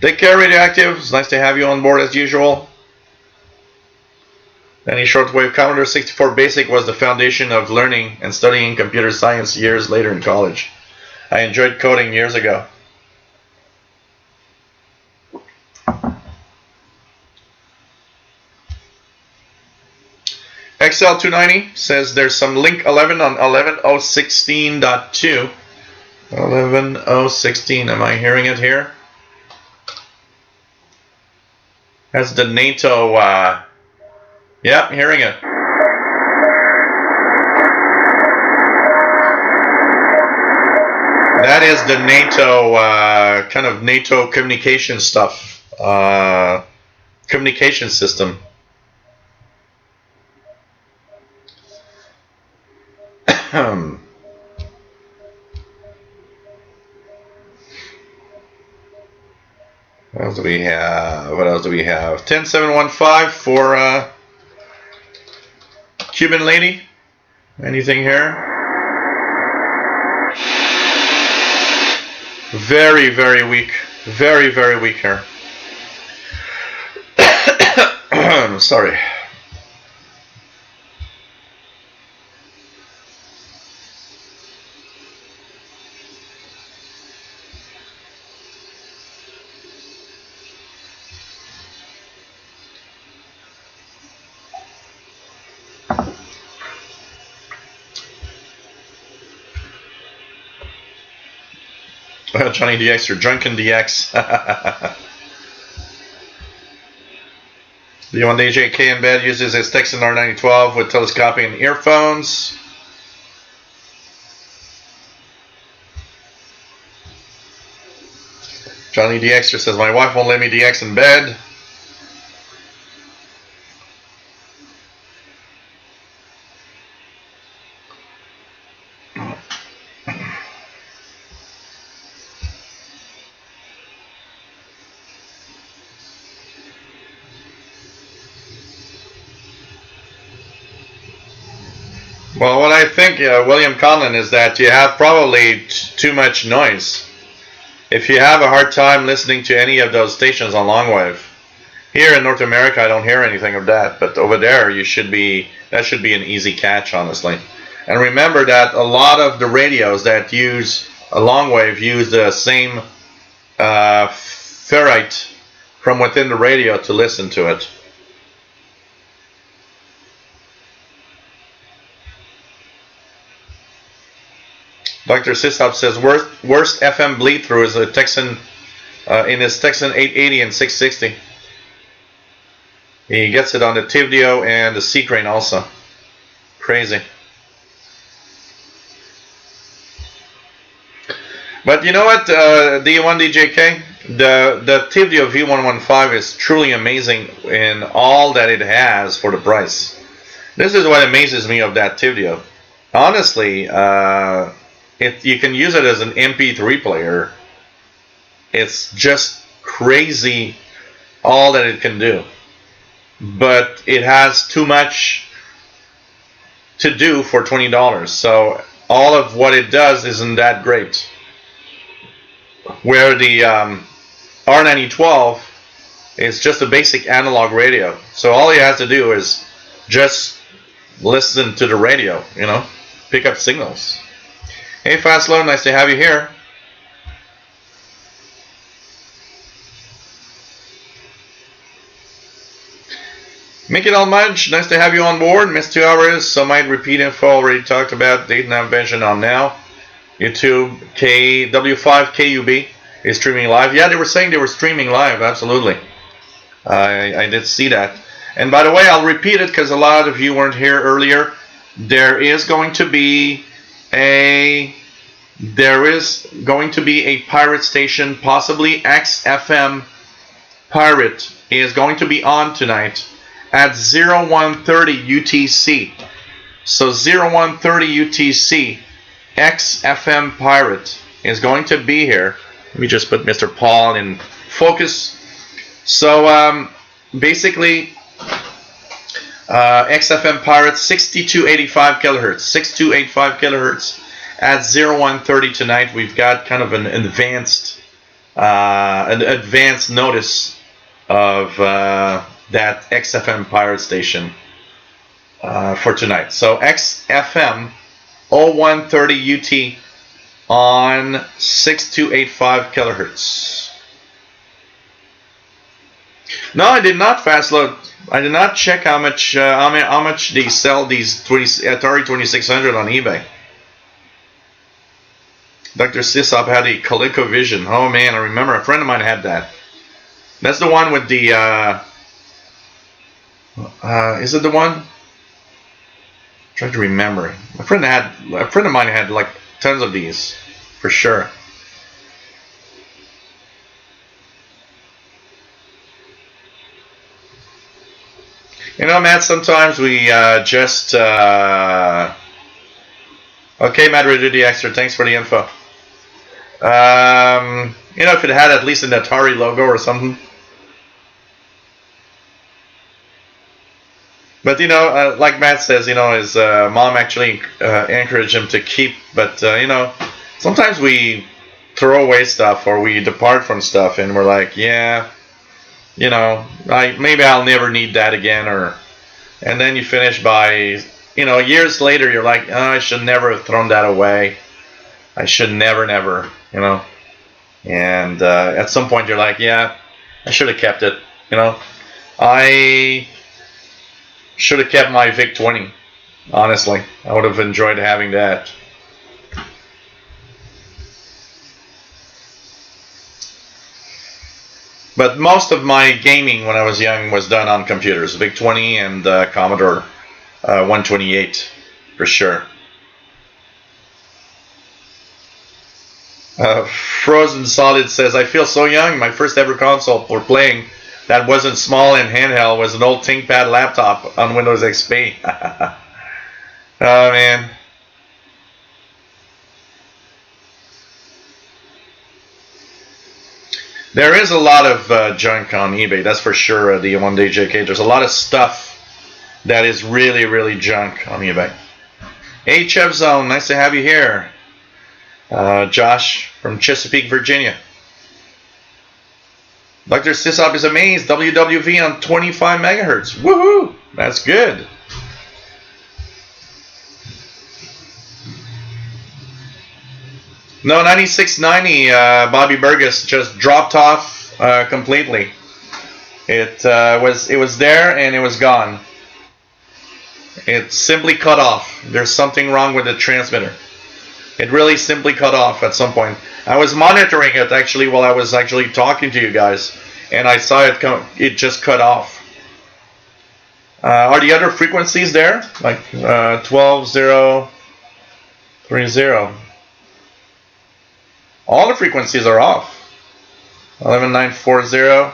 Take care, Radioactive. It's nice to have you on board as usual. Any Shortwave Commodore 64 Basic was the foundation of learning and studying computer science years later in college. I enjoyed coding years ago. XL290 says there's some link 11 on 11.016.2. 11.016, am I hearing it here? That's the NATO, yep, hearing it. That is the NATO, kind of NATO communication stuff, communication system. What else do we have? What else do we have? 10715 for Cuban lady. Anything here? Very, very weak. Very, very weak here. Sorry. Johnny DX or Drunken DX. The one DJK in bed uses his Texan R9012 with telescoping and earphones. Johnny DX says, my wife won't let me DX in bed. Well, what I think, William Conlon, is that you have probably too much noise. If you have a hard time listening to any of those stations on longwave, here in North America I don't hear anything of that, but over there that should be an easy catch, honestly. And remember that a lot of the radios that use a longwave use the same ferrite from within the radio to listen to it. Dr. Sisop says worst FM bleed through is a Texan in his Texan 880 and 660. He gets it on the Tivdio and the C crane also. Crazy. But you know what, D1DJK? The Tivdio V115 is truly amazing in all that it has for the price. This is what amazes me of that Tivdio. Honestly, you can use it as an MP3 player. It's just crazy all that it can do. But it has too much to do for $20. So all of what it does isn't that great. Where the R9012 is just a basic analog radio. So all he has to do is just listen to the radio, you know, pick up signals. Hey Fastlow, nice to have you here. Make it all much. Nice to have you on board. Missed 2 hours, so might repeat info already talked about. Date and invention on now. YouTube KW5KUB is streaming live. Yeah, they were saying they were streaming live. Absolutely. I did see that. And by the way, I'll repeat it because a lot of you weren't here earlier. There is going to be a pirate station, possibly XFM Pirate is going to be on tonight at 0130 UTC. So 0130 UTC, XFM Pirate is going to be here. Let me just put Mr. Paul in focus. So basically, XFM Pirate 6285 kilohertz, 6285 kilohertz at 0130 tonight. We've got kind of an advanced notice of that XFM Pirate station for tonight. So XFM 0130 UT on 6285 kilohertz. No, I did not fast load. I did not check how much they sell these Atari 2600 on eBay. Dr. Sisop had a ColecoVision. Oh man, I remember a friend of mine had that. That's the one with the is it the one? I'm trying to remember. A friend of mine had like tons of these, for sure. You know, Matt, sometimes we just okay, Madrid Duty Extra, thanks for the info. You know, if it had at least an Atari logo or something. But you know, like Matt says, you know, his mom actually encouraged him to keep. But you know, sometimes we throw away stuff or we depart from stuff, and we're like, yeah, you know, maybe I'll never need that again. And then you finish by, you know, years later, you're like, oh, I should never have thrown that away. I should never, you know. And at some point, you're like, yeah, I should have kept it. You know, I should have kept my VIC-20, honestly. I would have enjoyed having that. But most of my gaming when I was young was done on computers. VIC-20 and Commodore 128, for sure. Frozen Solid says, I feel so young. My first ever console for playing that wasn't small and handheld was an old ThinkPad laptop on Windows XP. Oh man. There is a lot of junk on eBay, that's for sure, the one day JK. There's a lot of stuff that is really, really junk on eBay. Hey Chef Zone, nice to have you here. Josh from Chesapeake, Virginia. Dr. Sisop is amazed. WWV on 25 megahertz. Woohoo! That's good. No, 9690, Bobby Burgess just dropped off completely. It was there and it was gone. It simply cut off. There's something wrong with the transmitter. It really simply cut off at some point. I was monitoring it actually while I was actually talking to you guys, and I saw it just cut off. Are the other frequencies there? Like 12.0.30. All the frequencies are off. 11.9.40.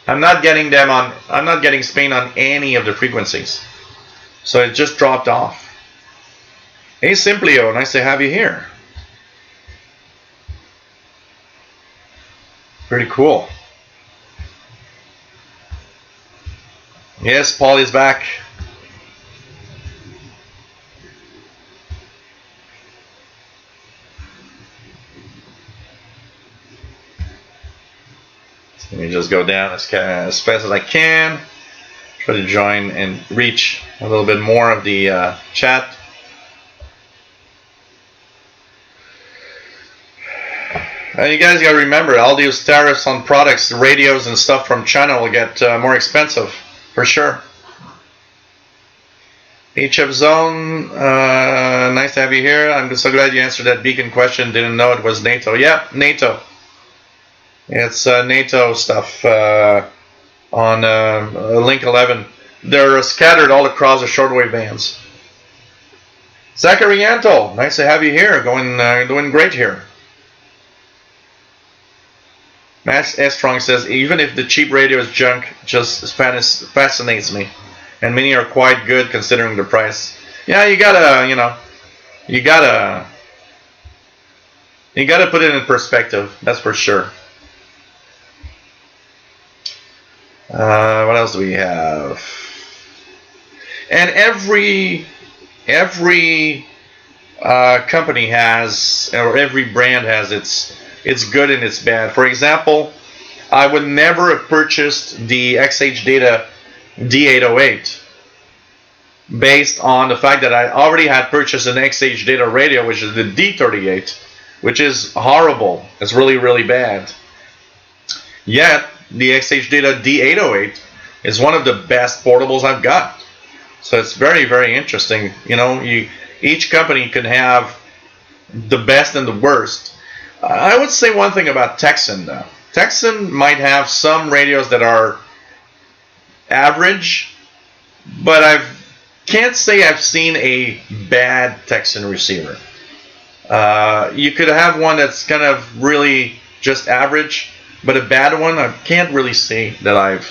I'm not getting Spain on any of the frequencies. So it just dropped off. Hey Simplio, nice to have you here. Pretty cool. Yes, Paul is back. Let me just go down as fast as I can. Try to join and reach a little bit more of the chat. And you guys gotta remember, all these tariffs on products, radios and stuff from China will get more expensive, for sure. HF Zone, nice to have you here. I'm so glad you answered that beacon question. Didn't know it was NATO. Yeah, NATO. It's NATO stuff on link 11. They're scattered all across the shortwave bands. Zachary Antle, nice to have you here. Doing great here. Max S. Strong says, even if the cheap radio is junk, just fascinates me. And many are quite good considering the price. Yeah, you gotta put it in perspective, that's for sure. What else do we have? And every company has, or every brand has its good and its bad. For example, I would never have purchased the XH Data D808 based on the fact that I already had purchased an XH Data radio, which is the D38, which is horrible. It's really, really bad. Yet, the XH Data D808 is one of the best portables I've got. So it's very, very interesting. You know, each company can have the best and the worst. I would say one thing about Texan though. Texan might have some radios that are average, but I can't say I've seen a bad Texan receiver. You could have one that's kind of really just average, but a bad one, I can't really say that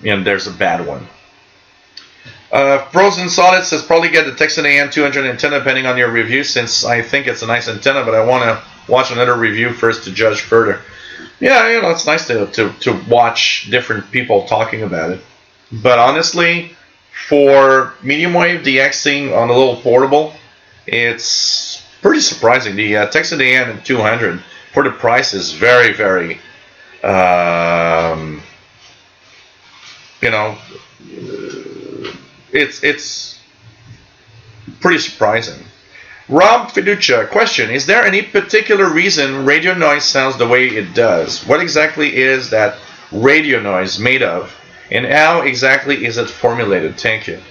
there's a bad one. Frozen Solid says probably get the Texan AM 200 antenna depending on your review, since I think it's a nice antenna, but I want to watch another review first to judge further. Yeah, it's nice to watch different people talking about it. But honestly, for medium wave DXing on a little portable, it's pretty surprising. The Texan AM 200 for the price is very, very, it's pretty surprising. Rob Fiducia, question: is there any particular reason radio noise sounds the way it does? What exactly is that radio noise made of, and how exactly is it formulated? Thank you.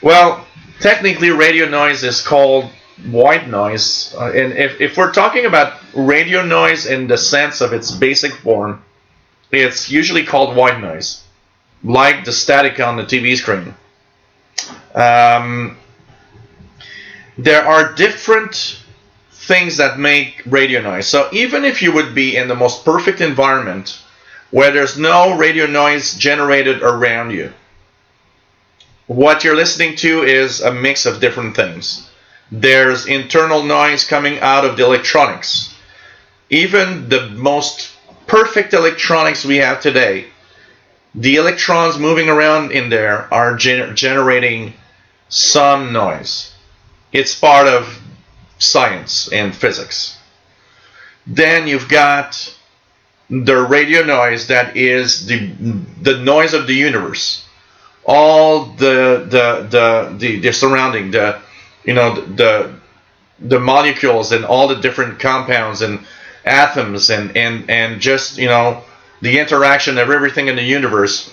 Well, technically radio noise is called white noise, and if we're talking about radio noise in the sense of its basic form, it's usually called white noise, like the static on the TV screen. There are different things that make radio noise. So even if you would be in the most perfect environment where there's no radio noise generated around you, what you're listening to is a mix of different things. There's internal noise coming out of the electronics. Even the most perfect electronics we have today, the electrons moving around in there are generating some noise. It's part of science and physics. Then you've got the radio noise that is the noise of the universe. All the surrounding, the molecules and all the different compounds and atoms and just the interaction of everything in the universe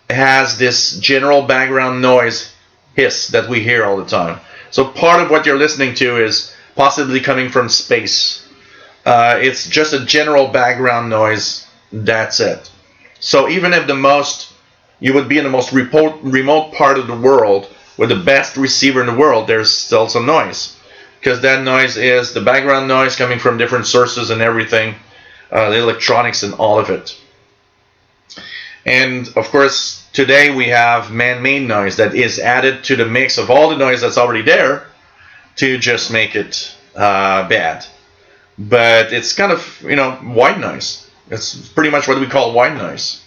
has this general background noise hiss that we hear all the time. So part of what you're listening to is possibly coming from space. It's just a general background noise. That's it. So even if you would be in the most remote part of the world with the best receiver in the world, there's still some noise. Because that noise is the background noise coming from different sources and everything, the electronics and all of it. And of course, today we have man-made noise that is added to the mix of all the noise that's already there to just make it bad. But it's kind of, white noise. It's pretty much what we call white noise.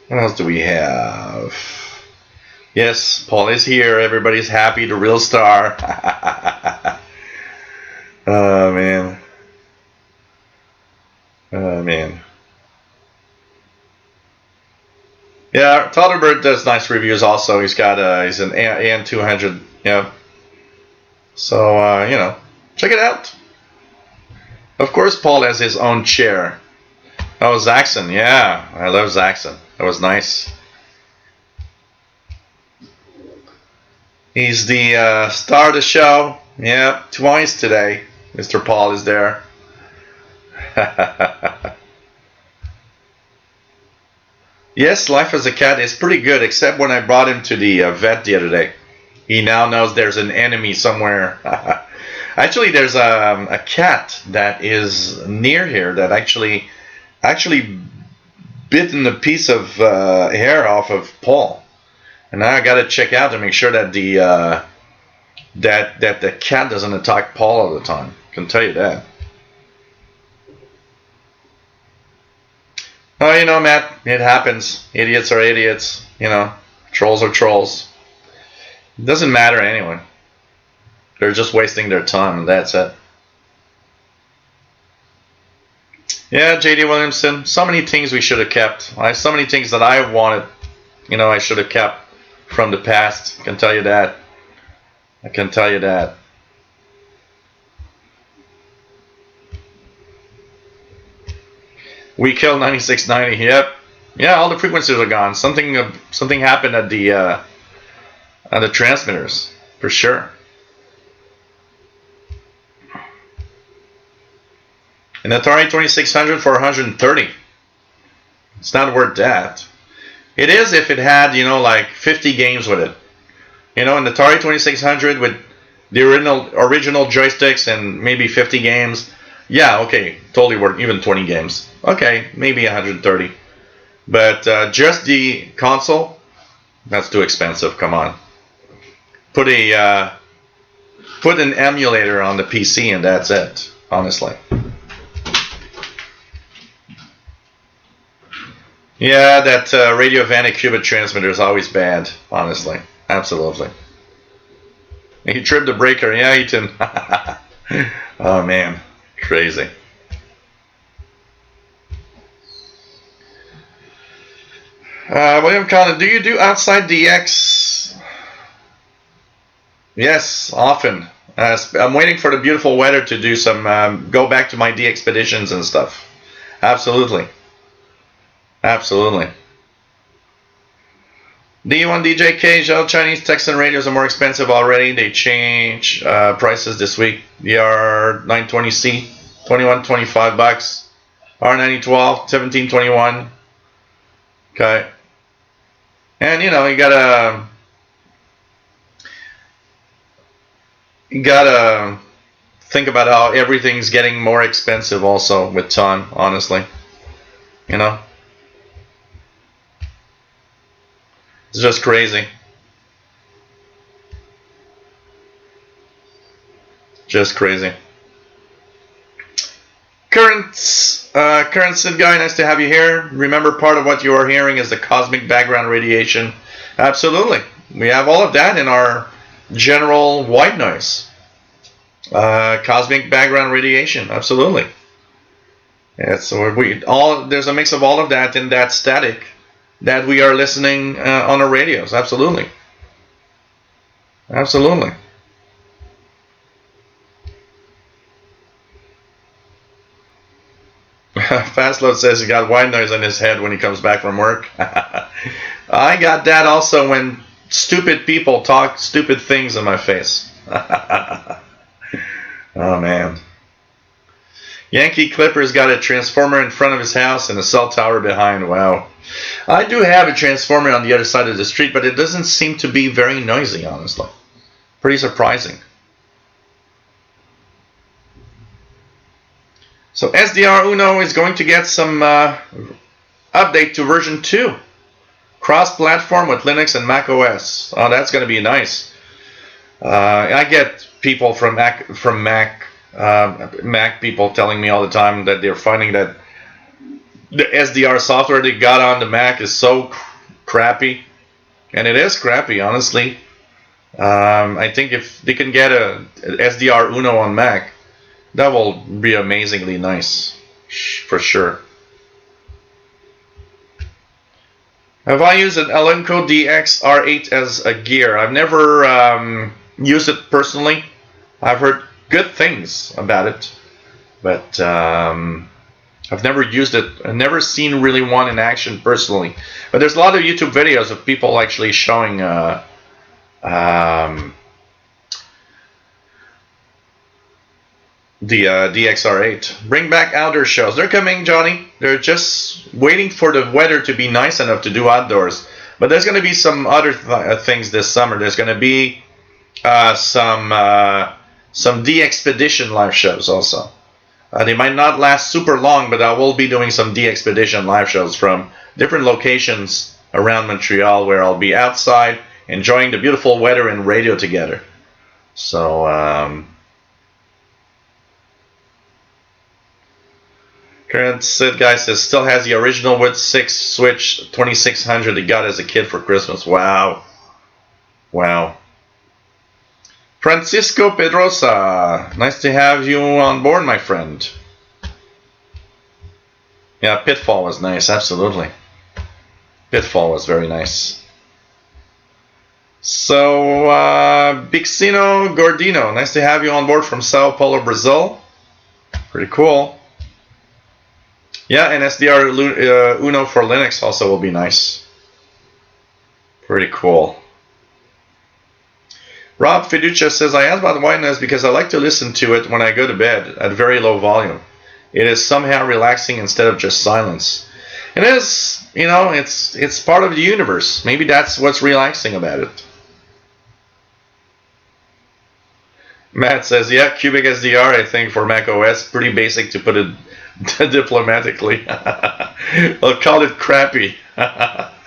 What else do we have? Yes, Paul is here. Everybody's happy. The real star. Oh, man. Oh, man. Yeah, Totterbird does nice reviews also. He's an AN200. Yeah. So, check it out. Of course, Paul has his own chair. Oh, Zaxxon. Yeah, I love Zaxxon. That was nice. He's the star of the show. Yeah, twice today. Mr. Paul is there. Yes, life as a cat is pretty good, except when I brought him to the vet the other day. He now knows there's an enemy somewhere. Actually, there's a cat that is near here that actually bitten a piece of hair off of Paul, and now I got to check out to make sure that the cat doesn't attack Paul all the time. I can tell you that. Oh, Matt, it happens. Idiots are idiots. Trolls are trolls. It doesn't matter anyway. They're just wasting their time, and that's it. Yeah, J.D. Williamson, so many things we should have kept. So many things that I wanted, I should have kept from the past. I can tell you that. I can tell you that. We killed 9690. Yep. Yeah, all the frequencies are gone. Something happened at the transmitters, for sure. An Atari 2600 for 130. It's not worth that. It is if it had, like 50 games with it. An Atari 2600 with the original joysticks and maybe 50 games. Yeah, okay, totally worth. Even 20 games. Okay, maybe 130. But just the console, that's too expensive. Come on. Put an emulator on the PC and that's it. Honestly. Yeah, that Radio Vanek qubit transmitter is always bad. Honestly, absolutely. He tripped the breaker. Yeah, he did. Oh man, crazy. William Collin, do you do outside DX? Yes, often. I'm waiting for the beautiful weather to do some, go back to my DXpeditions and stuff. Absolutely. Absolutely. D1 DJ Cage, all Chinese Texan radios are more expensive already. They change prices this week. The R920C, $21.25. R9012, $17.21. Okay. And you gotta think about how everything's getting more expensive also with time, honestly. It's just crazy. Just crazy. Current Sid guy, nice to have you here. Remember, part of what you are hearing is the cosmic background radiation. Absolutely. We have all of that in our general white noise. Cosmic background radiation. Absolutely. There's a mix of all of that in that static that we are listening on our radios. Absolutely. Absolutely. Fastload says he got white noise on his head when he comes back from work. I got that also when stupid people talk stupid things in my face. Oh, man. Yankee Clipper's got a transformer in front of his house and a cell tower behind. Wow. I do have a transformer on the other side of the street, but it doesn't seem to be very noisy, honestly. Pretty surprising. So SDR Uno is going to get some update to version 2. Cross-platform with Linux and Mac OS. Oh, that's going to be nice. I get people from Mac people telling me all the time that they're finding that the SDR software they got on the Mac is so crappy. And it is crappy, honestly. I think if they can get a SDR Uno on Mac, that will be amazingly nice, for sure. Have I used an Elenco DX-R8 as a gear? I've never used it personally. I've heard good things about it, but I've never used it. I've never seen really one in action personally. But there's a lot of YouTube videos of people actually showing the DXR8. Bring back outdoor shows. They're coming, Johnny. They're just waiting for the weather to be nice enough to do outdoors. But there's going to be some other things this summer. There's going to be some DXpedition live shows also. They might not last super long, but I will be doing some DXpedition live shows from different locations around Montreal where I'll be outside enjoying the beautiful weather and radio together. So, current Sid guy says still has the original wood 6 switch 2600 he got as a kid for Christmas. Wow. Wow. Francisco Pedrosa, nice to have you on board, my friend. Yeah, Pitfall was nice, absolutely. Pitfall was very nice. So, Bixino Gordino, nice to have you on board from Sao Paulo, Brazil. Pretty cool. Yeah, and SDR Uno for Linux also will be nice. Pretty cool. Rob Fiducia says, I asked about white noise because I like to listen to it when I go to bed at very low volume. It is somehow relaxing instead of just silence. It is, you know, it's part of the universe. Maybe that's what's relaxing about it. Matt says, yeah, Cubic SDR, I think, for Mac OS. Pretty basic, to put it diplomatically. I'll call it crappy.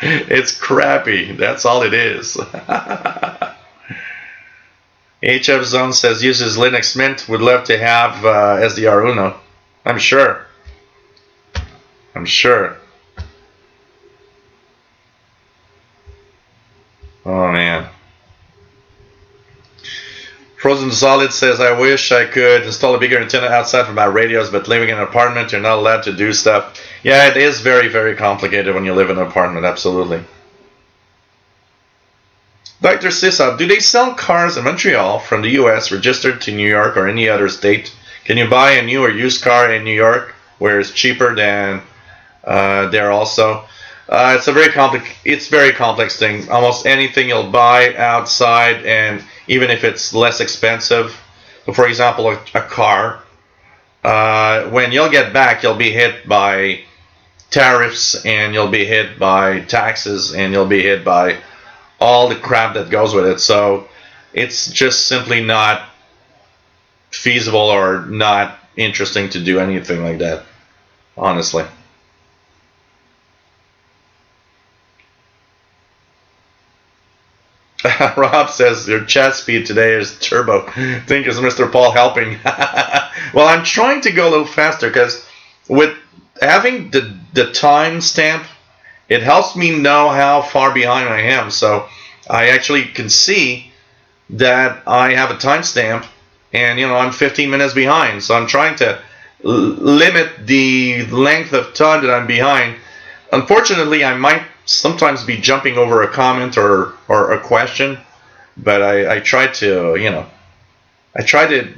It's crappy. That's all it is. HF Zone says, uses Linux Mint. Would love to have SDR Uno. I'm sure. I'm sure. Oh, man. Frozen Solid says, I wish I could install a bigger antenna outside for my radios, but living in an apartment, you're not allowed to do stuff. Yeah, it is very, very complicated when you live in an apartment, absolutely. Dr. Sissa, do they sell cars in Montreal from the US registered to New York or any other state? Can you buy a new or used car in New York where it's cheaper than there also? It's a very complex thing. Almost anything you'll buy outside, and even if it's less expensive, so for example, a car, when you'll get back, you'll be hit by tariffs, and you'll be hit by taxes, and you'll be hit by all the crap that goes with it. So it's just simply not feasible or not interesting to do anything like that, honestly. Rob says your chat speed today is turbo. Think is Mr. Paul helping? Well, I'm trying to go a little faster because with having the time stamp, it helps me know how far behind I am. So I actually can see that I have a timestamp, and you know I'm 15 minutes behind. So I'm trying to limit the length of time that I'm behind. Unfortunately, I might sometimes be jumping over a comment or a question, but I try to, you know,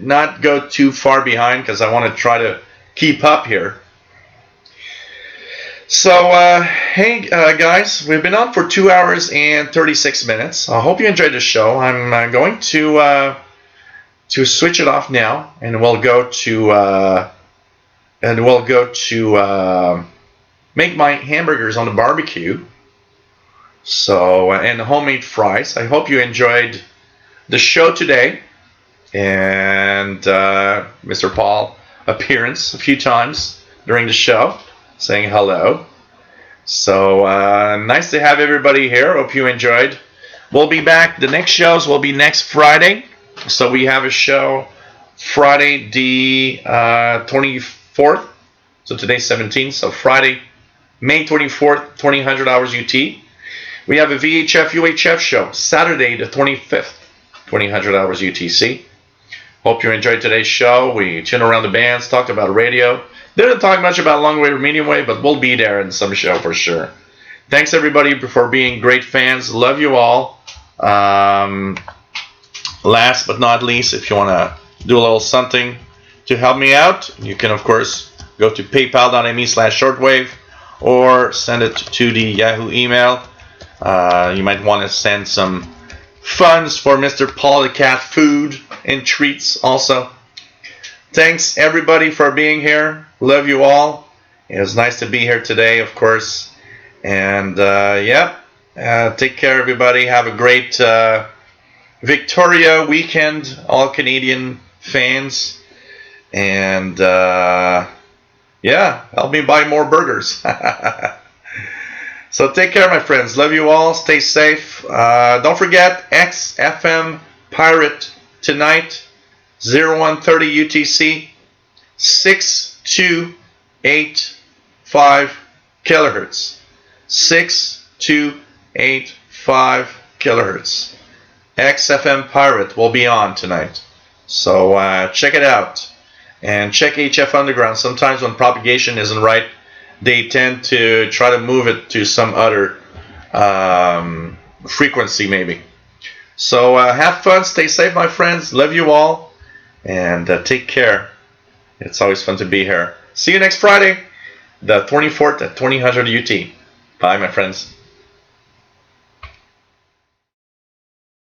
not go too far behind because I want to try to keep up here. So, hey guys, we've been on for 2 hours and 36 minutes. I hope you enjoyed the show. I'm going to switch it off now, and we'll go to make my hamburgers on the barbecue. So, and homemade fries. I hope you enjoyed the show today, and Mr. Paul appearance a few times during the show, saying hello. So nice to have everybody here. Hope you enjoyed. We'll be back. The next shows will be next Friday. So we have a show Friday the 24th. So today's 17th. So Friday, May 24th, 2000 hours UT. We have a VHF UHF show Saturday the 25th, 2000 hours UTC. Hope you enjoyed today's show. We tuned around the bands, talked about radio. Didn't talk much about long wave or medium wave, but we'll be there in some show for sure. Thanks everybody for being great fans. Love you all. Last but not least, if you want to do a little something to help me out, you can of course go to paypal.me/shortwave or send it to the Yahoo email. You might want to send some funds for Mr. Paul the Cat food and treats also. Thanks everybody for being here. Love you all. It was nice to be here today, of course. And take care everybody. Have a great Victoria weekend, all Canadian fans. And help me buy more burgers. So take care, my friends. Love you all. Stay safe. Don't forget XFM Pirate tonight, 0130 UTC, 6285 kilohertz. 6285 kilohertz. XFM Pirate will be on tonight. So check it out. And check HF Underground. Sometimes when propagation isn't right, they tend to try to move it to some other frequency maybe. So have fun, stay safe, my friends. Love you all, and take care. It's always fun to be here. See you next Friday, the 24th at 2000 UT. Bye, my friends.